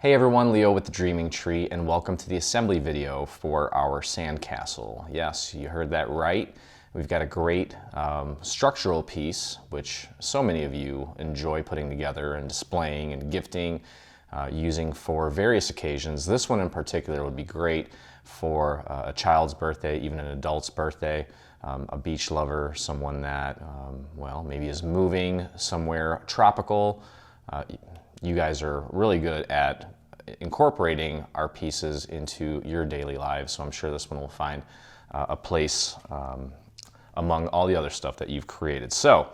Hey everyone, Leo with the Dreaming Tree, and welcome to the assembly video for our sandcastle. Yes, you heard that right. We've got a great structural piece, which so many of you enjoy putting together and displaying and gifting, using for various occasions. This one in particular would be great for a child's birthday, even an adult's birthday, a beach lover, someone that, well, maybe is moving somewhere tropical. You guys are really good at incorporating our pieces into your daily lives, so I'm sure this one will find a place among all the other stuff that you've created. So,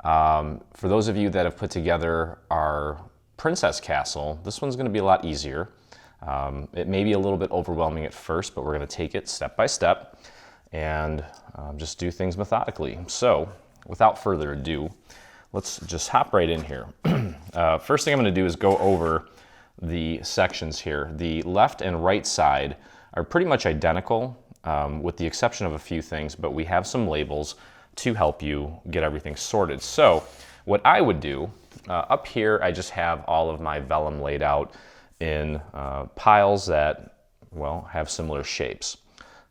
for those of you that have put together our princess castle, this one's going to be a lot easier. It may be a little bit overwhelming at first, but we're going to take it step by step and just do things methodically. So, without further ado, let's just hop right in here. First thing I'm going to do is go over the sections here. The left and right side are pretty much identical, with the exception of a few things, but we have some labels to help you get everything sorted. So what I would do, up here I just have all of my vellum laid out in piles that, well, have similar shapes.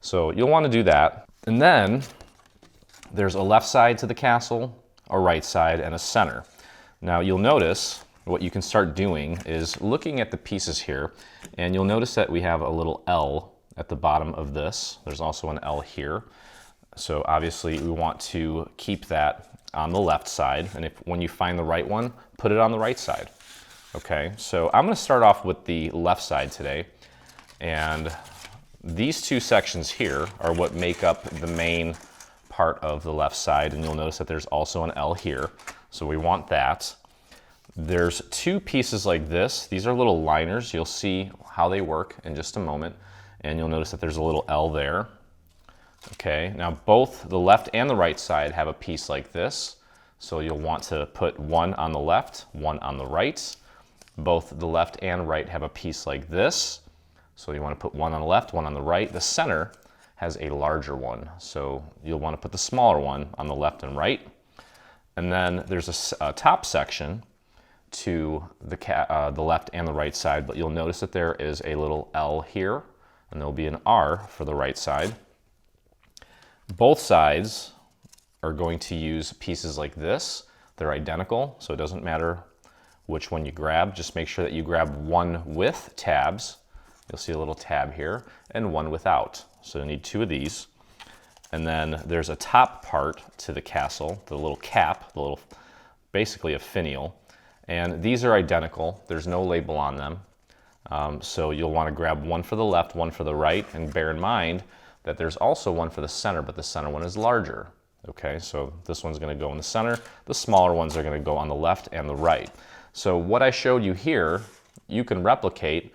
So you'll want to do that. And then there's a left side to the castle, a right side, and a center. Now you'll notice what you can start doing is looking at the pieces here, and you'll notice that we have a little L at the bottom of this. There's also an L here. So obviously we want to keep that on the left side, and when you find the right one, put it on the right side. Okay, so I'm going to start off with the left side today, and these two sections here are what make up the main part of the left side, and you'll notice that there's also an L here, so we want that. There's two pieces like this. These are little liners. You'll see how they work in just a moment, and you'll notice that there's a little L there. Okay, now both the left and the right side have a piece like this, so you'll want to put one on the left, one on the right. Both the left and right have a piece like this, so you want to put one on the left, one on the right. The center has a larger one, so you'll want to put the smaller one on the left and right. And then there's a top section to the left and the right side, but you'll notice that there is a little L here, and there'll be an R for the right side. Both sides are going to use pieces like this. They're identical, so it doesn't matter which one you grab. Just make sure that you grab one with tabs. You'll see a little tab here, and one without. So you'll need two of these. And then there's a top part to the castle, the little cap, the little, basically a finial. And these are identical. There's no label on them. So you'll want to grab one for the left, one for the right, and bear in mind that there's also one for the center, but the center one is larger. Okay, so this one's going to go in the center. The smaller ones are going to go on the left and the right. So what I showed you here, you can replicate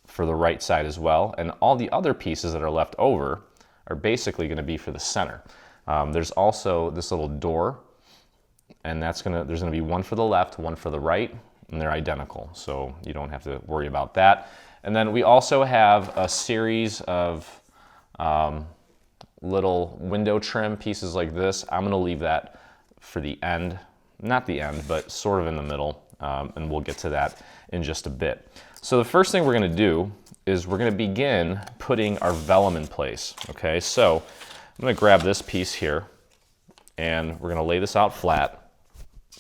for the right side as well, and all the other pieces that are left over are basically going to be for the center. There's also this little door, and there's going to be one for the left, one for the right, and they're identical, so you don't have to worry about that. And then we also have a series of little window trim pieces like this. I'm going to leave that for the end, not the end, but sort of in the middle, and we'll get to that in just a bit. So the first thing we're going to do is we're going to begin putting our vellum in place. Okay, so I'm going to grab this piece here, and we're going to lay this out flat.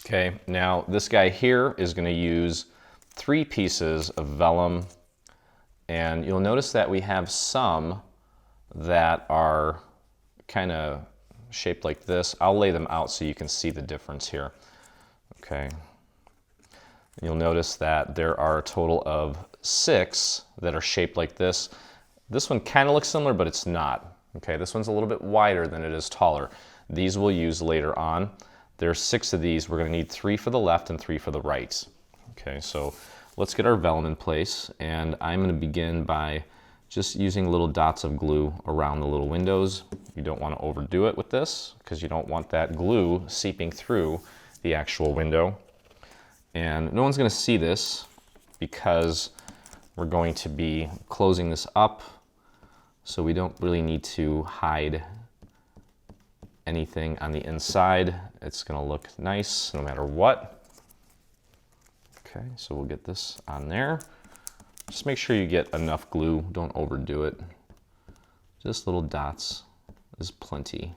Okay, now this guy here is going to use 3 pieces of vellum, and you'll notice that we have some that are kind of shaped like this. I'll lay them out so you can see the difference here. Okay, you'll notice that there are a total of 6 that are shaped like this. This one kind of looks similar, but it's not. Okay, this one's a little bit wider than it is taller. These we'll use later on. There's 6 of these. We're going to need 3 for the left and 3 for the right. Okay, so let's get our vellum in place, and I'm going to begin by just using little dots of glue around the little windows. You don't want to overdo it with this because you don't want that glue seeping through the actual window. And no one's going to see this because we're going to be closing this up, so we don't really need to hide anything on the inside. It's going to look nice no matter what. Okay, so we'll get this on there. Just make sure you get enough glue, don't overdo it. Just little dots is plenty.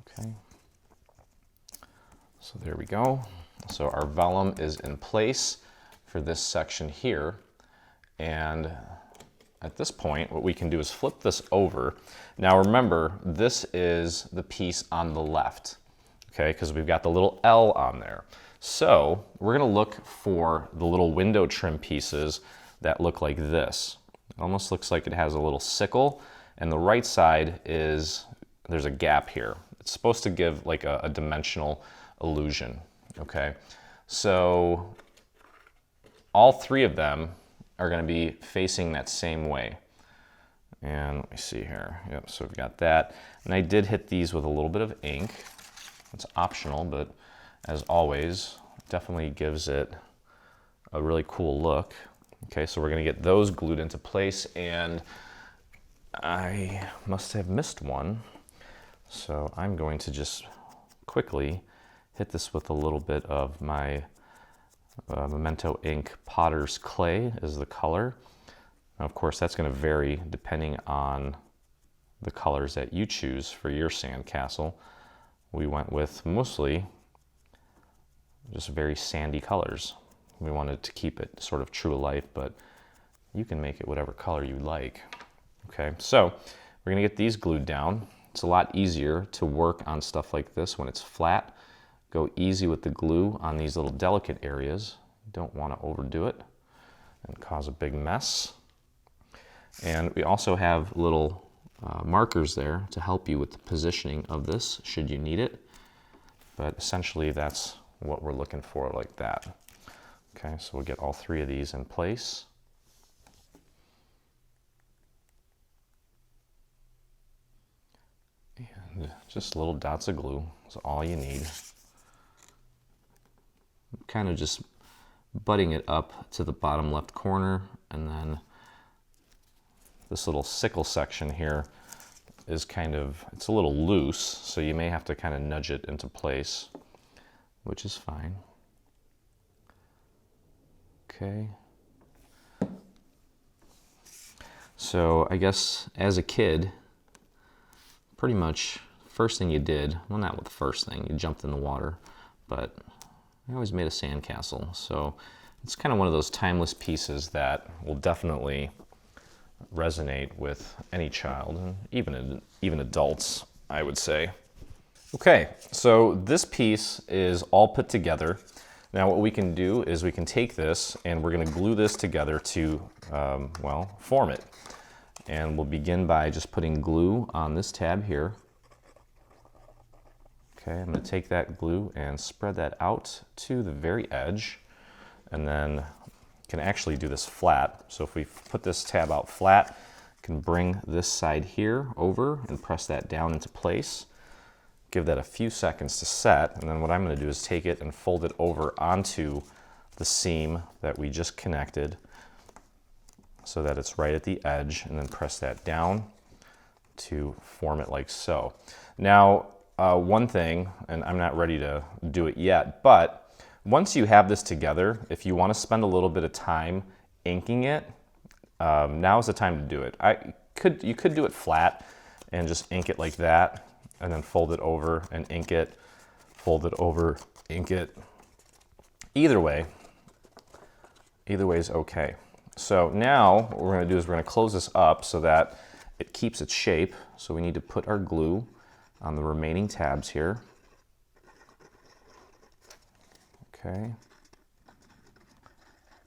Okay. So there we go. So our vellum is in place for this section here. And at this point, what we can do is flip this over. Now remember, this is the piece on the left, okay? Because we've got the little L on there. So we're gonna look for the little window trim pieces that look like this. It almost looks like it has a little sickle, and the right side is, there's a gap here. It's supposed to give like a dimensional illusion, okay? So all three of them are gonna be facing that same way. And let me see here. Yep, so we've got that. And I did hit these with a little bit of ink. It's optional, but as always, definitely gives it a really cool look. Okay, so we're gonna get those glued into place, and I must have missed one. So I'm going to just quickly hit this with a little bit of my Memento ink Potter's Clay is the color. Now, of course, that's going to vary depending on the colors that you choose for your sandcastle. We went with mostly just very sandy colors. We wanted to keep it sort of true to life, but you can make it whatever color you like. Okay, so we're going to get these glued down. It's a lot easier to work on stuff like this when it's flat. Go easy with the glue on these little delicate areas. You don't want to overdo it and cause a big mess. And we also have little markers there to help you with the positioning of this should you need it. But essentially that's what we're looking for, like that. Okay, so we'll get all three of these in place. And just little dots of glue is all you need. Kind of just butting it up to the bottom left corner, and then this little sickle section here is kind of, it's a little loose, so you may have to kind of nudge it into place, which is fine. Okay. So I guess as a kid, pretty much first thing you did, well, not with the first thing, you jumped in the water, but I always made a sandcastle. So it's kind of one of those timeless pieces that will definitely resonate with any child, and even adults, I would say. Okay, so this piece is all put together. Now what we can do is we can take this and we're going to glue this together to, well, form it. And we'll begin by just putting glue on this tab here. Okay, I'm going to take that glue and spread that out to the very edge, and then can actually do this flat. So if we put this tab out flat, can bring this side here over and press that down into place. Give that a few seconds to set, and then what I'm going to do is take it and fold it over onto the seam that we just connected so that it's right at the edge, and then press that down to form it like so. Now, one thing, and I'm not ready to do it yet, but once you have this together, if you want to spend a little bit of time inking it, now is the time to do it. You could do it flat and just ink it like that, and then fold it over and ink it, fold it over, ink it. Either way is okay. So now what we're going to do is we're going to close this up so that it keeps its shape. So we need to put our glue on the remaining tabs here. Okay.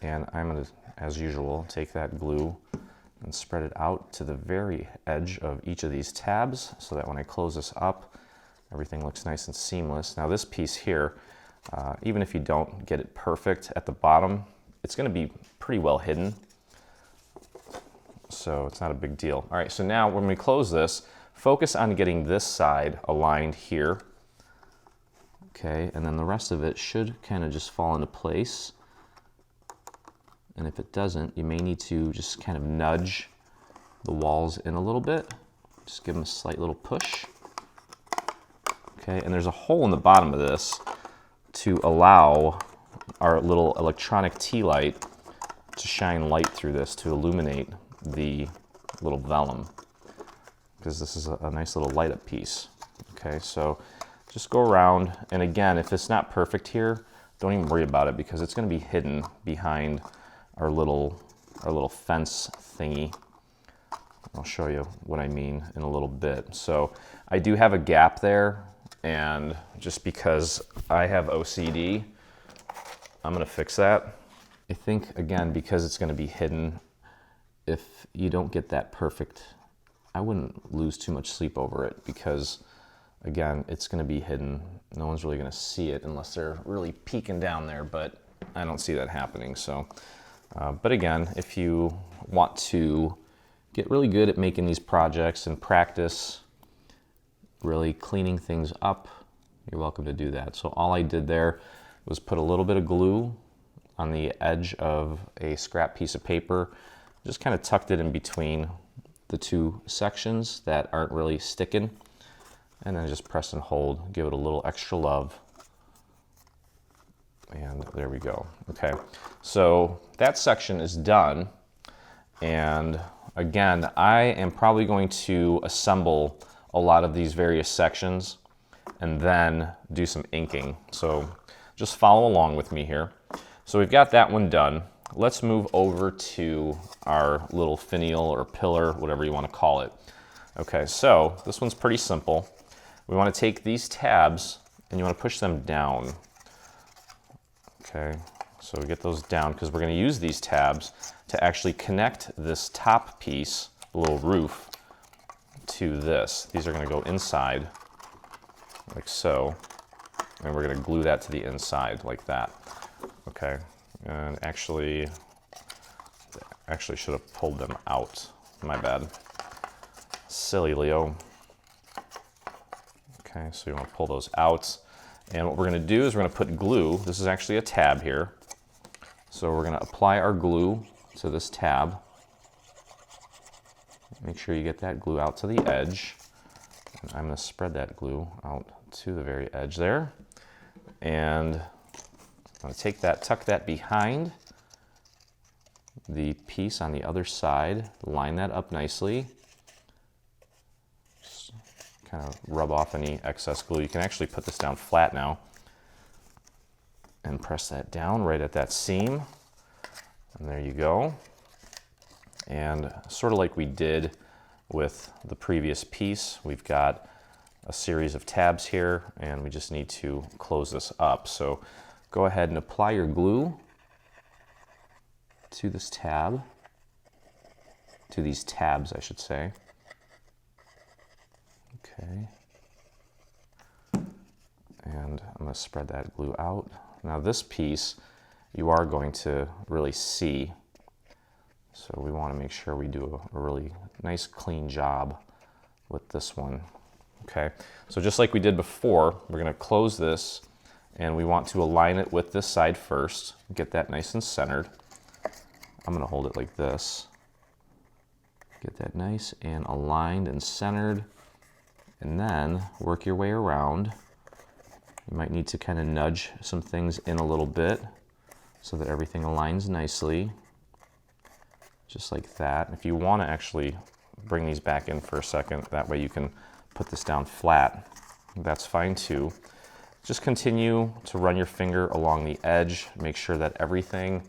And I'm going to, as usual, take that glue and spread it out to the very edge of each of these tabs so that when I close this up, everything looks nice and seamless. Now this piece here, even if you don't get it perfect at the bottom, it's going to be pretty well hidden, so it's not a big deal. All right, so now when we close this, focus on getting this side aligned here. Okay, and then the rest of it should kind of just fall into place. And if it doesn't, you may need to just kind of nudge the walls in a little bit. Just give them a slight little push. Okay, and there's a hole in the bottom of this to allow our little electronic tea light to shine light through this to illuminate the little vellum, because this is a nice little light up piece. Okay, so just go around, and again, if it's not perfect here, don't even worry about it, because it's going to be hidden behind our little fence thingy. I'll show you what I mean in a little bit. So I do have a gap there, and just because I have OCD, I'm going to fix that. I think, again, because it's going to be hidden, if you don't get that perfect, I wouldn't lose too much sleep over it, because again, it's going to be hidden. No one's really going to see it unless they're really peeking down there, but I don't see that happening. So, but again, if you want to get really good at making these projects and practice really cleaning things up, you're welcome to do that. So all I did there was put a little bit of glue on the edge of a scrap piece of paper, just kind of tucked it in between the two sections that aren't really sticking, and then just press and hold, give it a little extra love, and there we go. Okay, so that section is done, and again, I am probably going to assemble a lot of these various sections and then do some inking. So just follow along with me here. So we've got that one done. Let's move over to our little finial or pillar, whatever you want to call it. Okay, so this one's pretty simple. We want to take these tabs and you want to push them down. Okay, so we get those down because we're going to use these tabs to actually connect this top piece, the little roof, to this. These are going to go inside like so, and we're going to glue that to the inside like that. Okay, and actually should have pulled them out. My bad. Silly Leo. Okay, so you want to pull those out. And what we're going to do is we're going to put glue. This is actually a tab here. So we're going to apply our glue to this tab. Make sure you get that glue out to the edge. And I'm going to spread that glue out to the very edge there. And I'm going to take that, tuck that behind the piece on the other side, line that up nicely. Just kind of rub off any excess glue. You can actually put this down flat now and press that down right at that seam. And there you go. And sort of like we did with the previous piece, we've got a series of tabs here, and we just need to close this up. So go ahead and apply your glue to this tab, to these tabs, I should say. Okay. And I'm going to spread that glue out. Now this piece, you are going to really see. So we want to make sure we do a really nice clean job with this one. Okay, so just like we did before, we're going to close this, and we want to align it with this side first, get that nice and centered. I'm going to hold it like this. Get that nice and aligned and centered, and then work your way around. You might need to kind of nudge some things in a little bit so that everything aligns nicely, just like that. If you want to actually bring these back in for a second, that way you can put this down flat. That's fine too. Just continue to run your finger along the edge, make sure that everything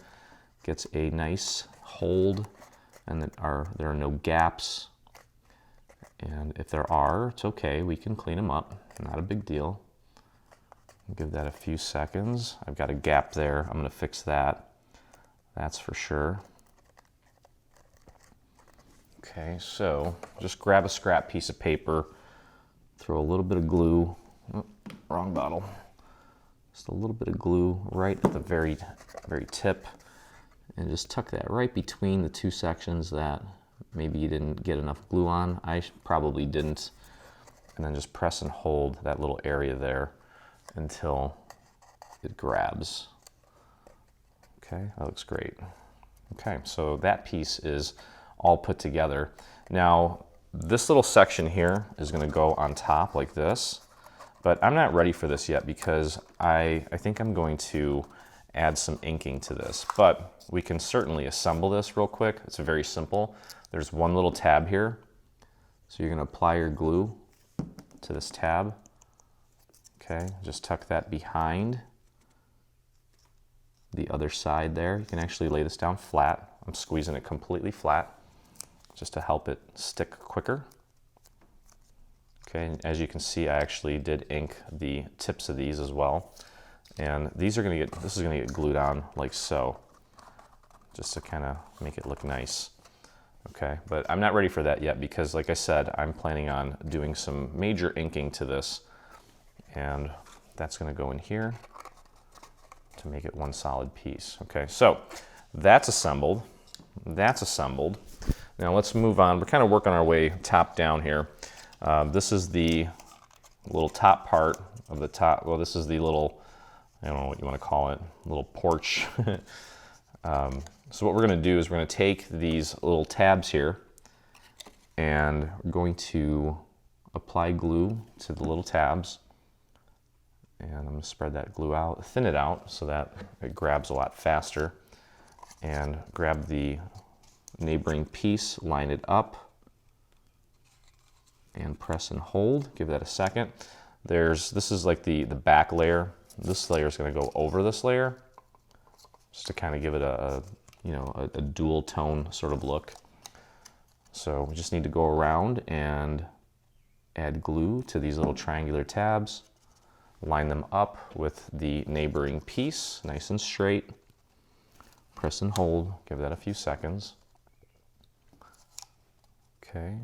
gets a nice hold and that there are no gaps. And if there are, it's okay, we can clean them up, not a big deal. Give that a few seconds. I've got a gap there, I'm going to fix that. That's for sure. Okay, so just grab a scrap piece of paper, throw a little bit of glue, oh, wrong bottle, just a little bit of glue right at the very tip, and just tuck that right between the two sections that maybe you didn't get enough glue on. I probably didn't. And then just press and hold that little area there until it grabs. Okay, that looks great. Okay, so that piece is all put together. Now, this little section here is going to go on top like this, but I'm not ready for this yet because I think I'm going to add some inking to this, but we can certainly assemble this real quick. It's very simple. There's one little tab here. So you're gonna apply your glue to this tab. Okay, just tuck that behind the other side there. You can actually lay this down flat. I'm squeezing it completely flat just to help it stick quicker. Okay, and as you can see, I actually did ink the tips of these as well. And these are this is gonna get glued on like so, just to kind of make it look nice. Okay, but I'm not ready for that yet because like I said, I'm planning on doing some major inking to this, and that's gonna go in here to make it one solid piece. Okay, so that's assembled. That's assembled. Now let's move on. We're kind of working our way top down here. This is the little top part of the top. Well, this is the little, I don't know what you want to call it, little porch. So what we're going to do is we're going to take these little tabs here and we're going to apply glue to the little tabs. And I'm going to spread that glue out, thin it out so that it grabs a lot faster. And grab the neighboring piece, line it up, and press and hold. Give that a second. This is like the back layer. This layer is going to go over this layer, just to kind of give it a dual tone sort of look. So we just need to go around and add glue to these little triangular tabs, line them up with the neighboring piece, nice and straight. Press and hold, give that a few seconds. Okay.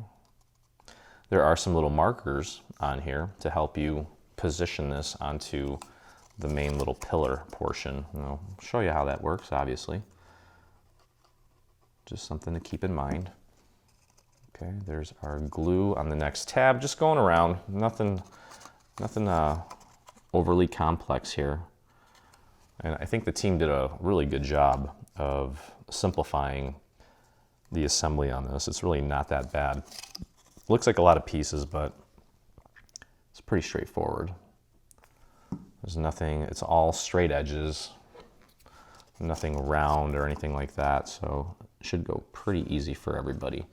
There are some little markers on here to help you position this onto the main little pillar portion. I'll show you how that works, obviously. Just something to keep in mind. Okay, there's our glue on the next tab, just going around. Nothing overly complex here. And I think the team did a really good job of simplifying the assembly on this. It's really not that bad. Looks like a lot of pieces, but it's pretty straightforward. There's nothing, it's all straight edges, nothing round or anything like that, so it should go pretty easy for everybody.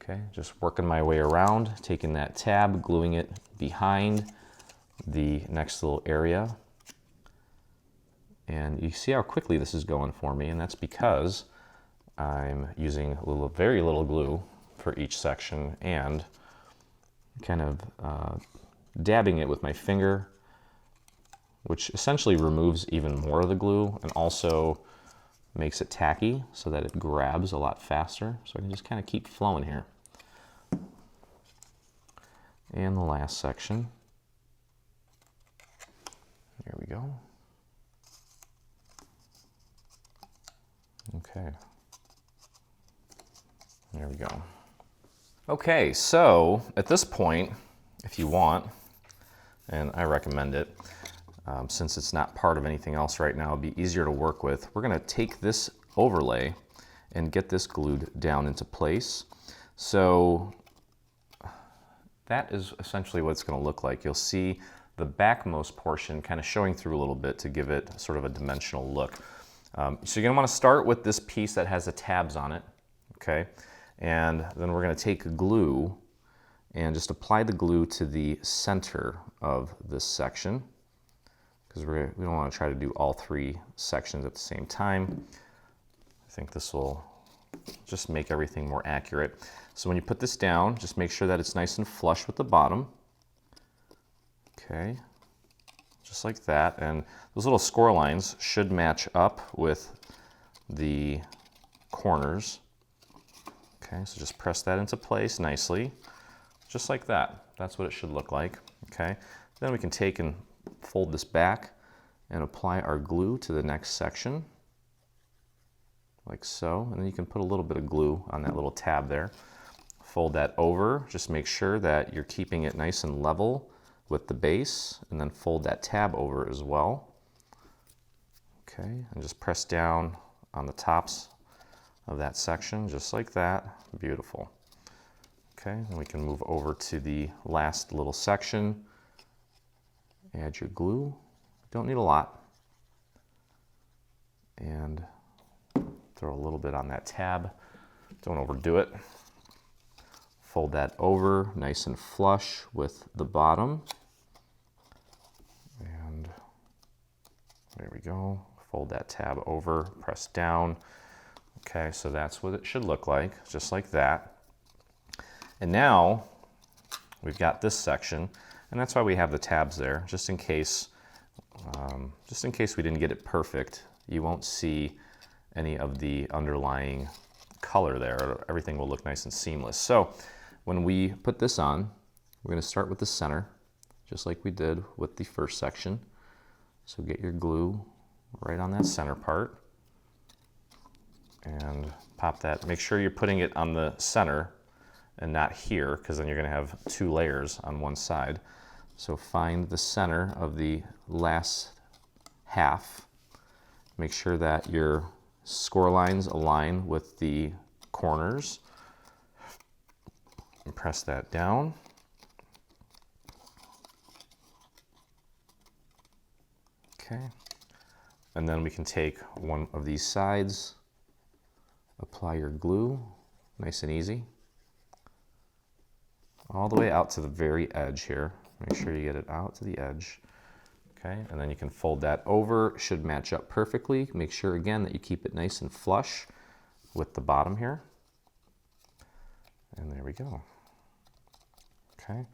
Okay, just working my way around, taking that tab, gluing it behind the next little area. And you see how quickly this is going for me, and that's because I'm using very little glue for each section and kind of dabbing it with my finger, which essentially removes even more of the glue and also makes it tacky so that it grabs a lot faster. So I can just kind of keep flowing here. And the last section. There we go. Okay. There we go. Okay, so at this point, if you want, and I recommend it, since it's not part of anything else right now, it'd be easier to work with. We're gonna take this overlay and get this glued down into place. So that is essentially what it's gonna look like. You'll see the backmost portion kind of showing through a little bit to give it sort of a dimensional look. So you're gonna wanna start with this piece that has the tabs on it, okay? And then we're gonna take glue and just apply the glue to the center of this section, because we don't wanna try to do all three sections at the same time. I think this will just make everything more accurate. So when you put this down, just make sure that it's nice and flush with the bottom. Okay, just like that. And those little score lines should match up with the corners. Okay, so just press that into place nicely, just like that. That's what it should look like, okay? Then we can take and fold this back and apply our glue to the next section, like so. And then you can put a little bit of glue on that little tab there. Fold that over, just make sure that you're keeping it nice and level with the base, and then fold that tab over as well. Okay, and just press down on the tops of that section, just like that. Beautiful. Okay, then we can move over to the last little section. Add your glue. Don't need a lot. and throw a little bit on that tab. Don't overdo it. Fold that over nice and flush with the bottom. And there we go. Fold that tab over, press down. Okay, so that's what it should look like, just like that. And now we've got this section, and that's why we have the tabs there, just in case we didn't get it perfect. You won't see any of the underlying color there. Everything will look nice and seamless. So when we put this on, we're going to start with the center, just like we did with the first section. So get your glue right on that center part and pop that. Make sure you're putting it on the center and not here, because then you're going to have two layers on one side. So find the center of the last half. Make sure that your score lines align with the corners. And press that down. Okay. And then we can take one of these sides, apply your glue, nice and easy, all the way out to the very edge here. Make sure you get it out to the edge. Okay, and then you can fold that over. It should match up perfectly. Make sure again that you keep it nice and flush with the bottom here. And there we go. Okay,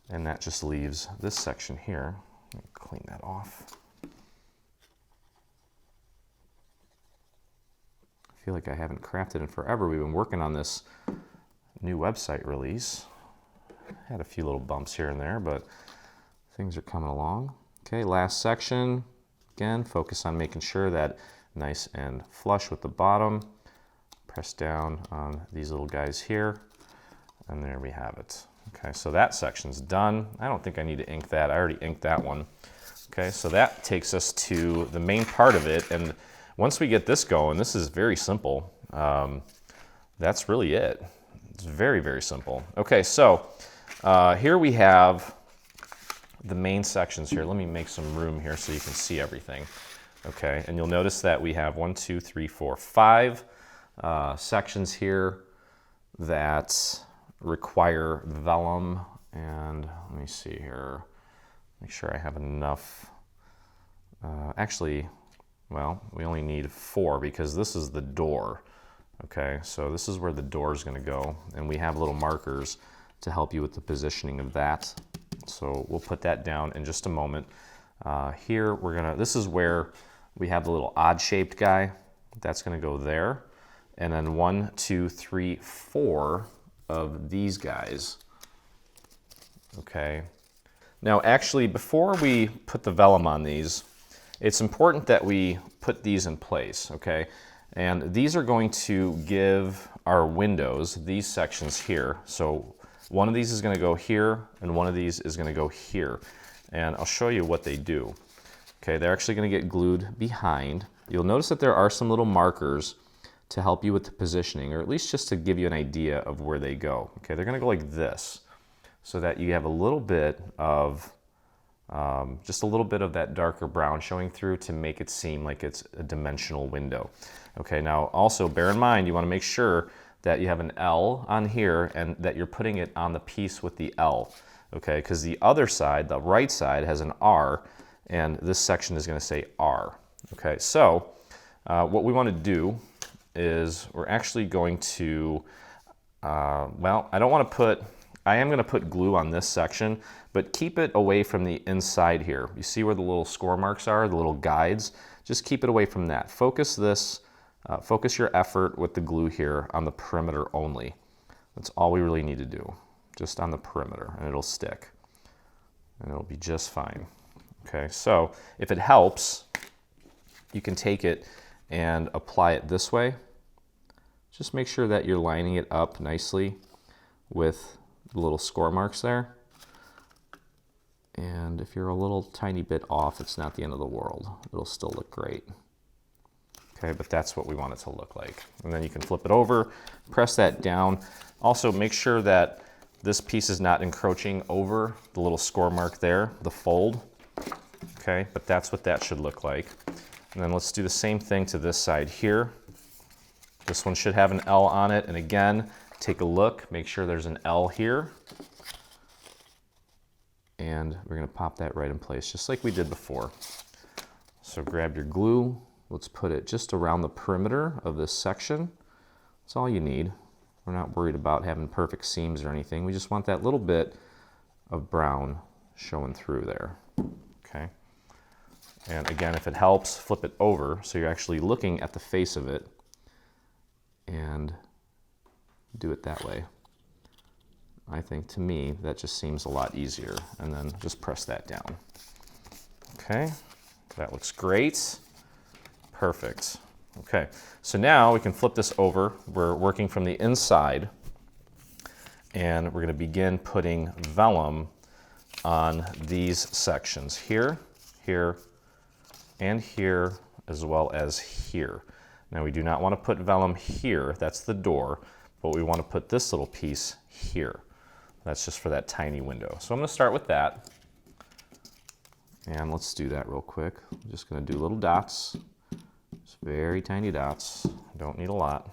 and that just leaves this section here. Let me clean that off. I feel like I haven't crafted in forever. We've been working on this new website release. Had a few little bumps here and there, but things are coming along. Okay, last section. Again, focus on making sure that nice and flush with the bottom. Press down on these little guys here, and there we have it. Okay, so that section's done. I don't think I need to ink that. I already inked that one. Okay, so that takes us to the main part of it, and once we get this going, this is very simple. That's really it. It's very, very simple. Okay, so here we have the main sections here. Let me make some room here so you can see everything. Okay, and you'll notice that we have 1, 2, 3, 4, 5 sections here that require vellum. And let me see here, make sure I have enough. Actually, well, we only need 4 because this is the door. Okay, so this is where the door is going to go, and we have little markers to help you with the positioning of that. So we'll put that down in just a moment. Here this is where we have the little odd shaped guy. That's going to go there. And then 1, 2, 3, 4 of these guys. Okay. Now actually, before we put the vellum on these, it's important that we put these in place, okay? And these are going to give our windows these sections here. So one of these is going to go here, and one of these is going to go here. And I'll show you what they do. Okay, they're actually going to get glued behind. You'll notice that there are some little markers to help you with the positioning, or at least just to give you an idea of where they go. Okay, they're going to go like this, so that you have a little bit of just a little bit of that darker brown showing through to make it seem like it's a dimensional window. Okay, now also bear in mind, you want to make sure that you have an L on here and that you're putting it on the piece with the L. Okay, because the other side, the right side, has an R, and this section is going to say R. Okay, so what we want to do is we're actually going to, well, I am going to put glue on this section, but keep it away from the inside here. You see where the little score marks are, the little guides? Just keep it away from that. Focus your effort with the glue here on the perimeter only. That's all we really need to do, just on the perimeter, and it'll stick. And it'll be just fine. Okay, so if it helps, you can take it and apply it this way. Just make sure that you're lining it up nicely with the little score marks there. And if you're a little tiny bit off, it's not the end of the world. It'll still look great. Okay, but that's what we want it to look like. And then you can flip it over, press that down. Also make sure that this piece is not encroaching over the little score mark there, the fold. Okay, but that's what that should look like. And then let's do the same thing to this side here. This one should have an L on it. And again, take a look, make sure there's an L here. And we're gonna pop that right in place, just like we did before. So grab your glue. Let's put it just around the perimeter of this section. That's all you need. We're not worried about having perfect seams or anything. We just want that little bit of brown showing through there, okay? And again, if it helps, flip it over so you're actually looking at the face of it and do it that way. I think, to me, that just seems a lot easier. And then just press that down. Okay, that looks great. Perfect. Okay, so now we can flip this over. We're working from the inside, and we're gonna begin putting vellum on these sections here, here, and here, as well as here. Now we do not want to put vellum here, that's the door, but we want to put this little piece here. That's just for that tiny window. So I'm going to start with that. And let's do that real quick. I'm just going to do little dots, just very tiny dots, don't need a lot.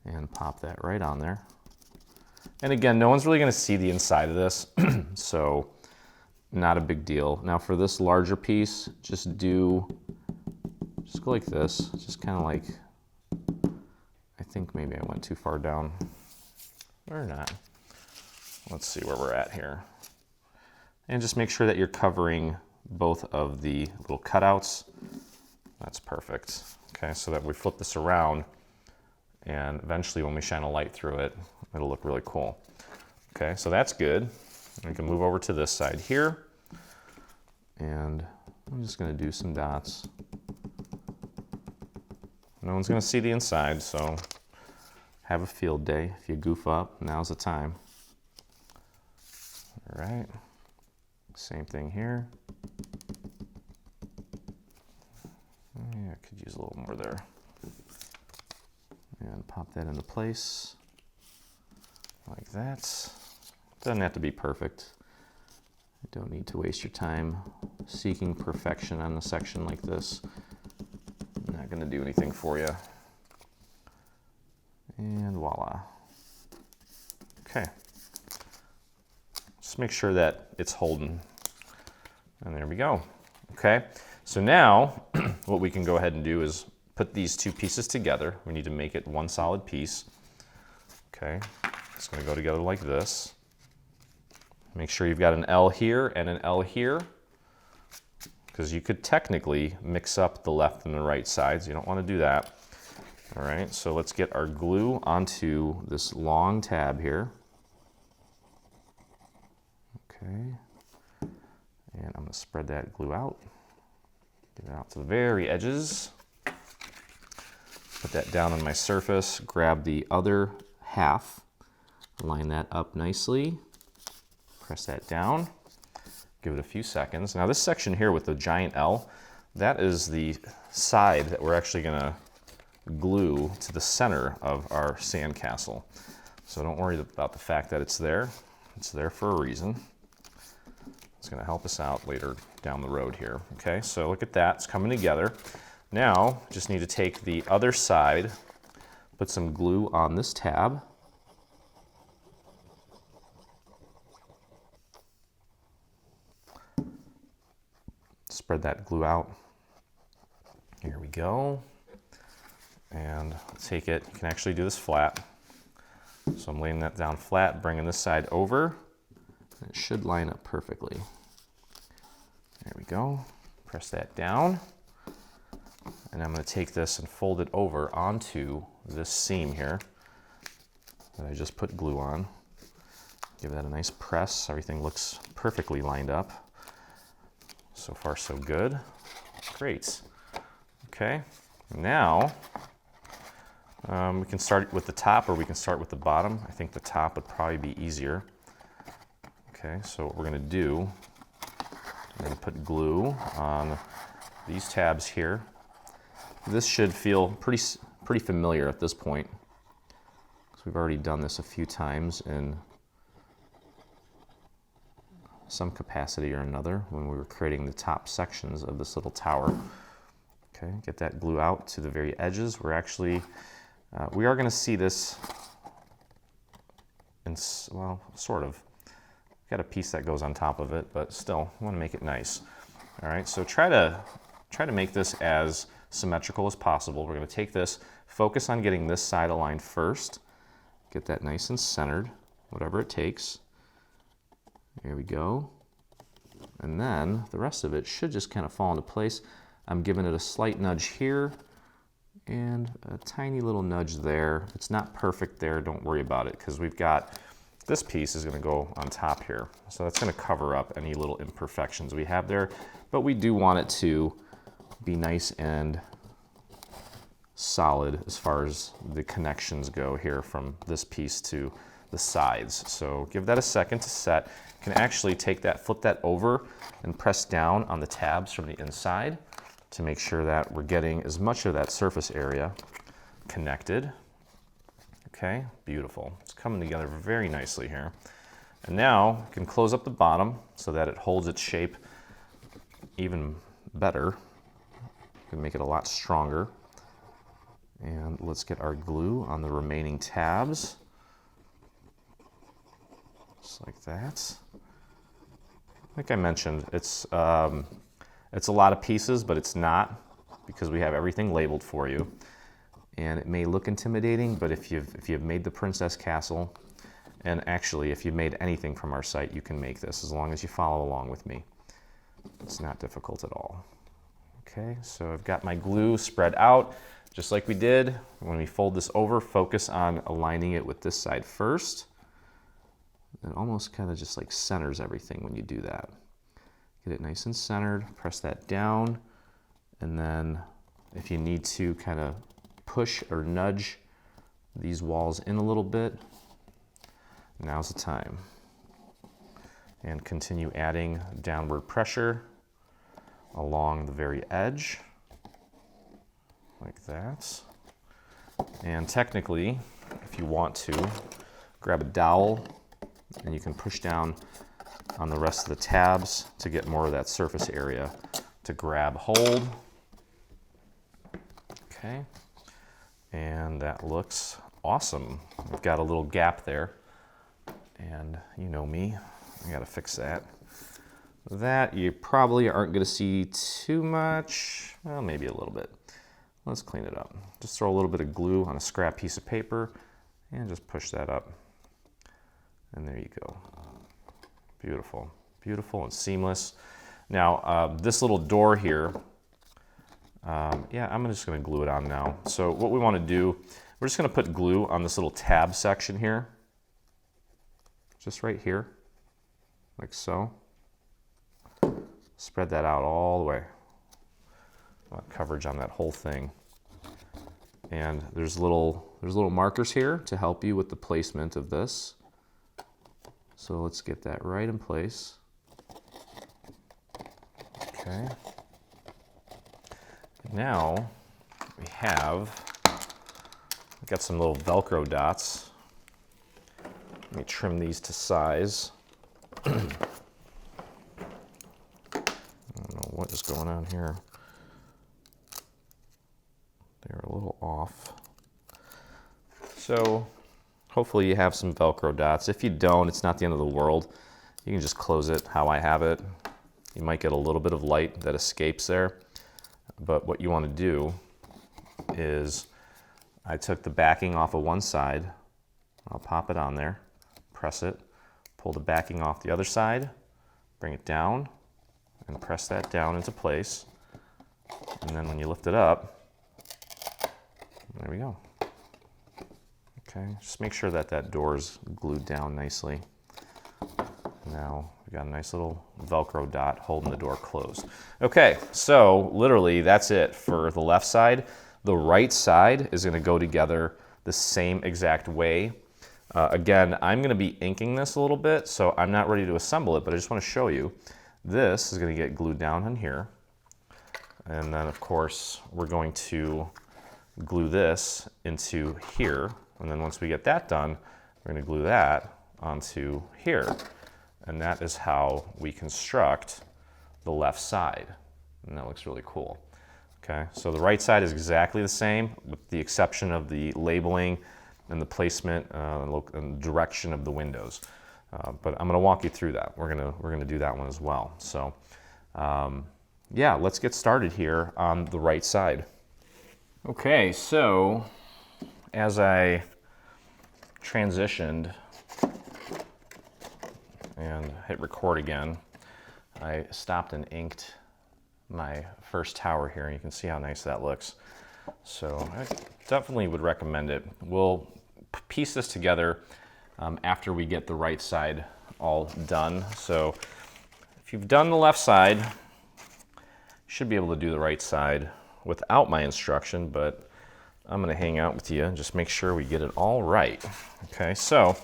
And pop that right on there. And again, no one's really going to see the inside of this, so not a big deal. Now for this larger piece, just go like this, just kind of like, I think maybe I went too far down, or not. Let's see where we're at here. And just make sure that you're covering both of the little cutouts. That's perfect. Okay, so that we flip this around, and eventually when we shine a light through it, it'll look really cool. Okay, so that's good. We can move over to this side here, and I'm just gonna do some dots. No one's gonna see the inside, so have a field day. If you goof up, now's the time. All right, same thing here. Yeah, I could use a little more there. And pop that into place, like that. Doesn't have to be perfect. You don't need to waste your time seeking perfection on a section like this. Not gonna do anything for you. And voila. Okay. Just make sure that it's holding. And there we go. Okay, so now what we can go ahead and do is put these two pieces together. We need to make it one solid piece. Okay, it's gonna go together like this. Make sure you've got an L here and an L here, because you could technically mix up the left and the right sides. You don't want to do that. All right, so let's get our glue onto this long tab here. Okay, and I'm gonna spread that glue out. Get it out to the very edges. Put that down on my surface, grab the other half, line that up nicely, press that down, give it a few seconds. Now this section here with the giant L, that is the side that we're actually gonna glue to the center of our sandcastle. So don't worry about the fact that it's there. It's there for a reason. It's gonna help us out later down the road here. Okay, so look at that, it's coming together. Now, just need to take the other side, put some glue on this tab. Spread that glue out. Here we go. And take it, you can actually do this flat. So I'm laying that down flat, bringing this side over. And it should line up perfectly. There we go. Press that down. And I'm going to take this and fold it over onto this seam here that I just put glue on. Give that a nice press. Everything looks perfectly lined up. So far, so good. Great. Okay, now we can start with the top, or we can start with the bottom. I think the top would probably be easier. Okay, so what we're going to do, I'm going to put glue on these tabs here. This should feel pretty familiar at this point, because we've already done this a few times in some capacity or another when we were creating the top sections of this little tower. Okay, get that glue out to the very edges. We're actually, we are going to see this, well, sort of. Got a piece that goes on top of it, but still, I want to make it nice. All right, so try to make this as symmetrical as possible. We're going to take this, focus on getting this side aligned first, get that nice and centered, whatever it takes. There we go. And then the rest of it should just kind of fall into place. I'm giving it a slight nudge here and a tiny little nudge there. It's not perfect there, don't worry about it, because we've got this piece is going to go on top here. So that's going to cover up any little imperfections we have there, but we do want it to be nice and solid as far as the connections go here from this piece to the sides. So give that a second to set. You can actually take that, flip that over and press down on the tabs from the inside to make sure that we're getting as much of that surface area connected. Okay, beautiful. It's coming together very nicely here. And now you can close up the bottom so that it holds its shape even better. You can make it a lot stronger. And let's get our glue on the remaining tabs. Just like that. Like I mentioned, it's a lot of pieces, but it's not, because we have everything labeled for you. And it may look intimidating, but if you've made the Princess Castle, and actually if you've made anything from our site, you can make this as long as you follow along with me. It's not difficult at all. Okay, so I've got my glue spread out, just like we did. When we fold this over, focus on aligning it with this side first. It almost kind of just like centers everything when you do that. Get it nice and centered, press that down, and then if you need to kind of push or nudge these walls in a little bit, now's the time. And continue adding downward pressure along the very edge, like that. And technically, if you want to, grab a dowel and you can push down on the rest of the tabs to get more of that surface area to grab hold. Okay. And that looks awesome. We've got a little gap there, and you know me, I gotta fix that. That you probably aren't gonna see too much, well, maybe a little bit. Let's clean it up. Just throw a little bit of glue on a scrap piece of paper and just push that up. And there you go. Beautiful, beautiful and seamless. Now, this little door here, yeah, I'm just going to glue it on now. So what we want to do, we're just going to put glue on this little tab section here. Just right here, like so. Spread that out all the way. I want coverage on that whole thing. And there's little markers here to help you with the placement of this. So let's get that right in place. Okay. Now we got some little Velcro dots. Let me trim these to size. I don't know what is going on here. They're a little off. So hopefully you have some Velcro dots. If you don't, it's not the end of the world. You can just close it how I have it. You might get a little bit of light that escapes there. But what you want to do is, I took the backing off of one side. I'll pop it on there, press it, pull the backing off the other side, bring it down, and press that down into place. And then when you lift it up, there we go. Okay, just make sure that that door is glued down nicely. Now we've got a nice little Velcro dot holding the door closed. Okay, so literally that's it for the left side. The right side is going to go together the same exact way. Again, I'm going to be inking this a little bit, so I'm not ready to assemble it, but I just want to show you. This is going to get glued down in here. And then, of course, we're going to glue this into here. And then once we get that done, we're going to glue that onto here. And that is how we construct the left side. And that looks really cool. Okay, so the right side is exactly the same with the exception of the labeling and the placement and direction of the windows. But I'm going to walk you through that. We're gonna do that one as well. So yeah, let's get started here on the right side. Okay, so as I transitioned and hit record again, I stopped and inked my first tower here, and you can see how nice that looks. So I definitely would recommend it. We'll piece this together after we get the right side all done. So if you've done the left side, you should be able to do the right side without my instruction, but I'm going to hang out with you and just make sure we get it all right. Okay, so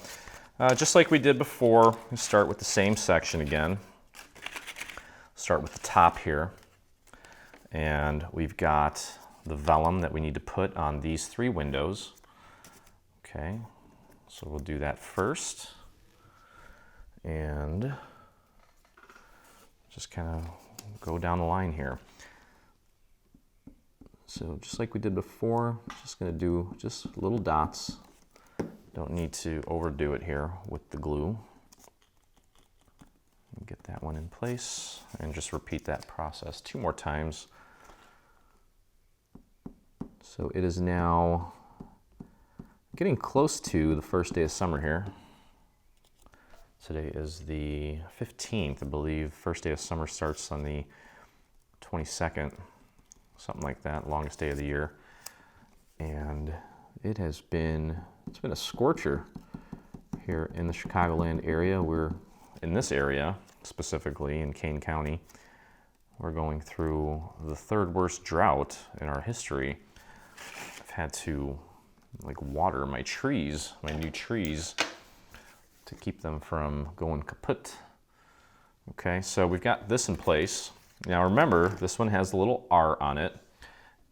just like we did before, we start with the same section again. Start with the top here. And we've got the vellum that we need to put on these 3 windows. Okay, so we'll do that first. And just kind of go down the line here. So just like we did before, just going to do just little dots. Don't need to overdo it here with the glue. Get that one in place and just repeat that process 2 more times. So it is now getting close to the first day of summer here. Today is the 15th, I believe. First day of summer starts on the 22nd, something like that, longest day of the year. And it's been a scorcher here in the Chicagoland area. We're in this area, specifically in Kane County. We're going through the 3rd worst drought in our history. I've had to water my trees, my new trees, to keep them from going kaput. Okay, so we've got this in place. Now remember, this one has the little R on it,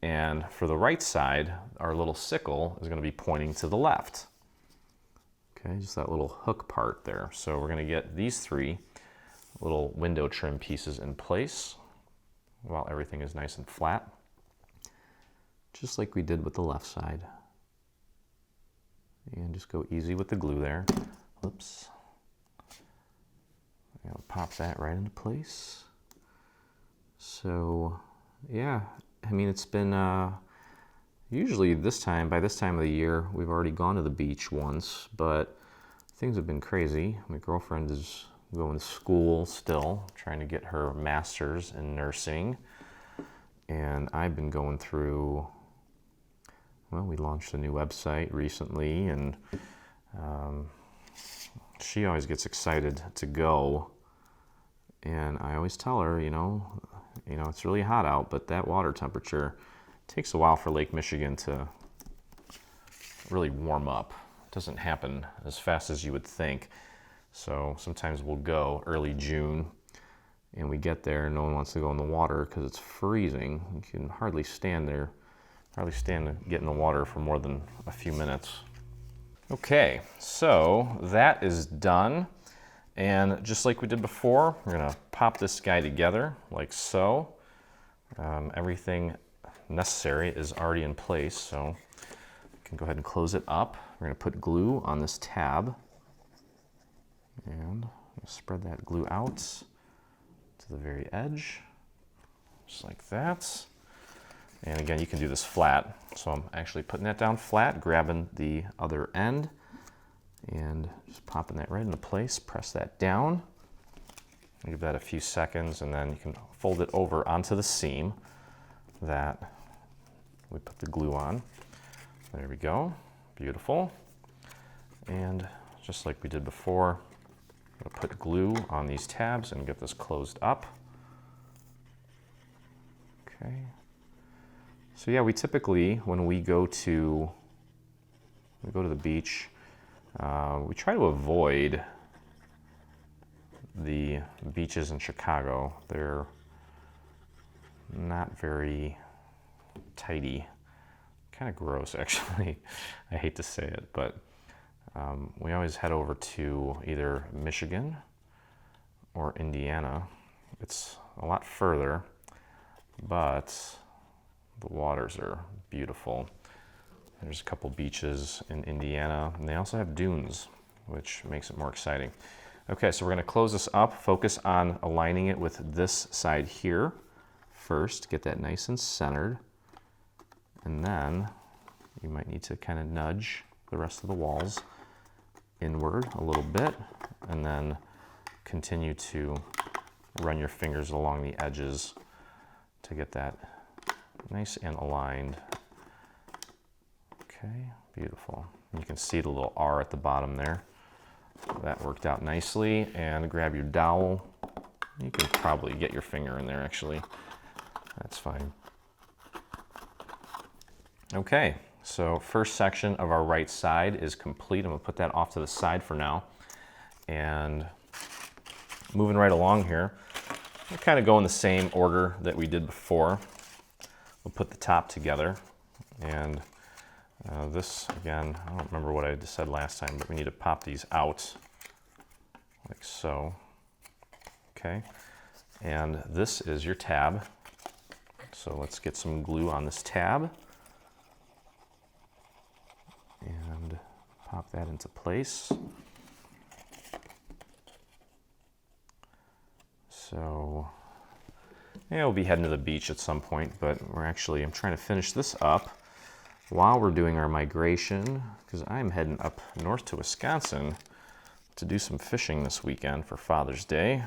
and for the right side, our little sickle is going to be pointing to the left. Okay, just that little hook part there. So we're going to get these 3 little window trim pieces in place while everything is nice and flat, just like we did with the left side. And just go easy with the glue there. Oops. I'll pop that right into place. So yeah, I mean, it's been usually by this time of the year, we've already gone to the beach once, but things have been crazy. My girlfriend is going to school still, trying to get her master's in nursing. And I've been going through, well, we launched a new website recently, and she always gets excited to go. And I always tell her, you know, it's really hot out, but that water temperature takes a while for Lake Michigan to really warm up. It doesn't happen as fast as you would think. So sometimes we'll go early June and we get there and no one wants to go in the water because it's freezing. You can hardly stand there, to get in the water for more than a few minutes. Okay, so that is done. And just like we did before, we're gonna pop this guy together like so. Everything necessary is already in place, so you can go ahead and close it up. We're gonna put glue on this tab. And spread that glue out to the very edge, just like that. And again, you can do this flat. So I'm actually putting that down flat, grabbing the other end, and just popping that right into place. Press that down. Give that a few seconds, and then you can fold it over onto the seam that we put the glue on. There we go. Beautiful. And just like we did before, I'm going to put glue on these tabs and get this closed up. Okay. So yeah, we typically, when we go to the beach, we try to avoid the beaches in Chicago. They're not very tidy. Kind of gross, actually. I hate to say it, but we always head over to either Michigan or Indiana. It's a lot further, but The waters are beautiful. There's a couple beaches in Indiana, and they also have dunes, which makes it more exciting. Okay, so we're going to close this up, focus on aligning it with this side here first, get that nice and centered, and then you might need to kind of nudge the rest of the walls inward a little bit, and then continue to run your fingers along the edges to get that nice and aligned. Okay, beautiful. You can see the little R at the bottom there. That worked out nicely. And grab your dowel. You can probably get your finger in there actually. That's fine. Okay, so first section of our right side is complete. I'm gonna put that off to the side for now. And moving right along here, we'll kind of go in the same order that we did before. We'll put the top together, and this, again, I don't remember what I said last time, but we need to pop these out like so. Okay, and this is your tab. So let's get some glue on this tab and pop that into place. So yeah, we'll be heading to the beach at some point, but I'm trying to finish this up while we're doing our migration, because I'm heading up north to Wisconsin to do some fishing this weekend for Father's Day.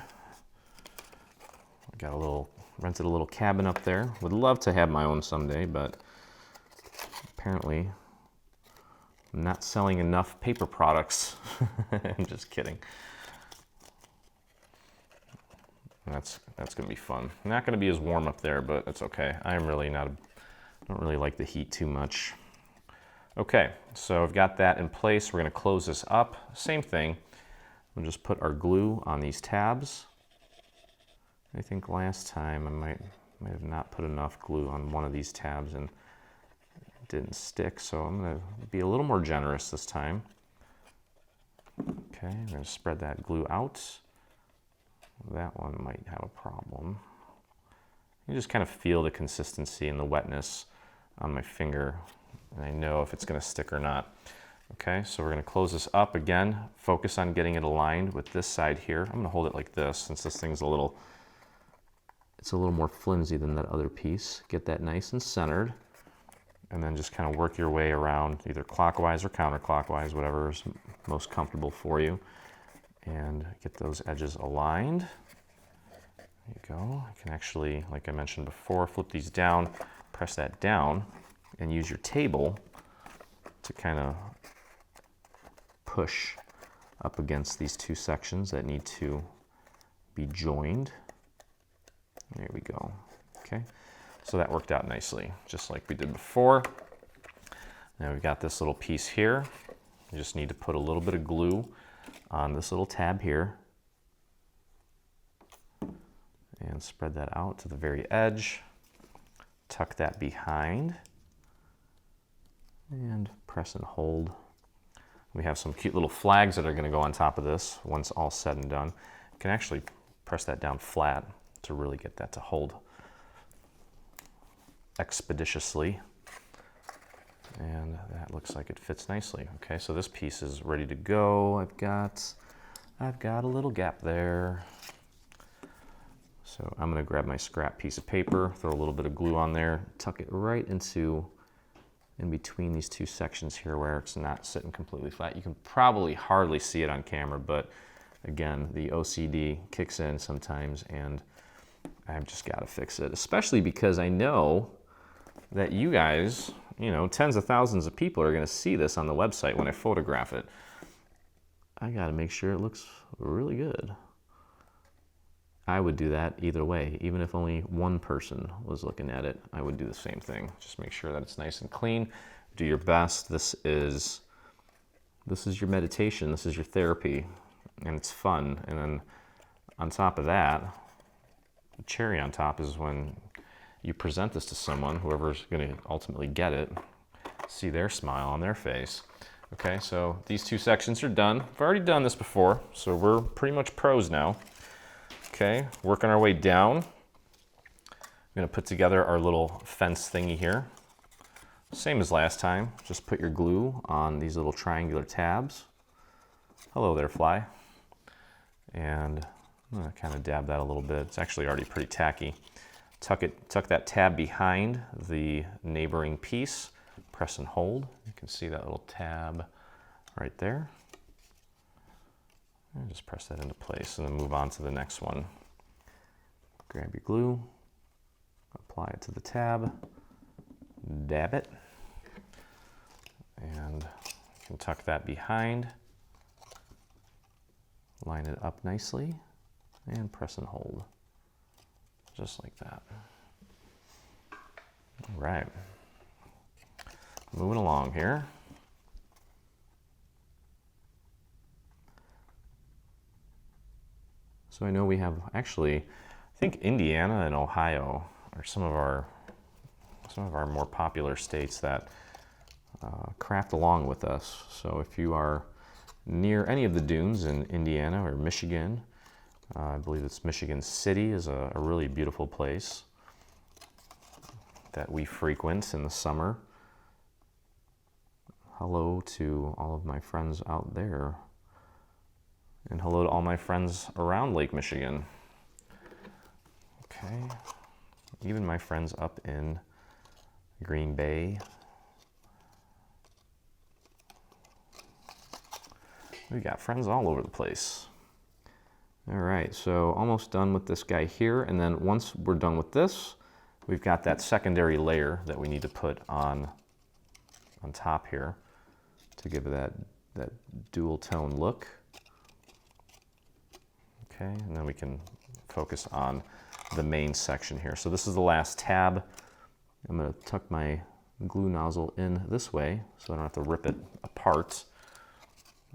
I got rented a little cabin up there. Would love to have my own someday, but apparently I'm not selling enough paper products. I'm just kidding. That's going to be fun. Not going to be as warm up there, but that's okay. I'm really don't really like the heat too much. Okay, so I've got that in place. We're going to close this up. Same thing. We'll just put our glue on these tabs. I think last time I might have not put enough glue on one of these tabs and it didn't stick, so I'm going to be a little more generous this time. Okay, I'm going to spread that glue out. That one might have a problem. You just kind of feel the consistency and the wetness on my finger, and I know if it's going to stick or not. Okay, so we're going to close this up again. Focus on getting it aligned with this side here. I'm going to hold it like this since this thing's it's a little more flimsy than that other piece. Get that nice and centered, and then just kind of work your way around either clockwise or counterclockwise, whatever is most comfortable for you. And get those edges aligned. There you go. You can actually, like I mentioned before, flip these down, press that down, and use your table to kind of push up against these two sections that need to be joined. There we go. Okay, so that worked out nicely, just like we did before. Now we've got this little piece here. You just need to put a little bit of glue on this little tab here and spread that out to the very edge. Tuck that behind and press and hold. We have some cute little flags that are going to go on top of this once all said and done. You can actually press that down flat to really get that to hold expeditiously. And that looks like it fits nicely. Okay, so this piece is ready to go. I've got a little gap there. So I'm going to grab my scrap piece of paper, throw a little bit of glue on there, tuck it right in between these two sections here where it's not sitting completely flat. You can probably hardly see it on camera, but again, the OCD kicks in sometimes and I've just got to fix it, especially because I know that you guys, tens of thousands of people are going to see this on the website when I photograph it. I got to make sure it looks really good. I would do that either way. Even if only one person was looking at it, I would do the same thing. Just make sure that it's nice and clean. Do your best. This is your meditation. This is your therapy, and it's fun. And then on top of that, the cherry on top is when you present this to someone, whoever's going to ultimately get it, see their smile on their face. Okay, so these two sections are done. I've already done this before, so we're pretty much pros now. Okay, working our way down. I'm going to put together our little fence thingy here. Same as last time, just put your glue on these little triangular tabs. Hello there, fly. And I'm going to kind of dab that a little bit. It's actually already pretty tacky. Tuck that tab behind the neighboring piece, press and hold. You can see that little tab right there. And just press that into place and then move on to the next one. Grab your glue, apply it to the tab, dab it, and you can tuck that behind, line it up nicely, and press and hold, just like that. All right, moving along here. So I know we have, actually, I think Indiana and Ohio are some of our more popular states that craft along with us. So if you are near any of the dunes in Indiana or Michigan, I believe it's Michigan City is a really beautiful place that we frequent in the summer. Hello to all of my friends out there. And hello to all my friends around Lake Michigan. Okay, even my friends up in Green Bay. We got friends all over the place. All right, so almost done with this guy here. And then once we're done with this, we've got that secondary layer that we need to put on top here to give it that dual tone look. Okay, and then we can focus on the main section here. So this is the last tab. I'm going to tuck my glue nozzle in this way so I don't have to rip it apart,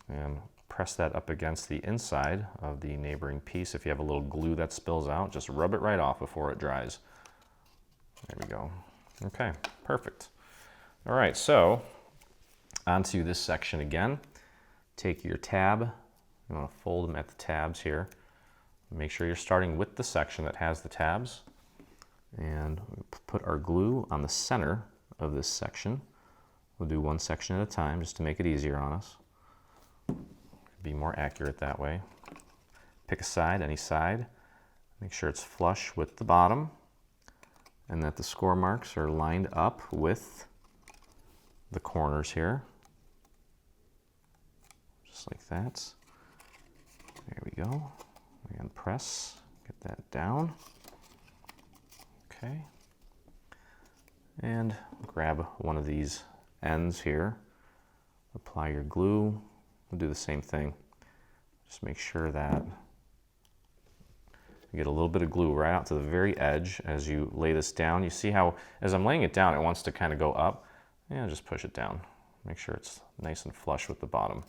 and press that up against the inside of the neighboring piece. If you have a little glue that spills out, just rub it right off before it dries. There we go. Okay, perfect. All right, so onto this section again. Take your tab. You want to fold them at the tabs here. Make sure you're starting with the section that has the tabs, and put our glue on the center of this section. We'll do one section at a time just to make it easier on us. Be more accurate that way. Pick a side, any side. Make sure it's flush with the bottom and that the score marks are lined up with the corners here. Just like that. There we go. And press, get that down. Okay. And grab one of these ends here. Apply your glue. We'll do the same thing. Just make sure that you get a little bit of glue right out to the very edge as you lay this down. You see how, as I'm laying it down, it wants to kind of go up. And just push it down. Make sure it's nice and flush with the bottom.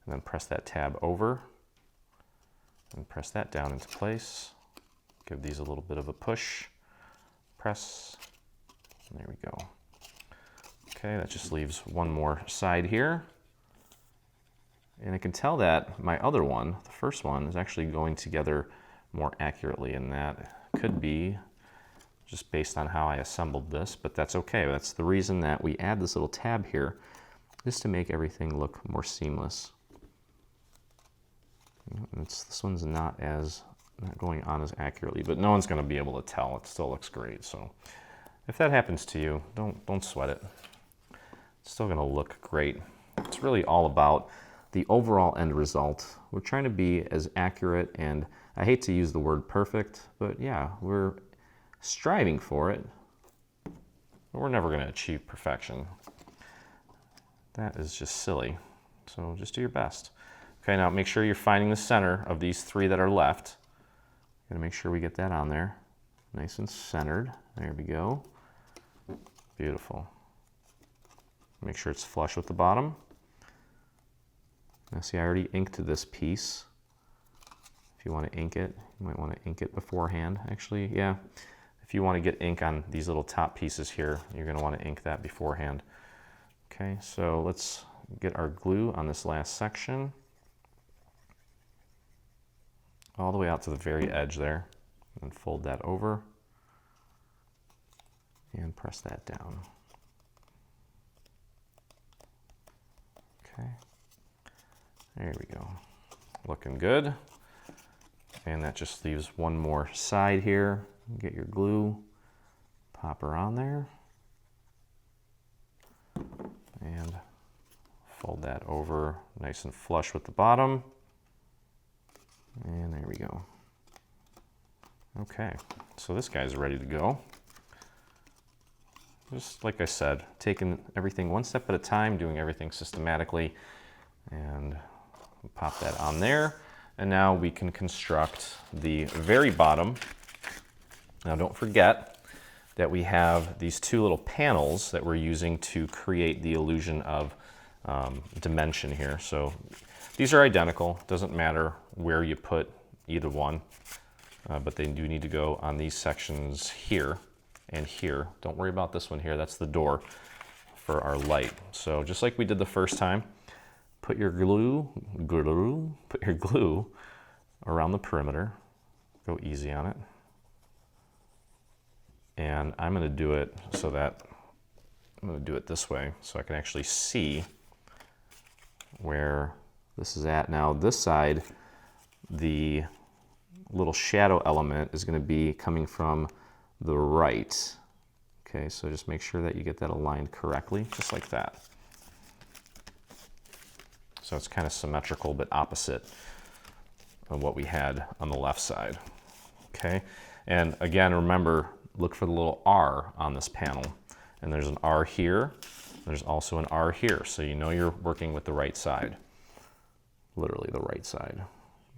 And then press that tab over. And press that down into place. Give these a little bit of a push. Press. And there we go. Okay, that just leaves one more side here. And I can tell that my other one, the first one, is actually going together more accurately, and that could be just based on how I assembled this, but that's okay. That's the reason that we add this little tab here, is to make everything look more seamless. This one's not going on as accurately, but no one's going to be able to tell. It still looks great. So if that happens to you, don't sweat it. It's still going to look great. It's really all about the overall end result. We're trying to be as accurate, and I hate to use the word perfect, but yeah, we're striving for it, but we're never going to achieve perfection. That is just silly. So just do your best. Okay, now make sure you're finding the center of these three that are left. Gotta make sure we get that on there. Nice and centered. There we go. Beautiful. Make sure it's flush with the bottom. Now see, I already inked this piece. If you want to ink it, you might want to ink it beforehand. Actually, yeah. If you want to get ink on these little top pieces here, you're going to want to ink that beforehand. Okay, so let's get our glue on this last section. All the way out to the very edge there, and fold that over. and press that down. Okay, there we go. Looking good. And that just leaves one more side here. Get your glue, pop her on there, and fold that over nice and flush with the bottom. And there we go. Okay, so this guy's ready to go. Just like I said, taking everything one step at a time, doing everything systematically, and pop that on there. And now we can construct the very bottom. Now don't forget that we have these two little panels that we're using to create the illusion of dimension here. So these are identical, doesn't matter where you put either one, but they do need to go on these sections here and here. Don't worry about this one here, that's the door for our light. So just like we did the first time, put your glue around the perimeter. Go easy on it. And I'm going to do it so that I'm going to do it this way so I can actually see where this is at. Now this side, the little shadow element is going to be coming from the right. Okay, so just make sure that you get that aligned correctly, just like that. So it's kind of symmetrical but opposite of what we had on the left side. Okay, and again, remember, look for the little R on this panel. And there's an R here, there's also an R here, so you know you're working with the right side. Literally the right side.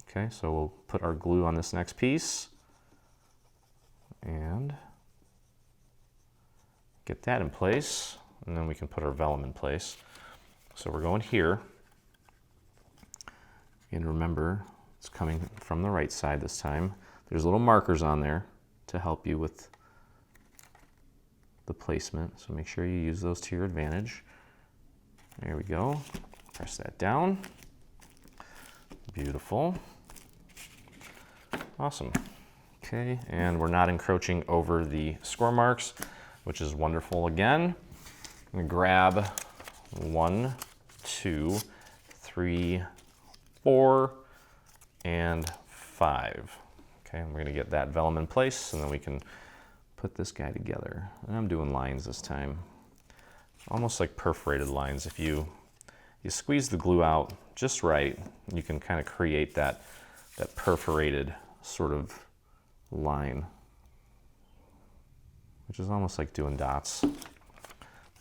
Okay, so we'll put our glue on this next piece and get that in place, and then we can put our vellum in place. So we're going here. And remember, it's coming from the right side this time. There's little markers on there to help you with the placement, so make sure you use those to your advantage. There we go. Press that down. Beautiful. Awesome. Okay, and we're not encroaching over the score marks, which is wonderful again. I'm gonna grab 1, 2, 3, 4, and 5. Okay, and we're gonna get that vellum in place, and then we can put this guy together. And I'm doing lines this time, almost like perforated lines. If you squeeze the glue out just right, you can kind of create that perforated sort of line, which is almost like doing dots.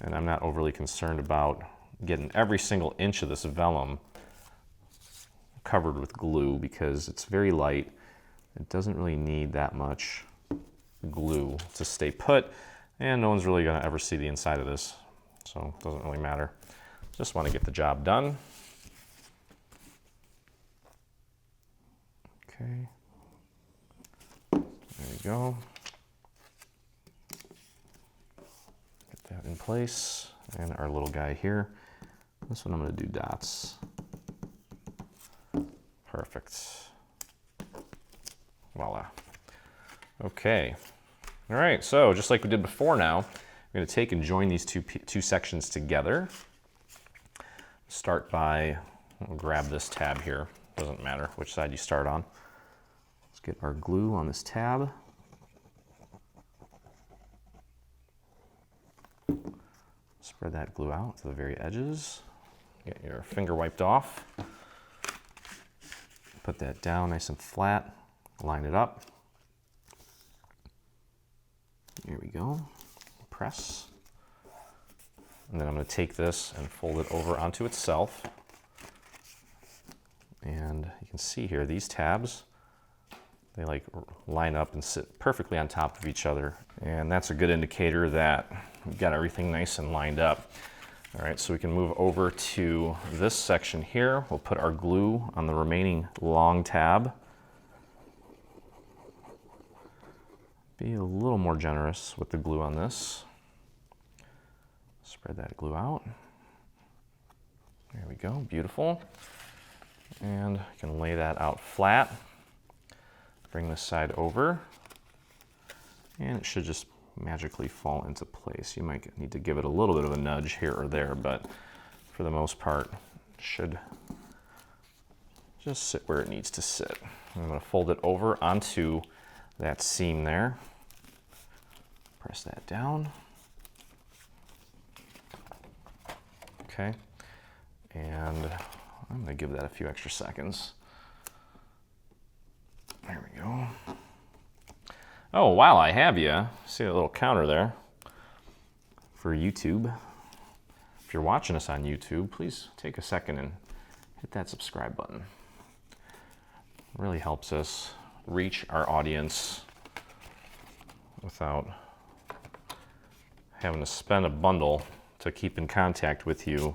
And I'm not overly concerned about getting every single inch of this vellum covered with glue because it's very light. It doesn't really need that much glue to stay put, and no one's really going to ever see the inside of this, so it doesn't really matter. Just want to get the job done. Okay, there we go. Get that in place, and our little guy here. This one I'm going to do dots. Perfect. Voila. Okay. All right, so just like we did before now, we're going to take and join these two sections together. Start by, we'll grab this tab here. Doesn't matter which side you start on. Let's get our glue on this tab. Spread that glue out to the very edges. Get your finger wiped off. Put that down nice and flat. Line it up. Here we go. Press. And then I'm going to take this and fold it over onto itself. And you can see here, these tabs, they like line up and sit perfectly on top of each other. And that's a good indicator that we've got everything nice and lined up. All right, so we can move over to this section here. We'll put our glue on the remaining long tab. Be a little more generous with the glue on this. Spread that glue out. There we go, beautiful. And I can lay that out flat. Bring this side over. And it should just magically fall into place. You might need to give it a little bit of a nudge here or there, but for the most part, it should just sit where it needs to sit. I'm going to fold it over onto that seam there. Press that down. Okay, and I'm going to give that a few extra seconds. There we go. Oh, while I have you, see that little counter there for YouTube. If you're watching us on YouTube, please take a second and hit that subscribe button. It really helps us reach our audience without having to spend a bundle to keep in contact with you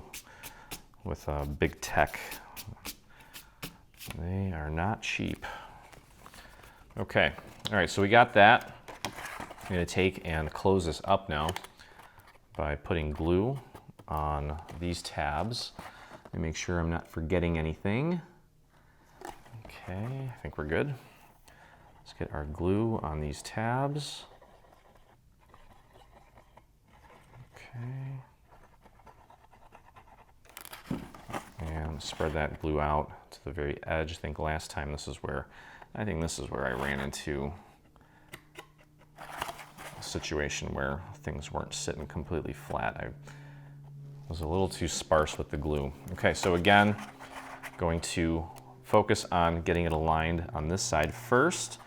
with big tech. They are not cheap. Okay, all right, so we got that. I'm going to take and close this up now by putting glue on these tabs and make sure I'm not forgetting anything. Okay, I think we're good. Let's get our glue on these tabs. Okay. And spread that glue out to the very edge. I think last time this is where I ran into a situation where things weren't sitting completely flat. I was a little too sparse with the glue. Okay, so again, going to focus on getting it aligned on this side first.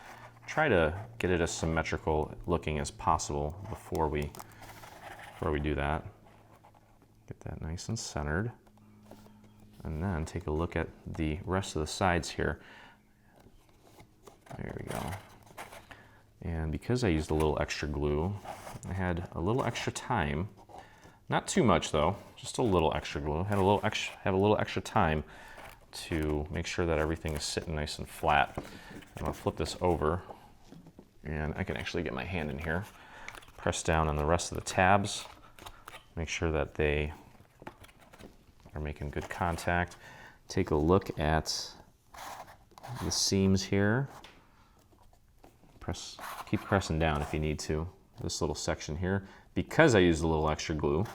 Try to get it as symmetrical looking as possible before we do that. Get that nice and centered. And then take a look at the rest of the sides here. There we go. And because I used a little extra glue, I had a little extra time. Not too much though, just a little extra glue. Have a little extra time to make sure that everything is sitting nice and flat. I'm gonna flip this over, and I can actually get my hand in here. Press down on the rest of the tabs. Make sure that they are making good contact. Take a look at the seams here. Keep pressing down if you need to. This little section here, because I used a little extra glue,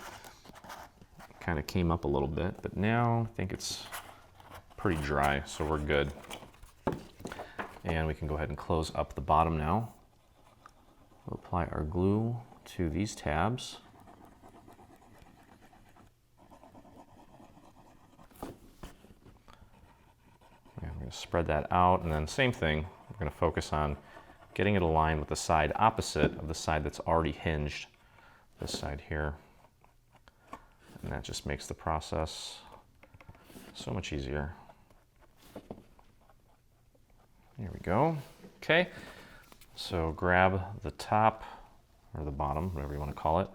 kind of came up a little bit, but now I think it's pretty dry, so we're good. And we can go ahead and close up the bottom now. We'll apply our glue to these tabs. And we're going to spread that out, and then same thing, we're going to focus on getting it aligned with the side opposite of the side that's already hinged, this side here. And that just makes the process so much easier. There we go. Okay, so grab the top or the bottom, whatever you want to call it,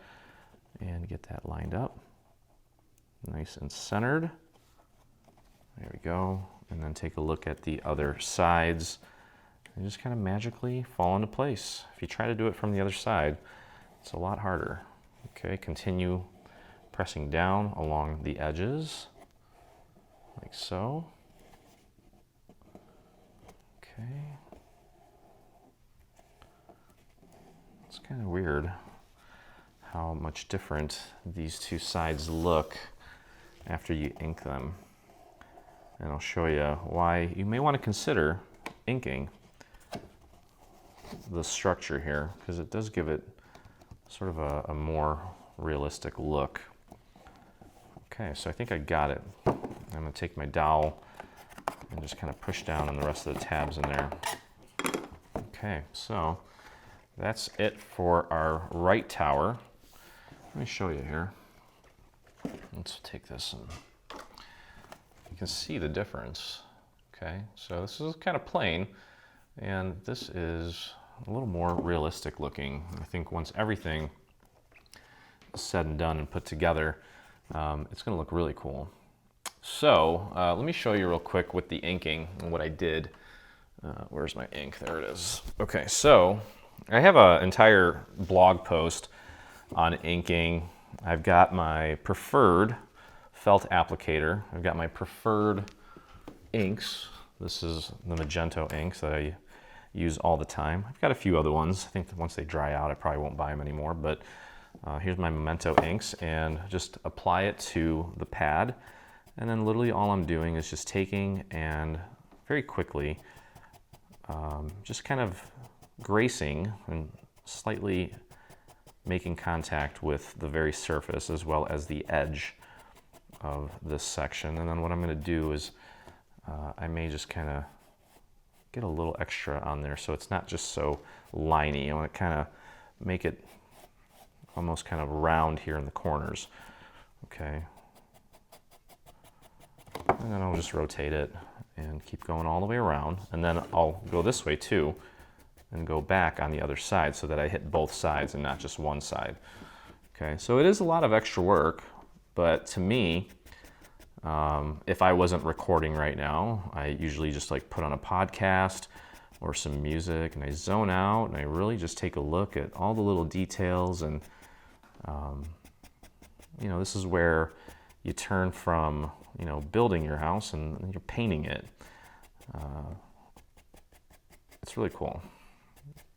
and get that lined up. Nice and centered. There we go. And then take a look at the other sides. They just kind of magically fall into place. If you try to do it from the other side, it's a lot harder. Okay, continue pressing down along the edges, like so. Okay. It's kind of weird how much different these two sides look after you ink them. And I'll show you why you may want to consider inking the structure here, because it does give it sort of a more realistic look. Okay, so I think I got it. I'm going to take my dowel and just kind of push down on the rest of the tabs in there. Okay, so that's it for our right tower. Let me show you here. Let's take this and you can see the difference. Okay, so this is kind of plain, and this is a little more realistic looking. I think once everything is said and done and put together, it's going to look really cool. So let me show you real quick with the inking and what I did. Where's my ink? There it is. Okay, so I have an entire blog post on inking. I've got my preferred felt applicator. I've got my preferred inks. This is the Magento inks that I use all the time. I've got a few other ones. I think that once they dry out, I probably won't buy them anymore, but here's my Memento inks, and just apply it to the pad. And then literally all I'm doing is just taking and very quickly just kind of gracing and slightly making contact with the very surface as well as the edge of this section. And then what I'm going to do is I may just kind of get a little extra on there so it's not just so liney. I want to kind of make it almost kind of round here in the corners. Okay. And then I'll just rotate it and keep going all the way around. And then I'll go this way too and go back on the other side so that I hit both sides and not just one side. Okay, so it is a lot of extra work, but to me, if I wasn't recording right now, I usually just like put on a podcast or some music and I zone out and I really just take a look at all the little details. And you know, this is where you turn from, you know, building your house and you're painting it. It's really cool.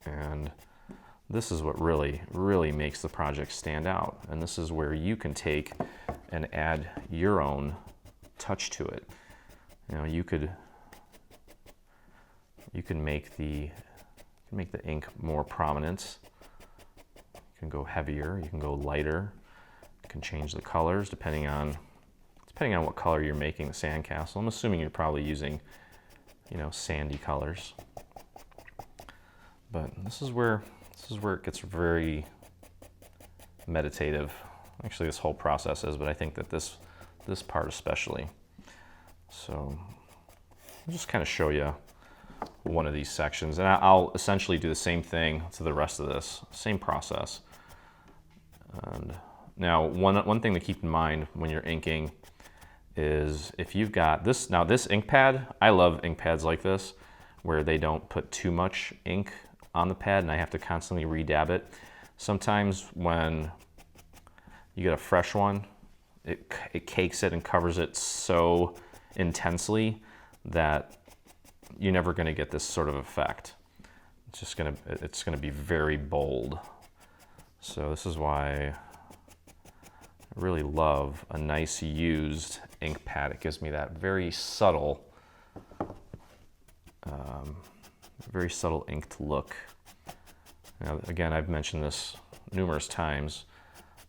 And this is what really, really makes the project stand out. And this is where you can take and add your own touch to it. You know, you can make the ink more prominent. You can go heavier, you can go lighter, you can change the colors depending on what color you're making the sandcastle. I'm assuming you're probably using, you know, sandy colors. But this is where it gets very meditative. Actually, this whole process is, but I think that this part especially. So I'll just kind of show you one of these sections, and I'll essentially do the same thing to the rest of this, same process. And now, one thing to keep in mind when you're inking is if you've got this, now this ink pad, I love ink pads like this, where they don't put too much ink on the pad and I have to constantly redab it. Sometimes when you get a fresh one, it cakes it and covers it so intensely that you're never gonna get this sort of effect. It's gonna be very bold. So this is why I really love a nice used ink pad. It gives me that very subtle inked look. Now, again, I've mentioned this numerous times.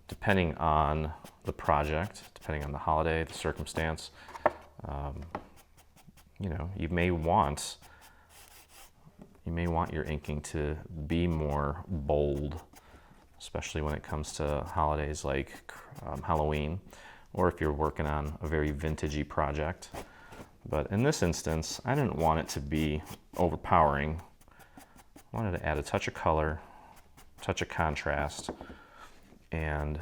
Depending on the project, depending on the holiday, the circumstance, you know, you may want your inking to be more bold, especially when it comes to holidays like Halloween, or if you're working on a very vintagey project. But in this instance, I didn't want it to be overpowering. I wanted to add a touch of color, touch of contrast, and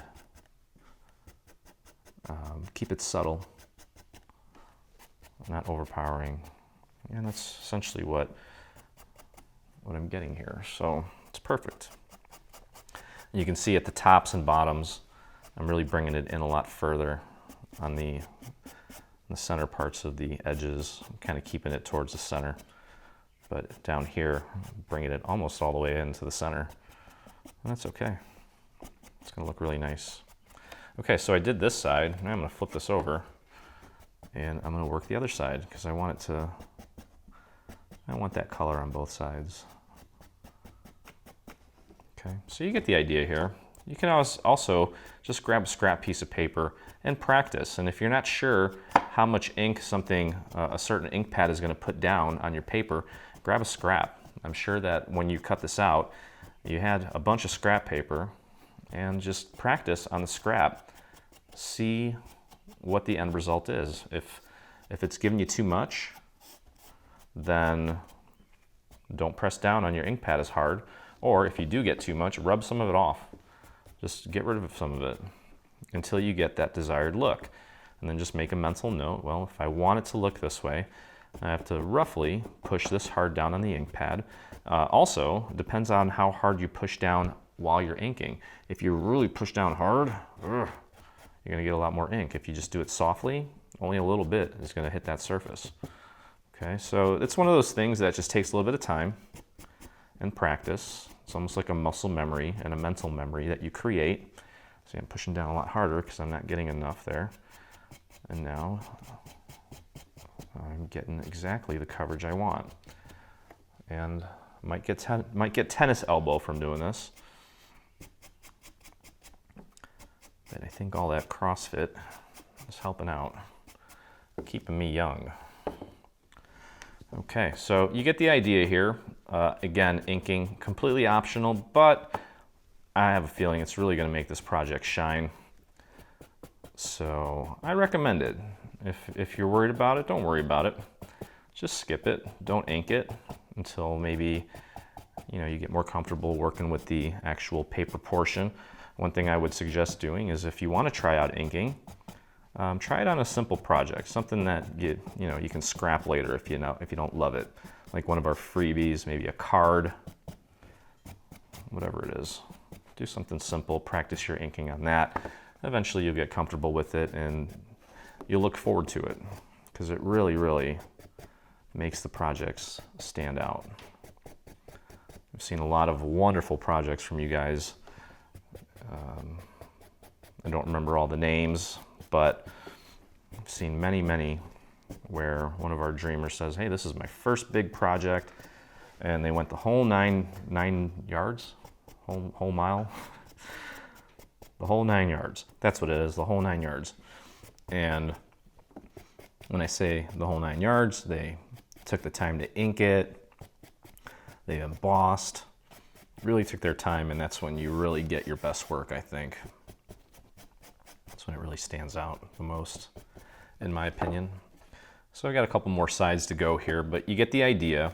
keep it subtle, not overpowering. And that's essentially what I'm getting here. So it's perfect. You can see at the tops and bottoms, I'm really bringing it in a lot further on the center parts of the edges, kind of keeping it towards the center. But down here, bringing it almost all the way into the center. And that's okay. It's gonna look really nice. Okay, so I did this side. Now I'm gonna flip this over and I'm gonna work the other side because I want that color on both sides. Okay, so you get the idea here. You can also just grab a scrap piece of paper and practice. And if you're not sure how much ink a certain ink pad is gonna put down on your paper, grab a scrap. I'm sure that when you cut this out, you had a bunch of scrap paper, and just practice on the scrap. See what the end result is. If it's giving you too much, then don't press down on your ink pad as hard. Or if you do get too much, rub some of it off. Just get rid of some of it until you get that desired look. And then just make a mental note, well, if I want it to look this way, I have to roughly push this hard down on the ink pad. Also, depends on how hard you push down while you're inking. If you really push down hard, you're gonna get a lot more ink. If you just do it softly, only a little bit is gonna hit that surface. Okay, so it's one of those things that just takes a little bit of time. and practice. It's almost like a muscle memory and a mental memory that you create. See, I'm pushing down a lot harder because I'm not getting enough there. And now I'm getting exactly the coverage I want. And might get tennis elbow from doing this. But I think all that CrossFit is helping out, keeping me young. Okay, so you get the idea here. Again, inking, completely optional, but I have a feeling it's really going to make this project shine. So I recommend it. If you're worried about it, don't worry about it. Just skip it. Don't ink it until maybe you get more comfortable working with the actual paper portion. One thing I would suggest doing is if you want to try out inking, try it on a simple project, something that you can scrap later if you don't love it. Like one of our freebies, maybe a card, whatever it is. Do something simple, practice your inking on that. Eventually you'll get comfortable with it and you'll look forward to it because it really, really makes the projects stand out. I've seen a lot of wonderful projects from you guys. I don't remember all the names, but I've seen many, many where one of our dreamers says, hey, this is my first big project, and they went the whole nine yards, whole mile, the whole 9 yards. That's what it is, the whole 9 yards. And when I say the whole 9 yards, they took the time to ink it, they embossed, really took their time, and that's when you really get your best work, I think. That's when it really stands out the most, in my opinion. So I got a couple more sides to go here, but you get the idea.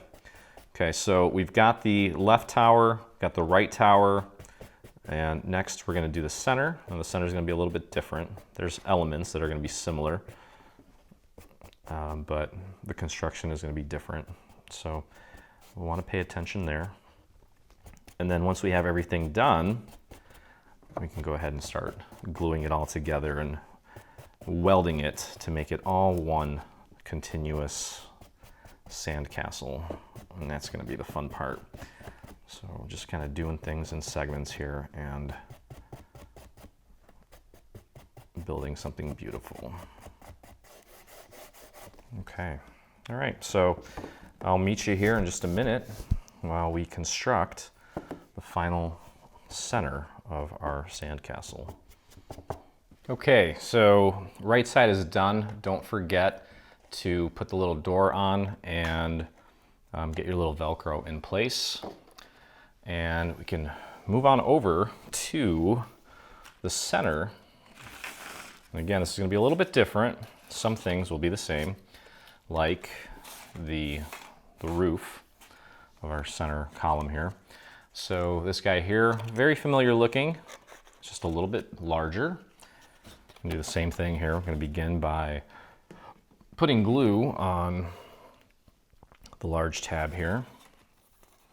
Okay, so we've got the left tower, got the right tower, and next we're going to do the center. And the center is going to be a little bit different. There's elements that are going to be similar, but the construction is going to be different. So we want to pay attention there. And then once we have everything done, we can go ahead and start gluing it all together and welding it to make it all one continuous sandcastle. And that's going to be the fun part. So just kind of doing things in segments here and building something beautiful. Okay. All right. So I'll meet you here in just a minute while we construct the final center of our sandcastle. Okay, so right side is done. Don't forget to put the little door on and get your little Velcro in place. And we can move on over to the center. And again, this is going to be a little bit different. Some things will be the same, like the roof of our center column here. So this guy here, very familiar looking, just a little bit larger. We can do the same thing here. We're going to begin by putting glue on the large tab here.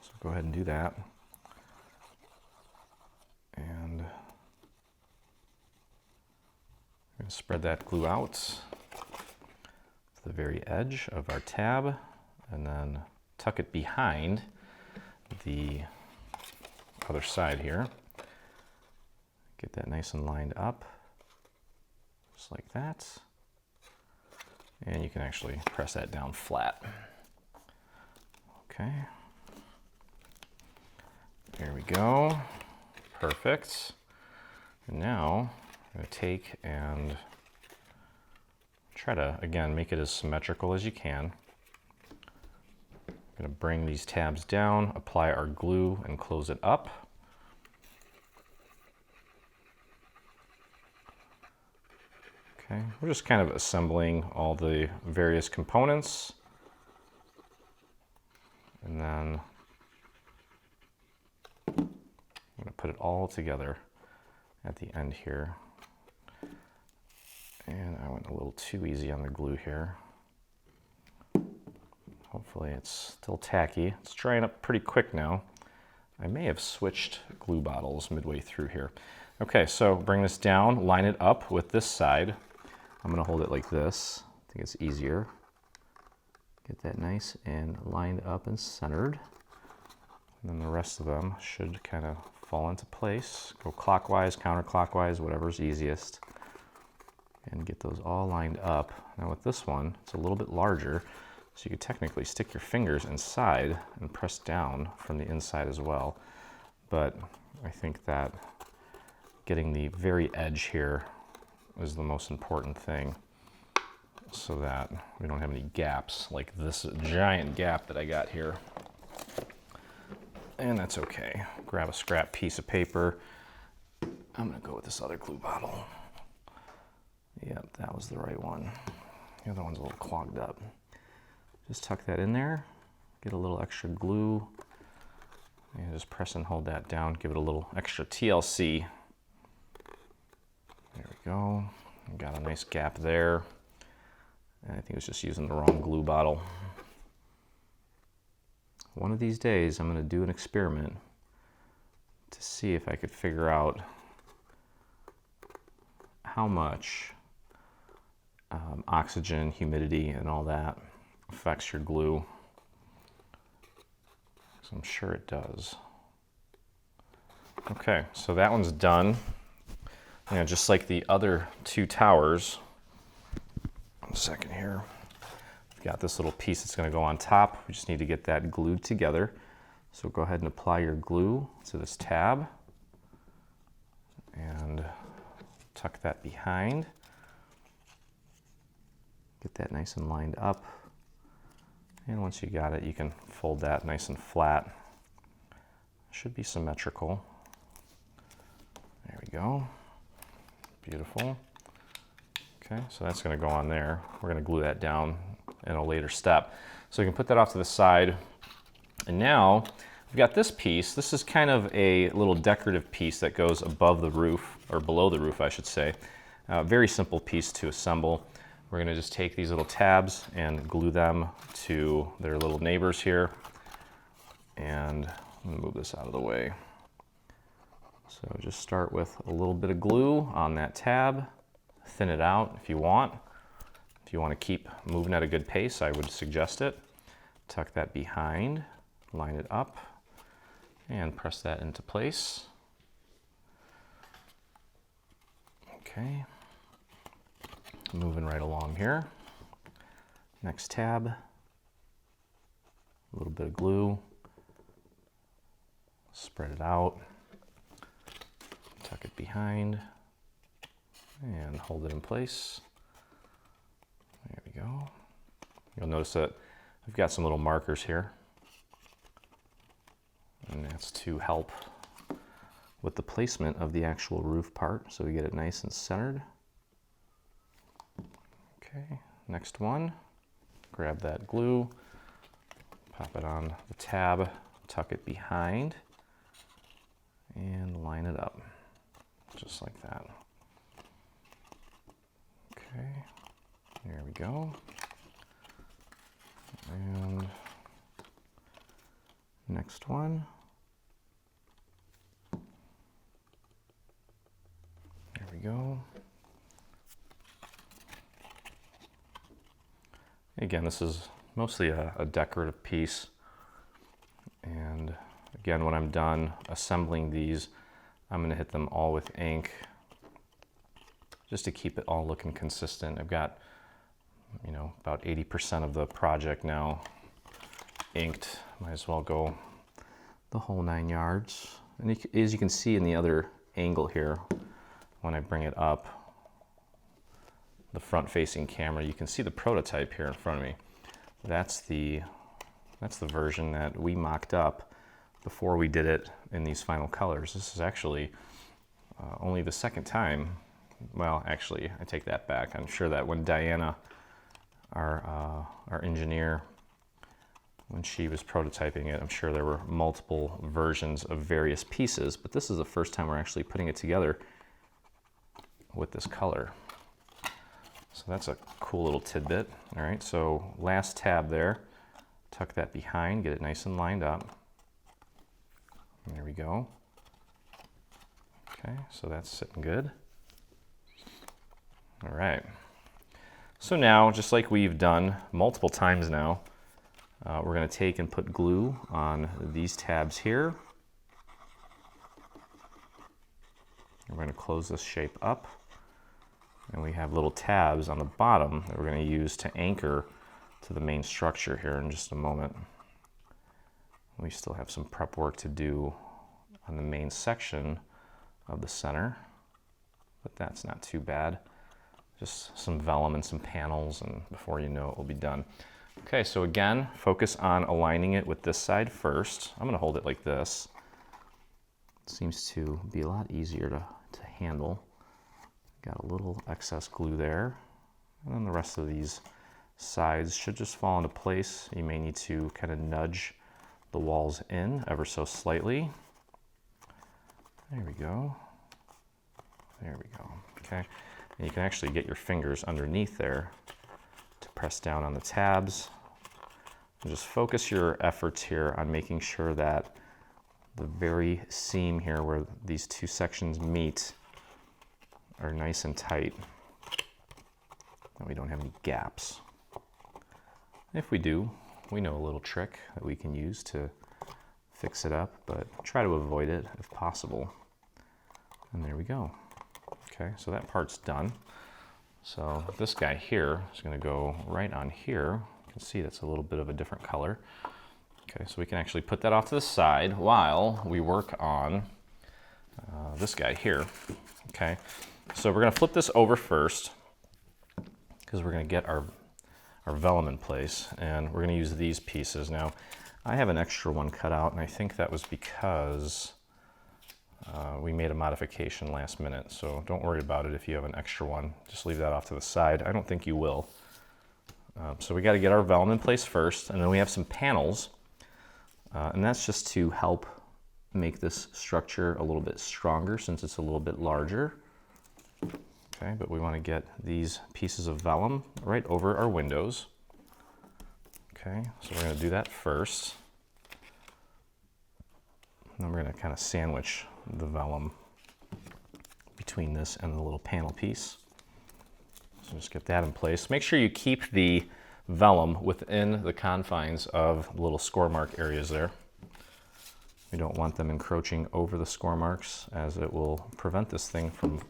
So go ahead and do that. And I'm going to spread that glue out to the very edge of our tab and then tuck it behind the other side here. Get that nice and lined up, just like that. And you can actually press that down flat. Okay. There we go. Perfect. And now I'm going to take and try to, again, make it as symmetrical as you can. I'm going to bring these tabs down, apply our glue, and close it up. Okay, we're just kind of assembling all the various components. And then I'm going to put it all together at the end here. And I went a little too easy on the glue here. Hopefully it's still tacky. It's drying up pretty quick now. I may have switched glue bottles midway through here. Okay, so bring this down, line it up with this side. I'm gonna hold it like this. I think it's easier. Get that nice and lined up and centered. And then the rest of them should kind of fall into place. Go clockwise, counterclockwise, whatever's easiest. And get those all lined up. Now with this one, it's a little bit larger, so you could technically stick your fingers inside and press down from the inside as well. But I think that getting the very edge here is the most important thing, so that we don't have any gaps like this giant gap that I got here. And that's okay. Grab a scrap piece of paper. I'm gonna go with this other glue bottle. Yep, that was the right one. The other one's a little clogged up. Just tuck that in there, get a little extra glue, and just press and hold that down, give it a little extra TLC. There we go. Got a nice gap there. And I think it was just using the wrong glue bottle. One of these days, I'm going to do an experiment to see if I could figure out how much oxygen, humidity, and all that affects your glue. So I'm sure it does. Okay, so that one's done. Just like the other two towers. One second here. We've got this little piece that's going to go on top. We just need to get that glued together. So go ahead and apply your glue to this tab and tuck that behind. Get that nice and lined up. And once you got it, you can fold that nice and flat. It should be symmetrical. There we go. Beautiful. Okay, so that's going to go on there. We're going to glue that down in a later step. So you can put that off to the side. And now we've got this piece. This is kind of a little decorative piece that goes above the roof, or below the roof, I should say. Very simple piece to assemble. We're going to just take these little tabs and glue them to their little neighbors here. And I'm going to move this out of the way. So just start with a little bit of glue on that tab. Thin it out if you want. If you want to keep moving at a good pace, I would suggest it. Tuck that behind, line it up, and press that into place. Okay. Moving right along here. Next tab, a little bit of glue, spread it out, tuck it behind, and hold it in place. There we go. You'll notice that I've got some little markers here, and that's to help with the placement of the actual roof part, so we get it nice and centered. Okay, next one, grab that glue, pop it on the tab, tuck it behind, and line it up, just like that. Okay, there we go. And next one. There we go. Again, this is mostly a decorative piece. And again, when I'm done assembling these, I'm going to hit them all with ink just to keep it all looking consistent. I've got, about 80% of the project now inked. Might as well go the whole 9 yards. And as you can see in the other angle here, when I bring it up, the front-facing camera, you can see the prototype here in front of me. That's the version that we mocked up before we did it in these final colors. This is actually only the second time. Well, actually, I take that back. I'm sure that when Diana, our engineer, when she was prototyping it, I'm sure there were multiple versions of various pieces, but this is the first time we're actually putting it together with this color. So that's a cool little tidbit. All right, so last tab there, tuck that behind, get it nice and lined up. There we go. Okay, so that's sitting good. All right. So now, just like we've done multiple times now, we're going to take and put glue on these tabs here. We're going to close this shape up. And we have little tabs on the bottom that we're going to use to anchor to the main structure here in just a moment. We still have some prep work to do on the main section of the center, but that's not too bad. Just some vellum and some panels, and before you know it, we'll be done. Okay, so again, focus on aligning it with this side first. I'm going to hold it like this. It seems to be a lot easier to handle. Got a little excess glue there, and then the rest of these sides should just fall into place. You may need to kind of nudge the walls in ever so slightly. There we go. There we go. Okay, and you can actually get your fingers underneath there to press down on the tabs. And just focus your efforts here on making sure that the very seam here where these two sections meet are nice and tight, and we don't have any gaps. If we do, we know a little trick that we can use to fix it up, but try to avoid it if possible. And there we go. Okay, so that part's done. So this guy here is going to go right on here. You can see that's a little bit of a different color. Okay, so we can actually put that off to the side while we work on this guy here. Okay, so we're going to flip this over first because we're going to get our vellum in place, and we're going to use these pieces. Now, I have an extra one cut out, and I think that was because we made a modification last minute, so don't worry about it if you have an extra one. Just leave that off to the side. I don't think you will. So we got to get our vellum in place first, and then we have some panels, and that's just to help make this structure a little bit stronger since it's a little bit larger. Okay, but we want to get these pieces of vellum right over our windows. Okay, so we're going to do that first. And then we're going to kind of sandwich the vellum between this and the little panel piece. So just get that in place. Make sure you keep the vellum within the confines of the little score mark areas there. We don't want them encroaching over the score marks, as it will prevent this thing from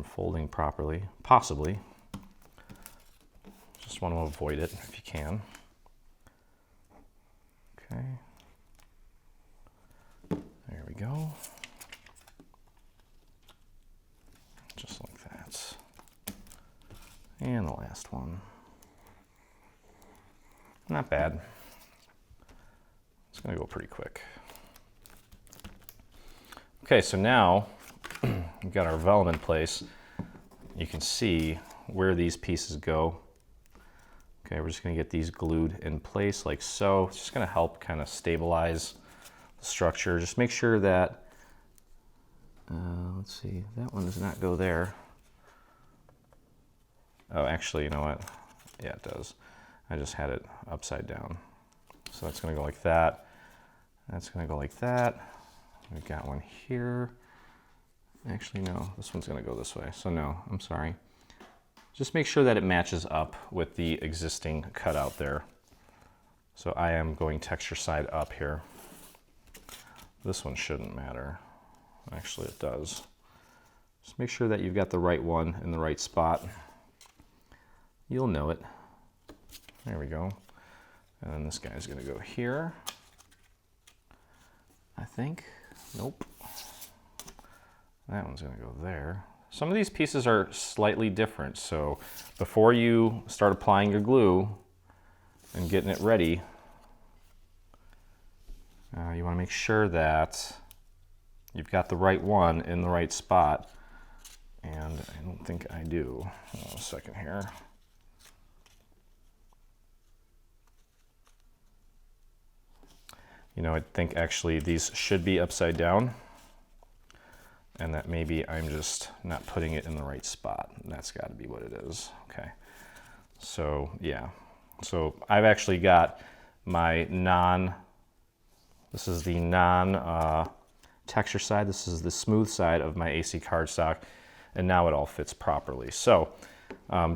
folding properly, possibly. Just want to avoid it if you can. Okay. There we go. Just like that. And the last one. Not bad. It's going to go pretty quick. Okay, so now we've got our vellum in place. You can see where these pieces go. Okay, we're just going to get these glued in place like so. It's just going to help kind of stabilize the structure. Just make sure that, let's see, that one does not go there. Oh, actually, you know what? Yeah, it does. I just had it upside down. So that's going to go like that. That's going to go like that. We've got one here. Actually, no, this one's going to go this way. So no, I'm sorry. Just make sure that it matches up with the existing cutout there. So I am going texture side up here. This one shouldn't matter. Actually, it does. Just make sure that you've got the right one in the right spot. You'll know it. There we go. And then this guy's going to go here, I think. Nope. That one's going to go there. Some of these pieces are slightly different, so before you start applying your glue and getting it ready, you want to make sure that you've got the right one in the right spot, and I don't think I do. Hold on a second here. You know, I think actually these should be upside down, and that maybe I'm just not putting it in the right spot. That's got to be what it is. Okay. So, yeah. So I've actually got my this is the texture side. This is the smooth side of my AC cardstock, and now it all fits properly. So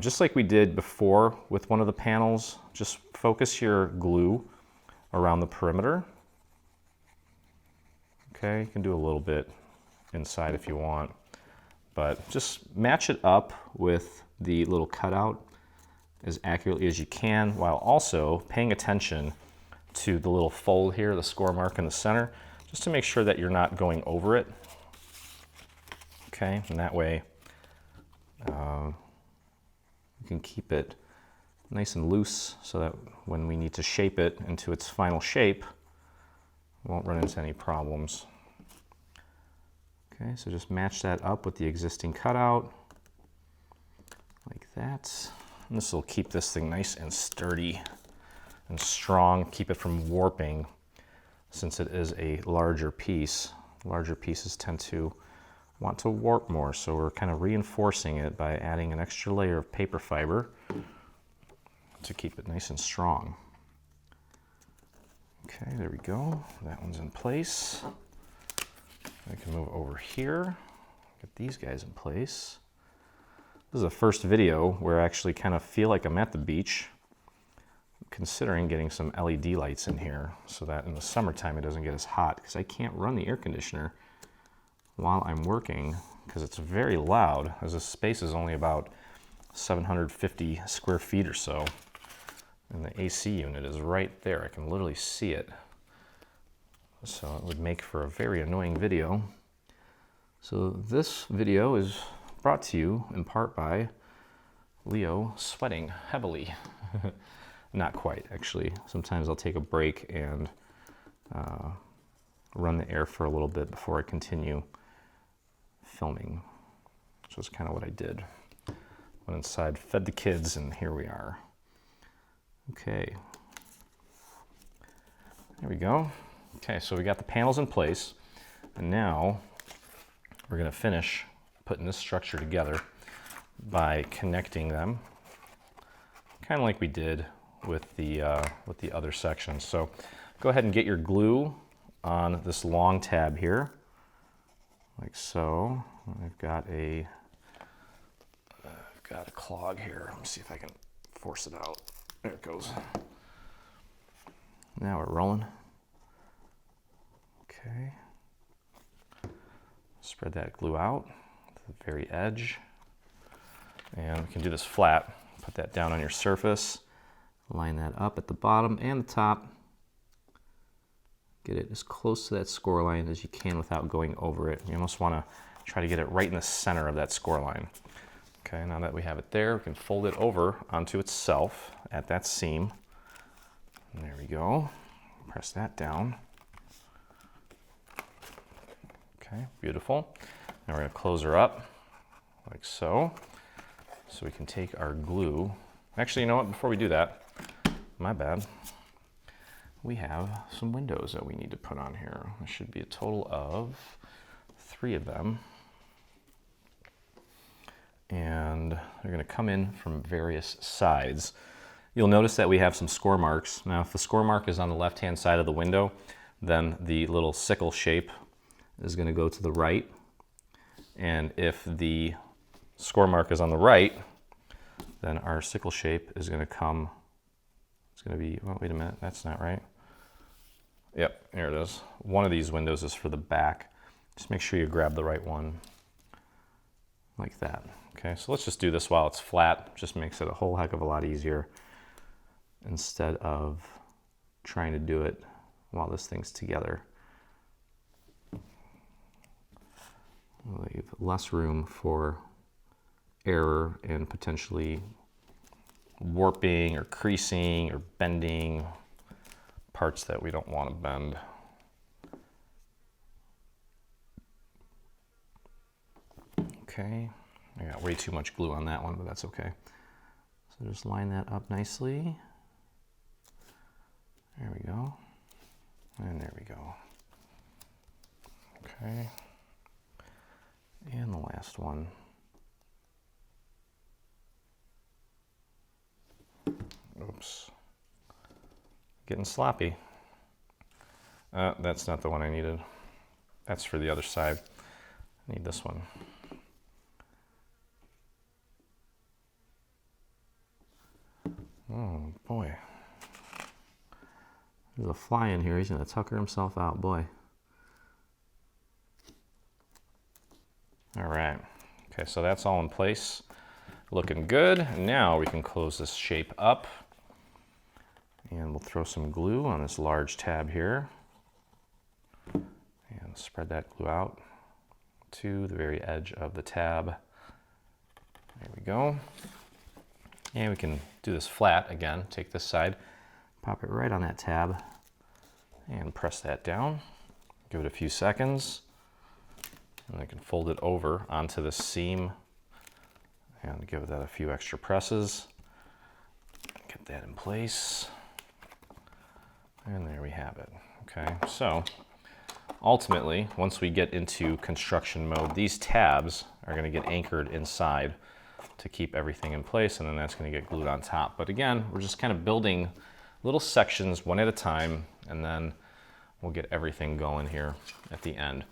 Just like we did before with one of the panels, just focus your glue around the perimeter. Okay, you can do a little bit inside if you want, but just match it up with the little cutout as accurately as you can, while also paying attention to the little fold here, the score mark in the center, just to make sure that you're not going over it. Okay, and that way you can keep it nice and loose so that when we need to shape it into its final shape, we won't run into any problems. Okay, so just match that up with the existing cutout, like that. And this will keep this thing nice and sturdy and strong, keep it from warping since it is a larger piece. Larger pieces tend to want to warp more, so we're kind of reinforcing it by adding an extra layer of paper fiber to keep it nice and strong. Okay, there we go. That one's in place. I can move over here, get these guys in place. This is the first video where I actually kind of feel like I'm at the beach. I'm considering getting some LED lights in here so that in the summertime it doesn't get as hot, because I can't run the air conditioner while I'm working because it's very loud, as this space is only about 750 square feet or so. And the AC unit is right there. I can literally see it. So it would make for a very annoying video. So this video is brought to you in part by Leo sweating heavily. Not quite, actually. Sometimes I'll take a break and run the air for a little bit before I continue filming, which was kind of what I did. Went inside, fed the kids, and here we are. Okay, there we go. Okay, so we got the panels in place, and now we're going to finish putting this structure together by connecting them, kind of like we did with the other sections. So go ahead and get your glue on this long tab here, like so. I've got a clog here. Let me see if I can force it out. There it goes. Now we're rolling. Okay. Spread that glue out to the very edge. And we can do this flat. Put that down on your surface. Line that up at the bottom and the top. Get it as close to that score line as you can without going over it. You almost want to try to get it right in the center of that score line. Okay, now that we have it there, we can fold it over onto itself at that seam. And there we go. Press that down. Okay, beautiful. Now we're going to close her up like so. So we can take our glue. Actually, you know what? Before we do that, my bad. We have some windows that we need to put on here. There should be a total of 3 of them. And they're going to come in from various sides. You'll notice that we have some score marks. Now, if the score mark is on the left-hand side of the window, then the little sickle shape is going to go to the right. And if the score mark is on the right, then our sickle shape is going to come, it's going to be, oh, wait a minute, that's not right. Yep, there it is. One of these windows is for the back. Just make sure you grab the right one, like that. Okay, so let's just do this while it's flat. Just makes it a whole heck of a lot easier instead of trying to do it while this thing's together. We'll leave less room for error and potentially warping or creasing or bending parts that we don't want to bend. Okay, I got way too much glue on that one, but that's okay. So just line that up nicely. There we go. And there we go. Okay. And the last one. Oops. Getting sloppy. That's not the one I needed. That's for the other side. I need this one. Oh boy. There's a fly in here. He's gonna tucker himself out, boy. All right. Okay, so that's all in place. Looking good. Now we can close this shape up. And we'll throw some glue on this large tab here. And spread that glue out to the very edge of the tab. There we go. And we can do this flat again. Take this side, pop it right on that tab, and press that down. Give it a few seconds. And I can fold it over onto the seam and give that a few extra presses. Get that in place. And there we have it. Okay, so ultimately, once we get into construction mode, these tabs are going to get anchored inside to keep everything in place, and then that's going to get glued on top. But again, we're just kind of building little sections one at a time, and then we'll get everything going here at the end.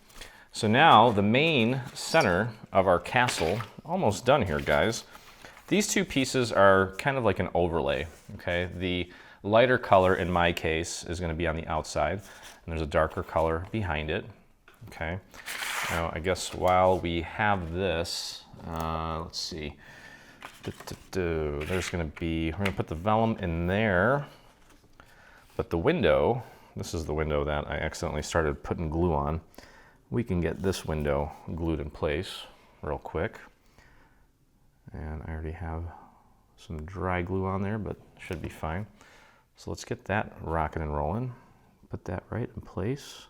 So now the main center of our castle, almost done here, guys. These two pieces are kind of like an overlay, okay? The lighter color in my case is going to be on the outside, and there's a darker color behind it, okay? Now, I guess while we have this, let's see. There's going to be, we're going to put the vellum in there, but the window, this is the window that I accidentally started putting glue on. We can get this window glued in place real quick. And I already have some dry glue on there, but should be fine. So let's get that rocking and rolling. Put that right in place.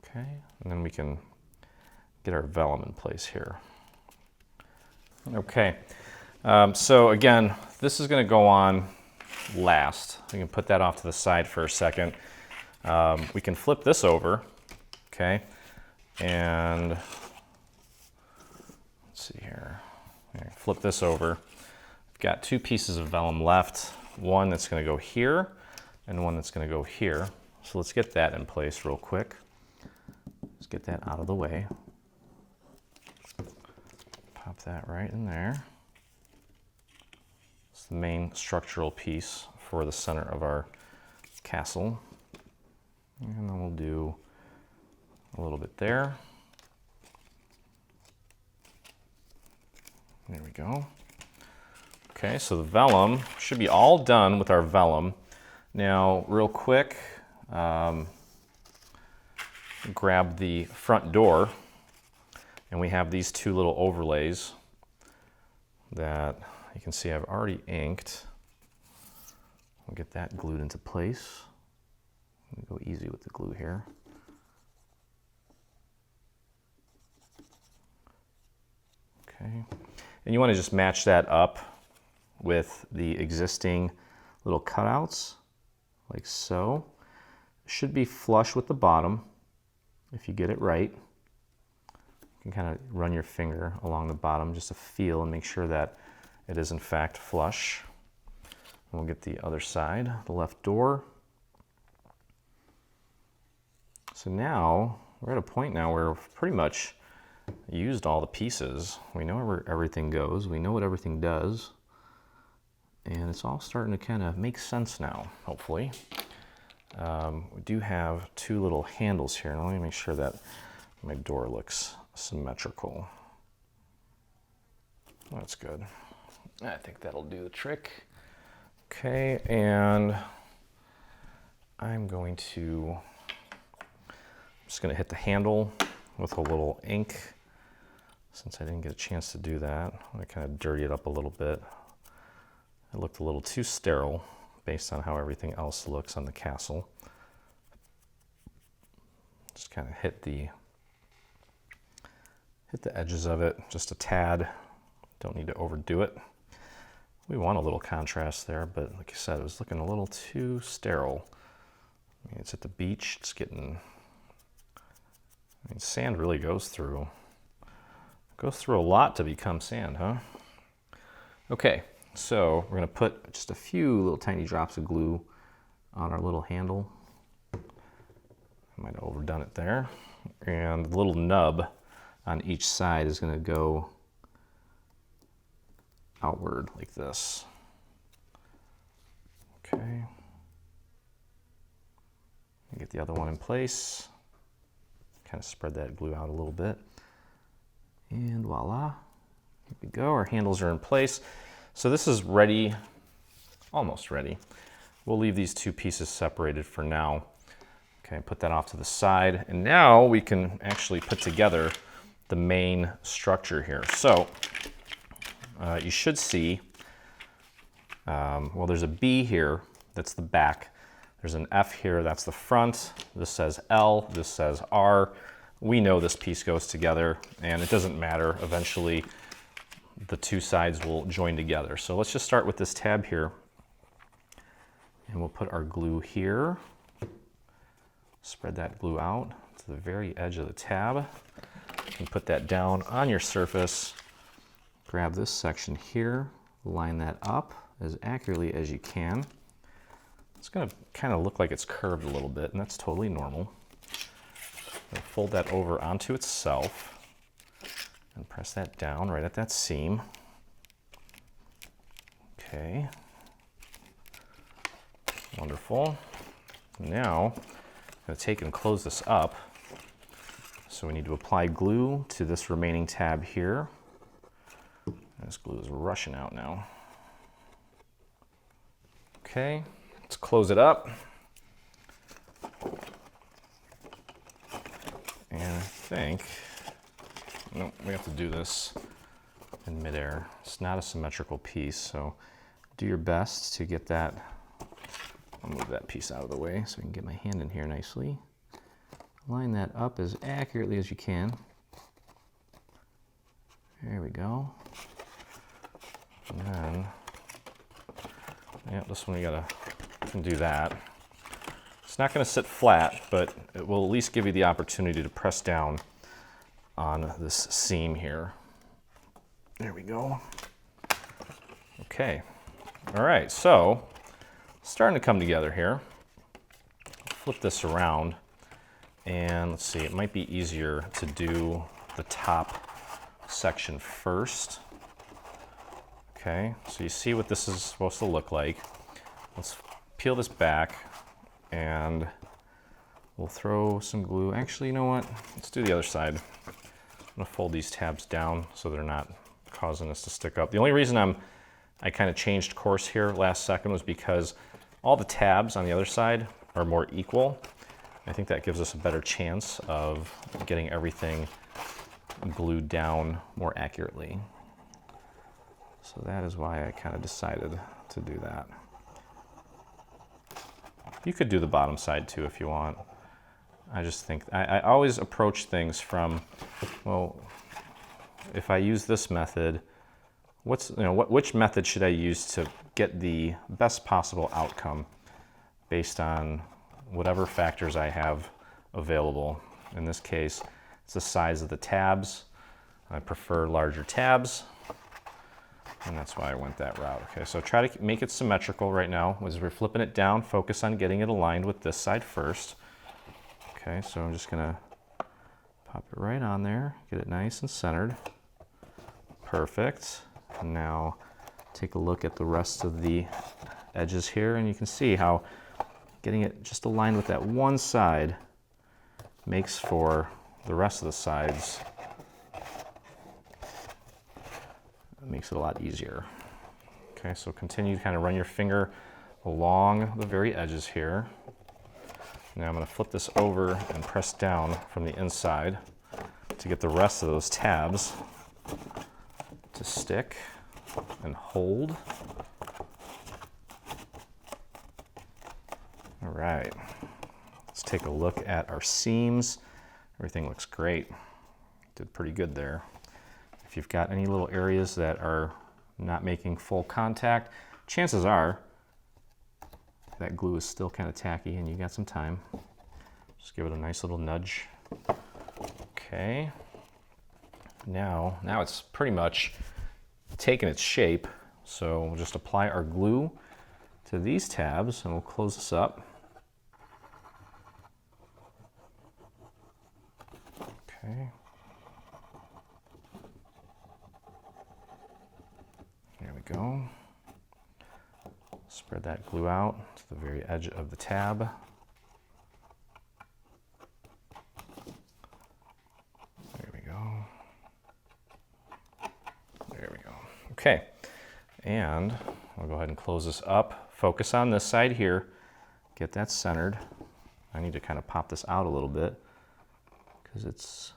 Okay, and then we can get our vellum in place here. Okay, so again, this is going to go on last. We can put that off to the side for a second. We can flip this over, okay, and let's see here. Flip this over. We've got two pieces of vellum left, one that's going to go here and one that's going to go here. So let's get that in place real quick. Let's get that out of the way. Pop that right in there. It's the main structural piece for the center of our castle. And then we'll do a little bit there. There we go. Okay, so the vellum should be all done with our vellum. Now, real quick, grab the front door, and we have these two little overlays that you can see I've already inked. We'll get that glued into place. Go easy with the glue here. Okay, and you want to just match that up with the existing little cutouts, like so. It should be flush with the bottom if you get it right. You can kind of run your finger along the bottom just to feel and make sure that it is in fact flush. And we'll get the other side, the left door. So now we're at a point now where we've pretty much used all the pieces. We know where everything goes. We know what everything does. And it's all starting to kind of make sense now, hopefully. We do have two little handles here. Now let me make sure that my door looks symmetrical. That's good. I think that'll do the trick. Okay, and I'm just going to hit the handle with a little ink. Since I didn't get a chance to do that, I kind of dirty it up a little bit. It looked a little too sterile based on how everything else looks on the castle. Just kind of hit the edges of it just a tad. Don't need to overdo it. We want a little contrast there, but like I said, it was looking a little too sterile. I mean, it's at the beach. It's getting. I mean, sand really goes through a lot to become sand, huh? Okay, so we're gonna put just a few little tiny drops of glue on our little handle. I might have overdone it there. And the little nub on each side is gonna go outward like this. Okay. Get the other one in place. Kind of spread that glue out a little bit. And voila. Here we go. Our handles are in place. So this is ready, almost ready. We'll leave these two pieces separated for now. Okay, put that off to the side. And now we can actually put together the main structure here. So you should see, well, there's a B here, that's the back. There's an F here, that's the front. This says L, this says R. We know this piece goes together, and it doesn't matter. Eventually, the two sides will join together. So let's just start with this tab here. And we'll put our glue here. Spread that glue out to the very edge of the tab. And put that down on your surface. Grab this section here, line that up as accurately as you can. It's going to kind of look like it's curved a little bit, and that's totally normal. We'll fold that over onto itself and press that down right at that seam. Okay. Wonderful. Now, I'm going to take and close this up. So we need to apply glue to this remaining tab here. This glue is rushing out now. Okay, let's close it up. And I think, no, we have to do this in midair. It's not a symmetrical piece, so do your best to get that. I'll move that piece out of the way so I can get my hand in here nicely. Line that up as accurately as you can. There we go. And then, yeah, this one can do that. It's not going to sit flat, but it will at least give you the opportunity to press down on this seam here. There we go. Okay. All right, so starting to come together here. Flip this around, and let's see, it might be easier to do the top section first. Okay, so you see what this is supposed to look like. Let's peel this back, and we'll throw some glue. Actually, you know what? Let's do the other side. I'm gonna fold these tabs down so they're not causing us to stick up. The only reason I kind of changed course here last second was because all the tabs on the other side are more equal. I think that gives us a better chance of getting everything glued down more accurately. So that is why I kind of decided to do that. You could do the bottom side too if you want. I just think, I always approach things from, well, if I use this method, which method should I use to get the best possible outcome based on whatever factors I have available. In this case, it's the size of the tabs. I prefer larger tabs, and that's why I went that route. Okay, so try to make it symmetrical right now. As we're flipping it down, focus on getting it aligned with this side first. Okay, so I'm just gonna pop it right on there, get it nice and centered. Perfect. And now take a look at the rest of the edges here, and you can see how getting it just aligned with that one side makes for the rest of the sides. It makes it a lot easier. Okay, so continue to kind of run your finger along the very edges here. Now I'm going to flip this over and press down from the inside to get the rest of those tabs to stick and hold. All right, let's take a look at our seams. Everything looks great. Did pretty good there. If you've got any little areas that are not making full contact, chances are that glue is still kind of tacky and you got some time. Just give it a nice little nudge. Okay. Now it's pretty much taken its shape. So we'll just apply our glue to these tabs and we'll close this up. Okay. There go. Spread that glue out to the very edge of the tab. There we go. There we go. Okay, and I'll go ahead and close this up. Focus on this side here. Get that centered. I need to kind of pop this out a little bit because it's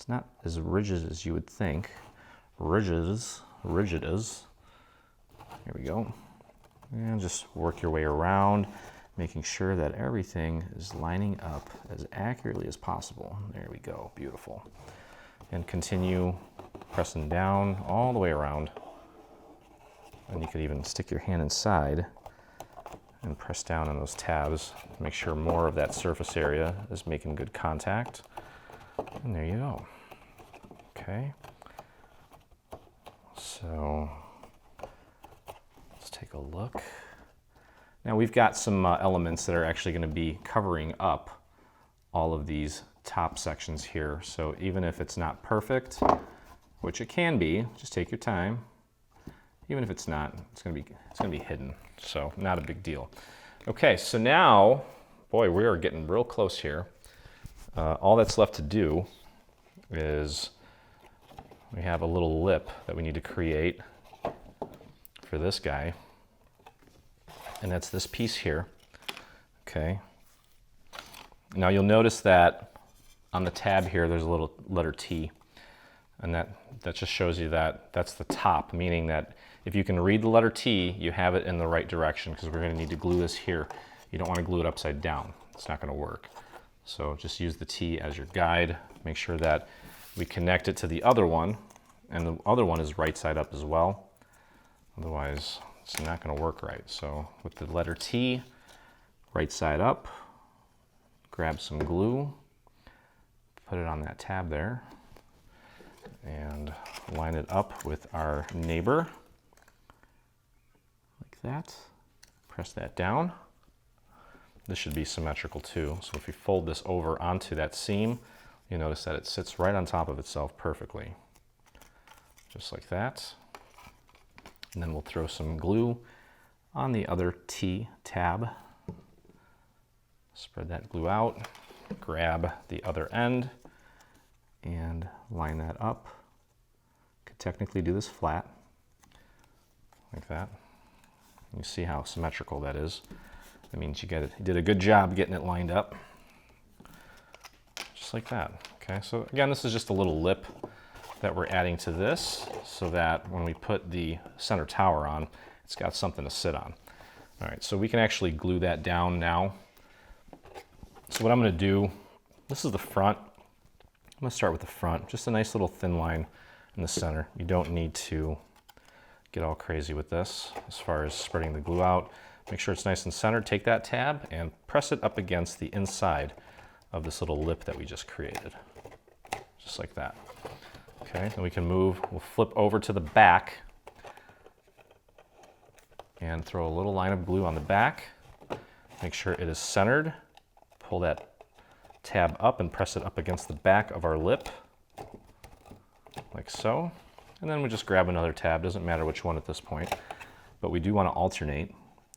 not as rigid as you would think. Rigid as. Here we go. And just work your way around, making sure that everything is lining up as accurately as possible. There we go, beautiful. And continue pressing down all the way around. And you could even stick your hand inside and press down on those tabs. Make sure more of that surface area is making good contact. And there you go. Okay. So let's take a look. Now we've got some elements that are actually going to be covering up all of these top sections here. So even if it's not perfect, which it can be, just take your time. Even if it's not, it's going to be hidden. So not a big deal. Okay, so now, boy, we are getting real close here. All that's left to do is we have a little lip that we need to create for this guy. And that's this piece here. Okay. Now you'll notice that on the tab here, there's a little letter T. And that just shows you that that's the top, meaning that if you can read the letter T, you have it in the right direction, because we're going to need to glue this here. You don't want to glue it upside down. It's not going to work. So just use the T as your guide. Make sure that we connect it to the other one, and the other one is right side up as well. Otherwise, it's not going to work right. So with the letter T, right side up, grab some glue, put it on that tab there, and line it up with our neighbor, like that. Press that down. This should be symmetrical too. So if you fold this over onto that seam, you notice that it sits right on top of itself perfectly. Just like that. And then we'll throw some glue on the other T tab. Spread that glue out, grab the other end, and line that up. Could technically do this flat, like that. You see how symmetrical that is. That means you did a good job getting it lined up. Just like that. Okay, so again, this is just a little lip that we're adding to this so that when we put the center tower on, it's got something to sit on. All right, so we can actually glue that down now. So what I'm going to do, this is the front. I'm going to start with the front, just a nice little thin line in the center. You don't need to get all crazy with this as far as spreading the glue out. Make sure it's nice and centered. Take that tab and press it up against the inside of this little lip that we just created. Just like that. Okay, then we can move, we'll flip over to the back and throw a little line of glue on the back. Make sure it is centered. Pull that tab up and press it up against the back of our lip, like so. And then we just grab another tab, doesn't matter which one at this point, but we do want to alternate.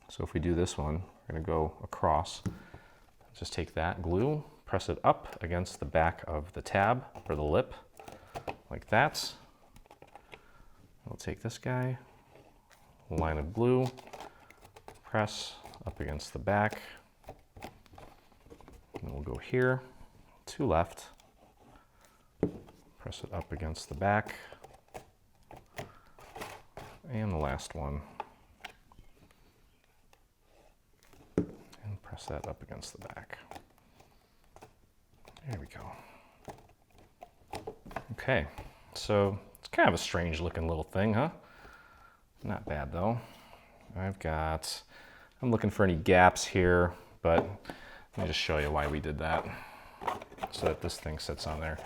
So if we do this one, we're going to go across. Just take that glue, press it up against the back of the tab or the lip, like that. We'll take this guy, line of glue, press up against the back, and we'll go here, to left, press it up against the back, and the last one, and press that up against the back. There we go. Okay, so it's kind of a strange looking little thing, huh? Not bad though. I'm looking for any gaps here, but let me just show you why we did that, so that this thing sits on there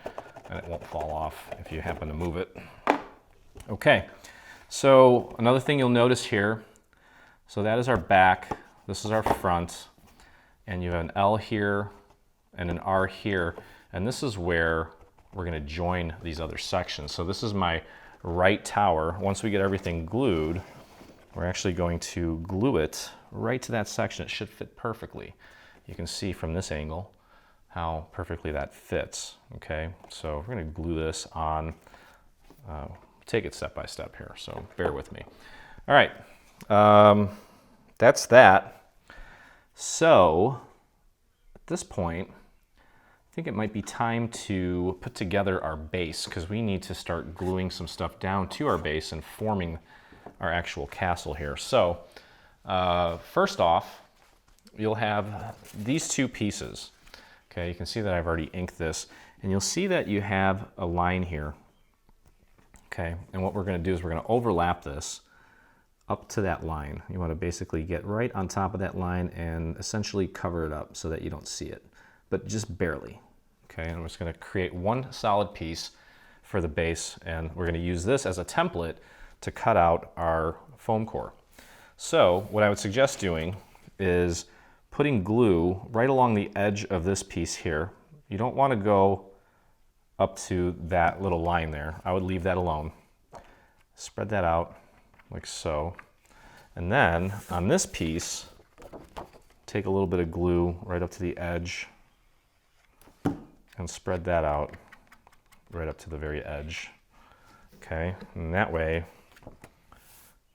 and it won't fall off if you happen to move it. Okay, so another thing you'll notice here, so that is our back, this is our front, and you have an L here and an R here, and this is where we're going to join these other sections. So this is my right tower, once we get everything glued, we're actually going to glue it right to that section. It should fit perfectly. You can see from this angle how perfectly that fits, okay? So we're gonna glue this on, take it step by step here, so bear with me. All right, that's that. So at this point, I think it might be time to put together our base because we need to start gluing some stuff down to our base and forming our actual castle here. So first off, you'll have these two pieces. Okay, you can see that I've already inked this, and you'll see that you have a line here. Okay, and what we're going to do is we're going to overlap this up to that line. You want to basically get right on top of that line and essentially cover it up so that you don't see it, but just barely. Okay, and we're just going to create one solid piece for the base, and we're going to use this as a template to cut out our foam core. So what I would suggest doing is putting glue right along the edge of this piece here. You don't want to go up to that little line there. I would leave that alone. Spread that out like so. And then on this piece, take a little bit of glue right up to the edge and spread that out right up to the very edge. Okay, and that way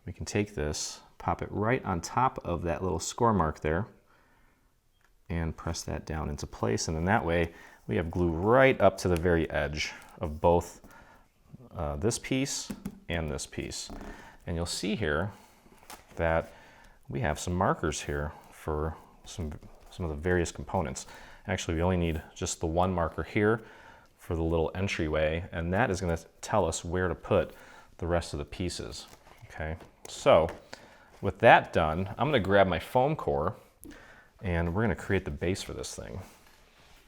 we can take this, pop it right on top of that little score mark there, and press that down into place, and then that way we have glue right up to the very edge of both this piece and this piece. And you'll see here that we have some markers here for some of the various components. Actually, we only need just the one marker here for the little entryway, and that is going to tell us where to put the rest of the pieces. Okay, so with that done, I'm going to grab my foam core and we're going to create the base for this thing.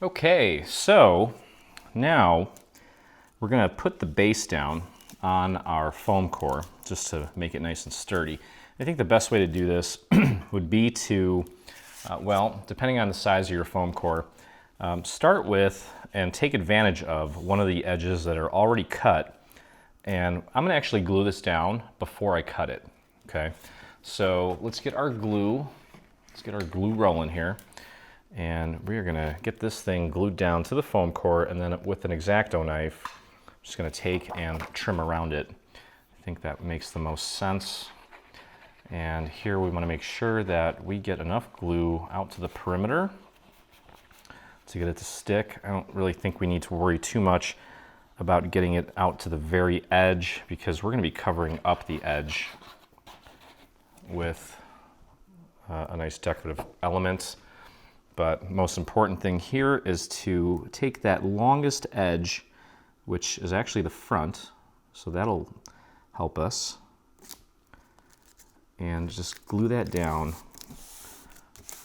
Okay, so now we're going to put the base down on our foam core just to make it nice and sturdy. I think the best way to do this would be to, well, depending on the size of your foam core, start with and take advantage of one of the edges that are already cut, and I'm going to actually glue this down before I cut it. Okay, so let's get our glue. Let's get our glue rolling here, and we're gonna get this thing glued down to the foam core, and then with an X-Acto knife, I'm just gonna take and trim around it. I think that makes the most sense. And here we wanna make sure that we get enough glue out to the perimeter to get it to stick. I don't really think we need to worry too much about getting it out to the very edge because we're gonna be covering up the edge with a nice decorative element. But most important thing here is to take that longest edge, which is actually the front, so that'll help us, and just glue that down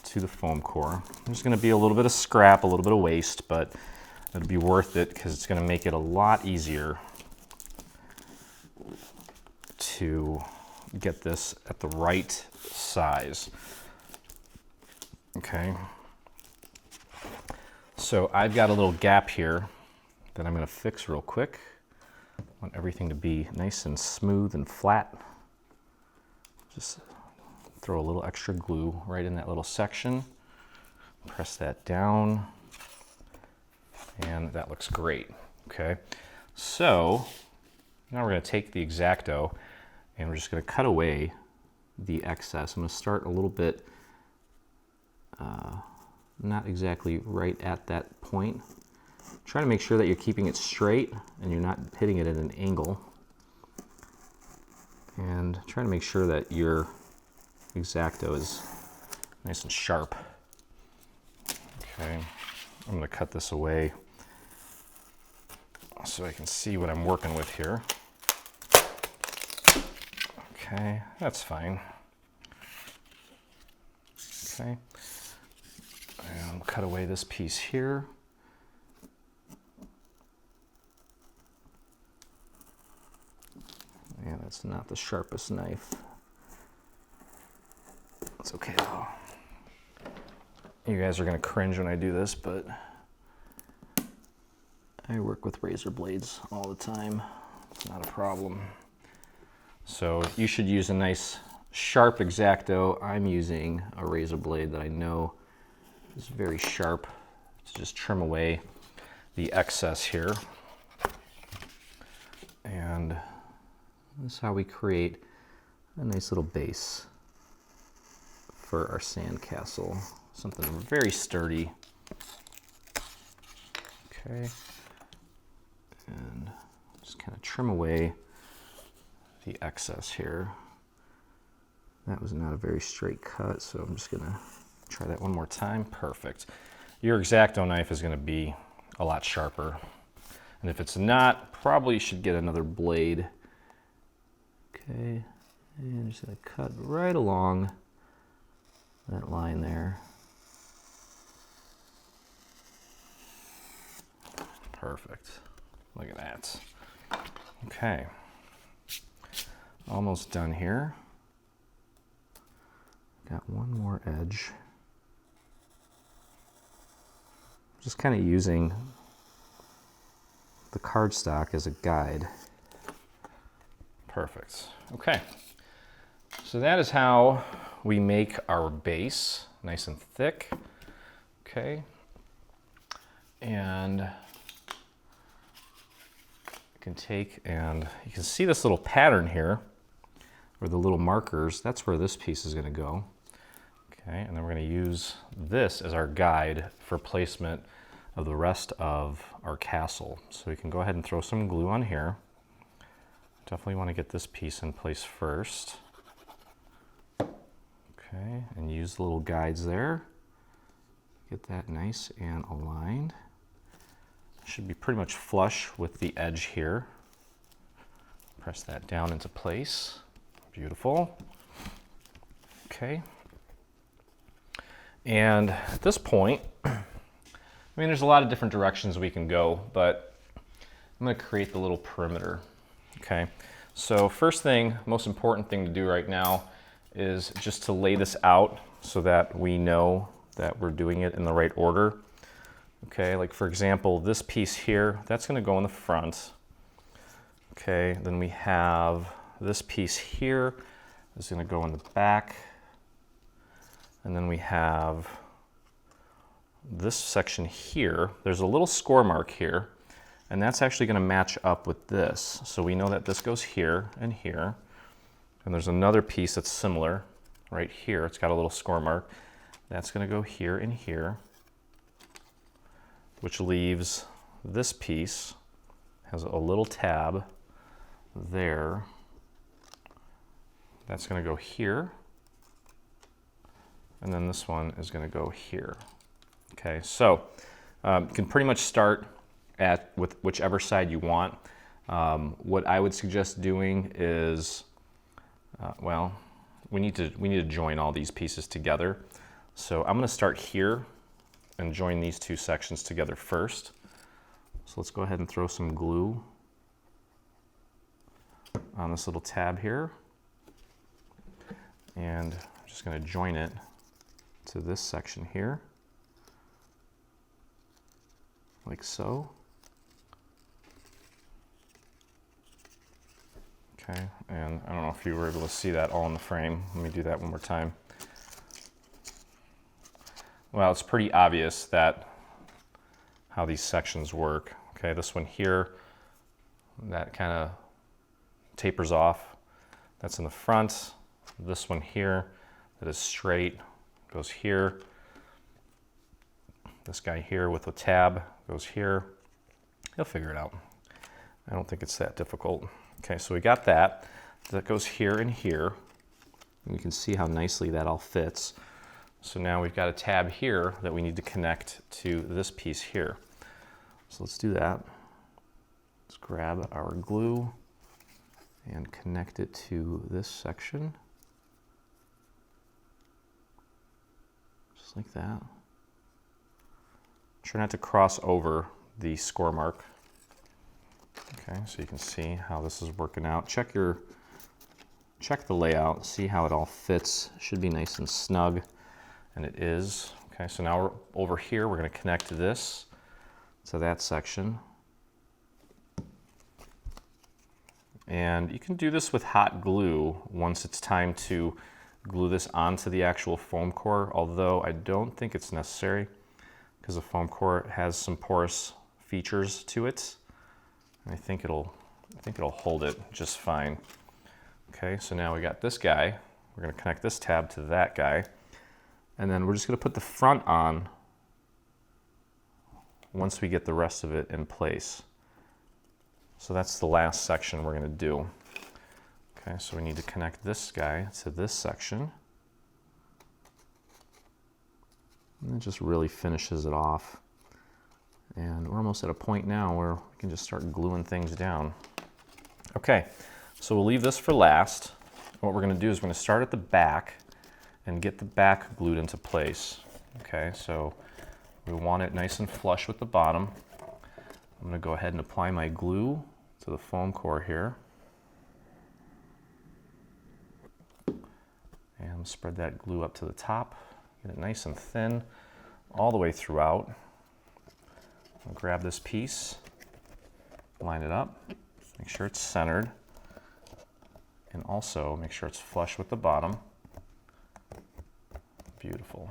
to the foam core. There's going to be a little bit of scrap, a little bit of waste, but it'll be worth it because it's going to make it a lot easier to get this at the right size. Okay, so I've got a little gap here that I'm going to fix real quick. I want everything to be nice and smooth and flat. Just throw a little extra glue right in that little section. Press that down, and that looks great. Okay, so now we're going to take the X-Acto and we're just going to cut away the excess. I'm going to start a little bit not exactly right at that point. Try to make sure that you're keeping it straight and you're not hitting it at an angle. And try to make sure that your X-Acto is nice and sharp. Okay, I'm going to cut this away so I can see what I'm working with here. Okay, that's fine. Okay. And cut away this piece here. Yeah, that's not the sharpest knife. It's okay though. You guys are gonna cringe when I do this, but I work with razor blades all the time. It's not a problem. So you should use a nice sharp X-Acto. I'm using a razor blade that I know is very sharp to just trim away the excess here. And this is how we create a nice little base for our sandcastle. Something very sturdy. Okay. And just kind of trim away the excess here. That was not a very straight cut, so I'm just gonna try that one more time. Perfect. Your X-Acto knife is gonna be a lot sharper. And if it's not, probably you should get another blade. Okay, and I'm just gonna cut right along that line there. Perfect. Look at that. Okay. Almost done here. Got one more edge. Just kind of using the cardstock as a guide. Perfect. Okay. So that is how we make our base nice and thick. Okay. And can take, and you can see this little pattern here where the little markers, that's where this piece is going to go. Okay, and then we're going to use this as our guide for placement of the rest of our castle. So we can go ahead and throw some glue on here. Definitely want to get this piece in place first. Okay, and use the little guides there. Get that nice and aligned. Should be pretty much flush with the edge here. Press that down into place. Beautiful. Okay. And at this point, I mean, there's a lot of different directions we can go, but I'm going to create the little perimeter. Okay. So first thing, most important thing to do right now is just to lay this out so that we know that we're doing it in the right order. Okay, like for example, this piece here, that's going to go in the front. Okay, then we have this piece here is going to go in the back. And then we have this section here. There's a little score mark here, and that's actually going to match up with this. So we know that this goes here and here. And there's another piece that's similar right here. It's got a little score mark. That's going to go here and here, which leaves this piece has a little tab there. That's going to go here. And then this one is going to go here. Okay, so you can pretty much start with whichever side you want. What I would suggest doing is, well, we need to join all these pieces together. So I'm going to start here and join these two sections together first. So let's go ahead and throw some glue on this little tab here. And I'm just going to join it to this section here, like so. Okay, and I don't know if you were able to see that all in the frame. Let me do that one more time. Well, it's pretty obvious that how these sections work. Okay, this one here, that kind of tapers off. That's in the front. This one here, that is straight, goes here. This guy here with the tab goes here. You'll figure it out. I don't think it's that difficult. Okay, so we got that. That goes here and here. And you can see how nicely that all fits. So now we've got a tab here that we need to connect to this piece here. So let's do that. Let's grab our glue and connect it to this section. Just like that. Try not to cross over the score mark. Okay, so you can see how this is working out. Check the layout, see how it all fits. Should be nice and snug, and it is. Okay, so now we're over here, we're going to connect this to that section. And you can do this with hot glue once it's time to glue this onto the actual foam core, although I don't think it's necessary because the foam core has some porous features to it. And I think it'll hold it just fine. Okay, so now we got this guy. We're going to connect this tab to that guy. And then we're just going to put the front on once we get the rest of it in place. So that's the last section we're going to do. Okay, so we need to connect this guy to this section. And it just really finishes it off. And we're almost at a point now where we can just start gluing things down. Okay, so we'll leave this for last. What we're going to do is we're going to start at the back and get the back glued into place. Okay, so we want it nice and flush with the bottom. I'm going to go ahead and apply my glue to the foam core here. And spread that glue up to the top. Get it nice and thin all the way throughout. I'll grab this piece, line it up, make sure it's centered, and also make sure it's flush with the bottom. Beautiful.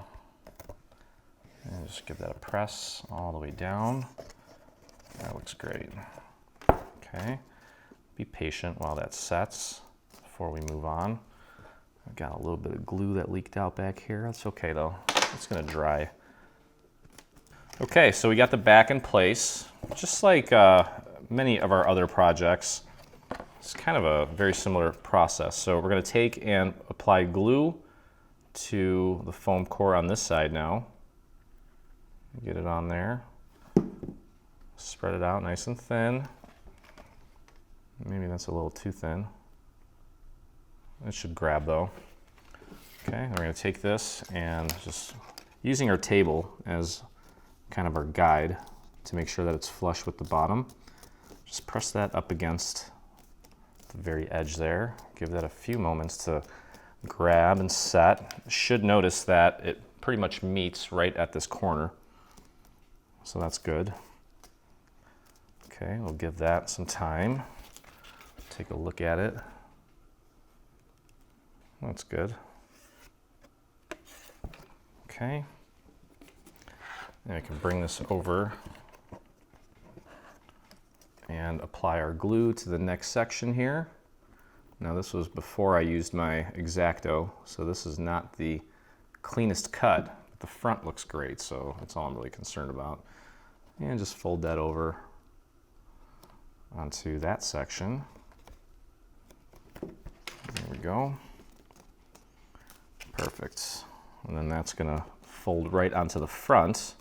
And just give that a press all the way down. That looks great. Okay, be patient while that sets before we move on. I've got a little bit of glue that leaked out back here. That's okay though, it's gonna dry. Okay, so we got the back in place. Just like many of our other projects, it's kind of a very similar process. So we're gonna take and apply glue to the foam core on this side now. Get it on there. Spread it out nice and thin. Maybe that's a little too thin. It should grab though. Okay, we're going to take this and just using our table as kind of our guide to make sure that it's flush with the bottom. Just press that up against the very edge there. Give that a few moments to grab and set. Should notice that it pretty much meets right at this corner. So that's good. Okay, we'll give that some time. Take a look at it. That's good. Okay. And I can bring this over and apply our glue to the next section here. Now this was before I used my X-Acto, so this is not the cleanest cut, but the front looks great, so that's all I'm really concerned about. And just fold that over onto that section. There we go. Perfect. And then that's going to fold right onto the front.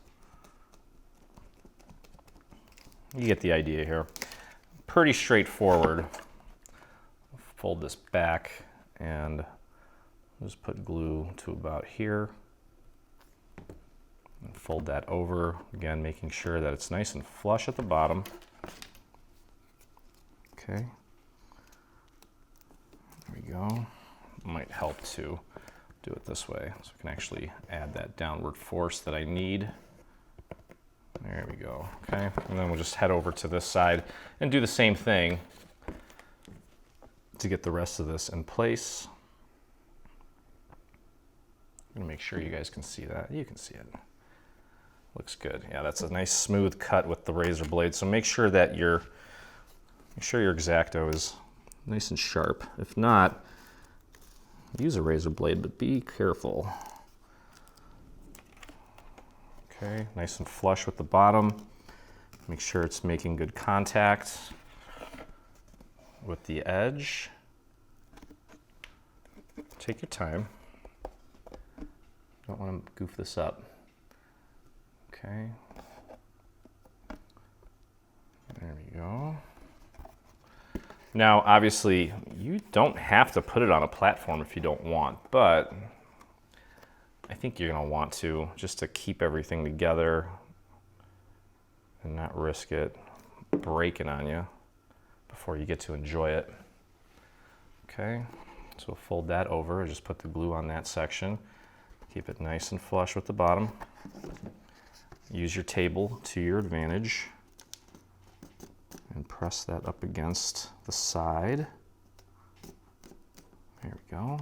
You get the idea here. Pretty straightforward. Fold this back and just put glue to about here. And fold that over, again making sure that it's nice and flush at the bottom. Okay. There we go. Might help to do it this way so I can actually add that downward force that I need. There we go. Okay, and then we'll just head over to this side and do the same thing to get the rest of this in place. I'm gonna make sure you guys can see that. You can see it. Looks good. Yeah, that's a nice smooth cut with the razor blade. So make sure that your X-Acto is nice and sharp. If not, use a razor blade, but be careful. Okay, nice and flush with the bottom. Make sure it's making good contact with the edge. Take your time. Don't want to goof this up. Okay. There we go. Now, obviously, you don't have to put it on a platform if you don't want, but I think you're going to want to, just to keep everything together and not risk it breaking on you before you get to enjoy it. Okay, so we'll fold that over and just put the glue on that section. Keep it nice and flush with the bottom. Use your table to your advantage. and press that up against the side. There we go.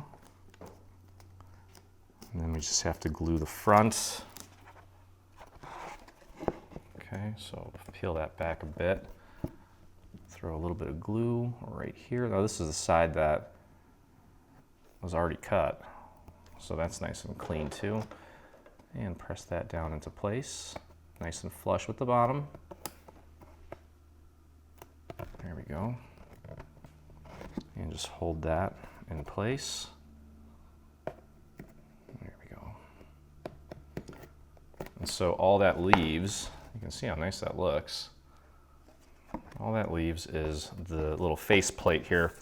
And then we just have to glue the front. Okay, so peel that back a bit. Throw a little bit of glue right here. Now this is the side that was already cut, so that's nice and clean too. And press that down into place, nice and flush with the bottom. There we go. And just hold that in place. There we go. And so all that leaves, you can see how nice that looks. All that leaves is the little face plate here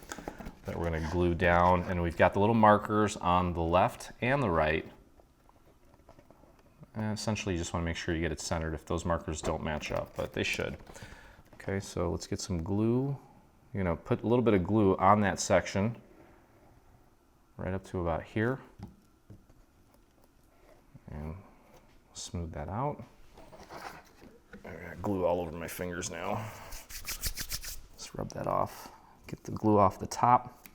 that we're going to glue down, and we've got the little markers on the left and the right. And essentially you just want to make sure you get it centered if those markers don't match up, but they should. Okay, so let's get some glue. You're going to put a little bit of glue on that section right up to about here, and smooth that out. I got glue all over my fingers now. Let's rub that off. Get the glue off the top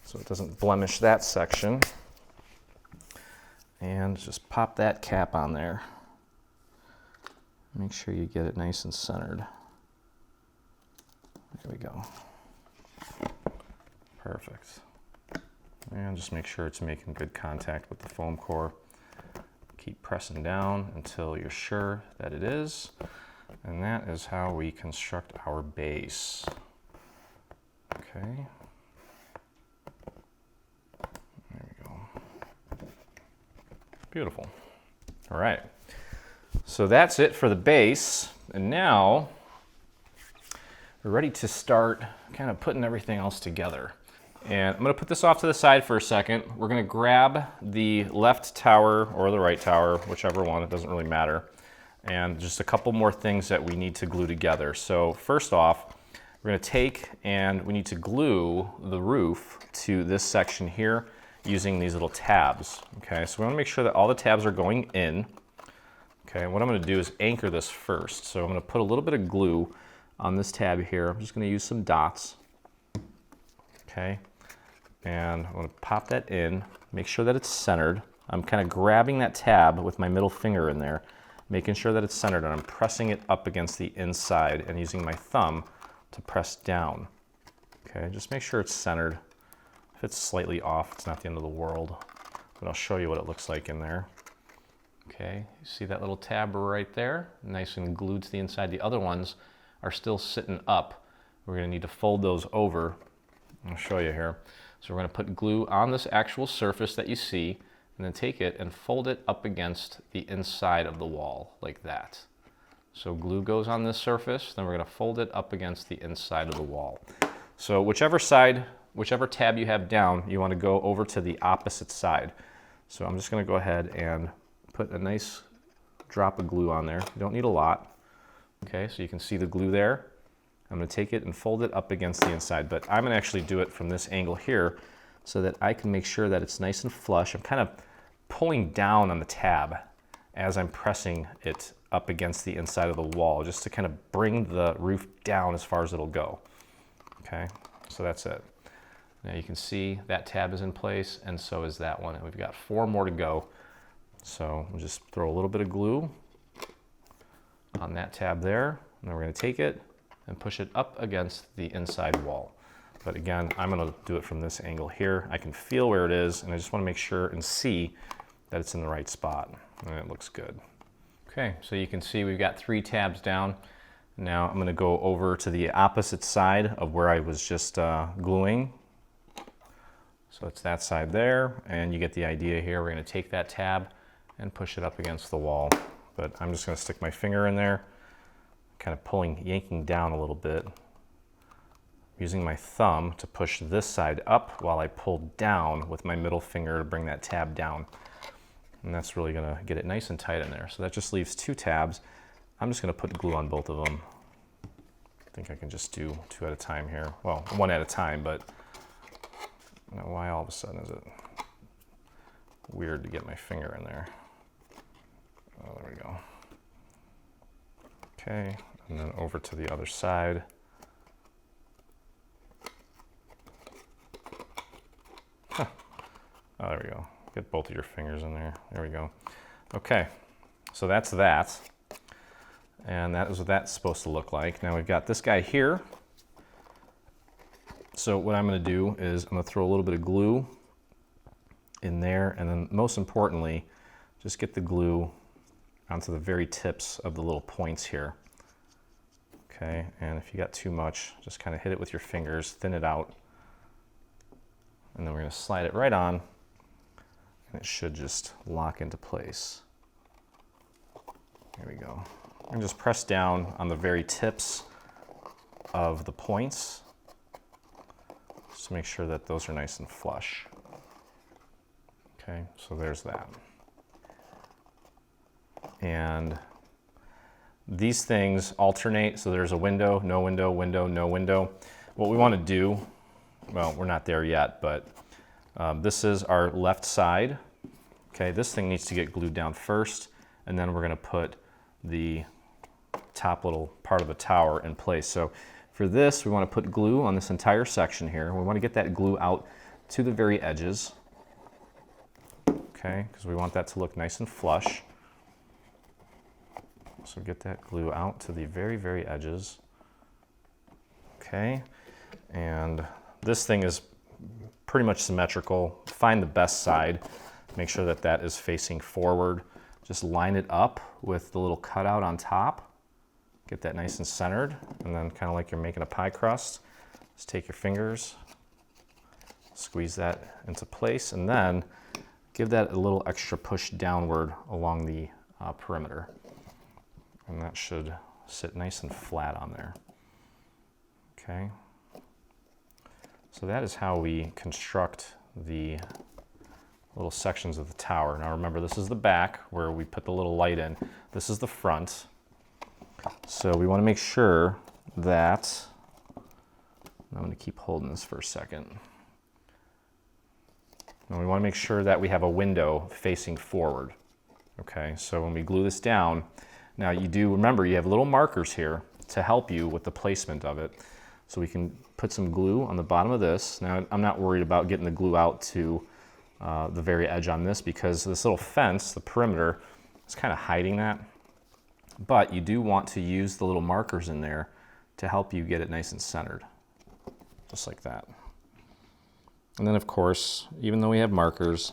so it doesn't blemish that section. And just pop that cap on there. Make sure you get it nice and centered. There we go. Perfect. And just make sure it's making good contact with the foam core. Keep pressing down until you're sure that it is. And that is how we construct our base. Okay. There we go. Beautiful. All right. So that's it for the base. And now we're ready to start kind of putting everything else together. And I'm going to put this off to the side for a second. We're going to grab the left tower or the right tower, whichever one, it doesn't really matter. And just a couple more things that we need to glue together. So first off, we're going to take and we need to glue the roof to this section here using these little tabs. Okay, so we want to make sure that all the tabs are going in. Okay, what I'm going to do is anchor this first. So I'm going to put a little bit of glue on this tab here. I'm just going to use some dots. Okay, and I'm going to pop that in, make sure that it's centered. I'm kind of grabbing that tab with my middle finger in there, making sure that it's centered, and I'm pressing it up against the inside and using my thumb to press down. Okay, just make sure it's centered. If it's slightly off, it's not the end of the world, but I'll show you what it looks like in there. Okay, you see that little tab right there? Nice and glued to the inside. The other ones are still sitting up. We're going to need to fold those over. I'll show you here. So we're going to put glue on this actual surface that you see, and then take it and fold it up against the inside of the wall, like that. So glue goes on this surface, then we're going to fold it up against the inside of the wall. So whichever side, whichever tab you have down, you want to go over to the opposite side. So I'm just going to go ahead and put a nice drop of glue on there. You don't need a lot. Okay, so you can see the glue there. I'm going to take it and fold it up against the inside, but I'm going to actually do it from this angle here so that I can make sure that it's nice and flush. I'm kind of pulling down on the tab as I'm pressing it up against the inside of the wall, just to kind of bring the roof down as far as it'll go. Okay, so that's it. Now you can see that tab is in place, and so is that one. And we've got 4 more to go. So we'll just throw a little bit of glue on that tab there, and then we're going to take it and push it up against the inside wall. But again, I'm going to do it from this angle here. I can feel where it is, and I just want to make sure and see that it's in the right spot, and it looks good. Okay, so you can see we've got 3 tabs down. Now I'm going to go over to the opposite side of where I was just gluing. So it's that side there, and you get the idea here. We're going to take that tab and push it up against the wall. But I'm just going to stick my finger in there, kind of yanking down a little bit, using my thumb to push this side up while I pull down with my middle finger to bring that tab down. And that's really going to get it nice and tight in there. So that just leaves 2 tabs. I'm just going to put glue on both of them. I think I can just do 2 at a time here. Well, 1 at a time, but I don't know why all of a sudden is it weird to get my finger in there. Oh, there we go. Okay, and then over to the other side. Oh, there we go. Get both of your fingers in there. There we go. Okay, so that's that. And that is what that's supposed to look like. Now we've got this guy here. So what I'm going to do is I'm going to throw a little bit of glue in there, and then most importantly, just get the glue onto the very tips of the little points here. Okay, and if you got too much, just kind of hit it with your fingers, thin it out, and then we're going to slide it right on, and it should just lock into place. There we go. And just press down on the very tips of the points, just to make sure that those are nice and flush. Okay, so there's that. And these things alternate, so there's a window, no window, window, no window. What we want to do, well, we're not there yet, but this is our left side. Okay, this thing needs to get glued down first, and then we're going to put the top little part of the tower in place. So for this, we want to put glue on this entire section here. We want to get that glue out to the very edges. Okay, because we want that to look nice and flush. So get that glue out to the very, very edges. Okay, and this thing is pretty much symmetrical. Find the best side. Make sure that that is facing forward. Just line it up with the little cutout on top. Get that nice and centered, and then kind of like you're making a pie crust, just take your fingers, squeeze that into place, and then give that a little extra push downward along the perimeter. And that should sit nice and flat on there. Okay. So that is how we construct the little sections of the tower. Now remember, this is the back where we put the little light in. This is the front. So we want to make sure that, I'm going to keep holding this for a second. And we want to make sure that we have a window facing forward. Okay, so when we glue this down, now you do remember you have little markers here to help you with the placement of it. So we can put some glue on the bottom of this. Now I'm not worried about getting the glue out to the very edge on this, because this little fence, the perimeter, is kind of hiding that. But you do want to use the little markers in there to help you get it nice and centered, just like that. And then of course, even though we have markers,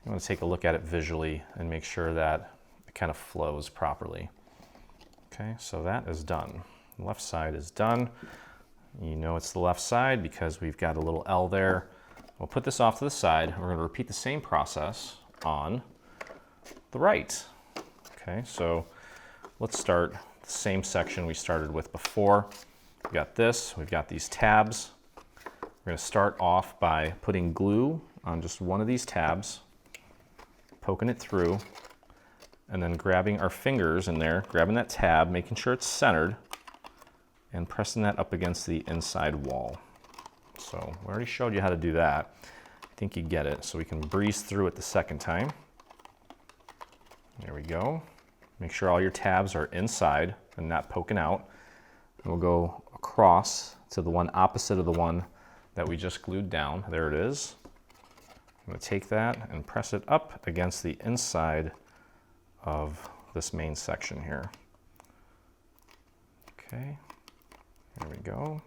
you want to take a look at it visually and make sure that it kind of flows properly. Okay, so that is done. The left side is done. You know it's the left side because we've got a little L there. We'll put this off to the side. We're going to repeat the same process on the right. Okay, so let's start the same section we started with before. We've got this, we've got these tabs. We're going to start off by putting glue on just one of these tabs, poking it through, and then grabbing our fingers in there, grabbing that tab, making sure it's centered, and pressing that up against the inside wall. So we already showed you how to do that. I think you get it. So we can breeze through it the second time. There we go. Make sure all your tabs are inside and not poking out. And we'll go across to the one opposite of the one that we just glued down. There it is. I'm going to take that and press it up against the inside of this main section here. Okay, there we go.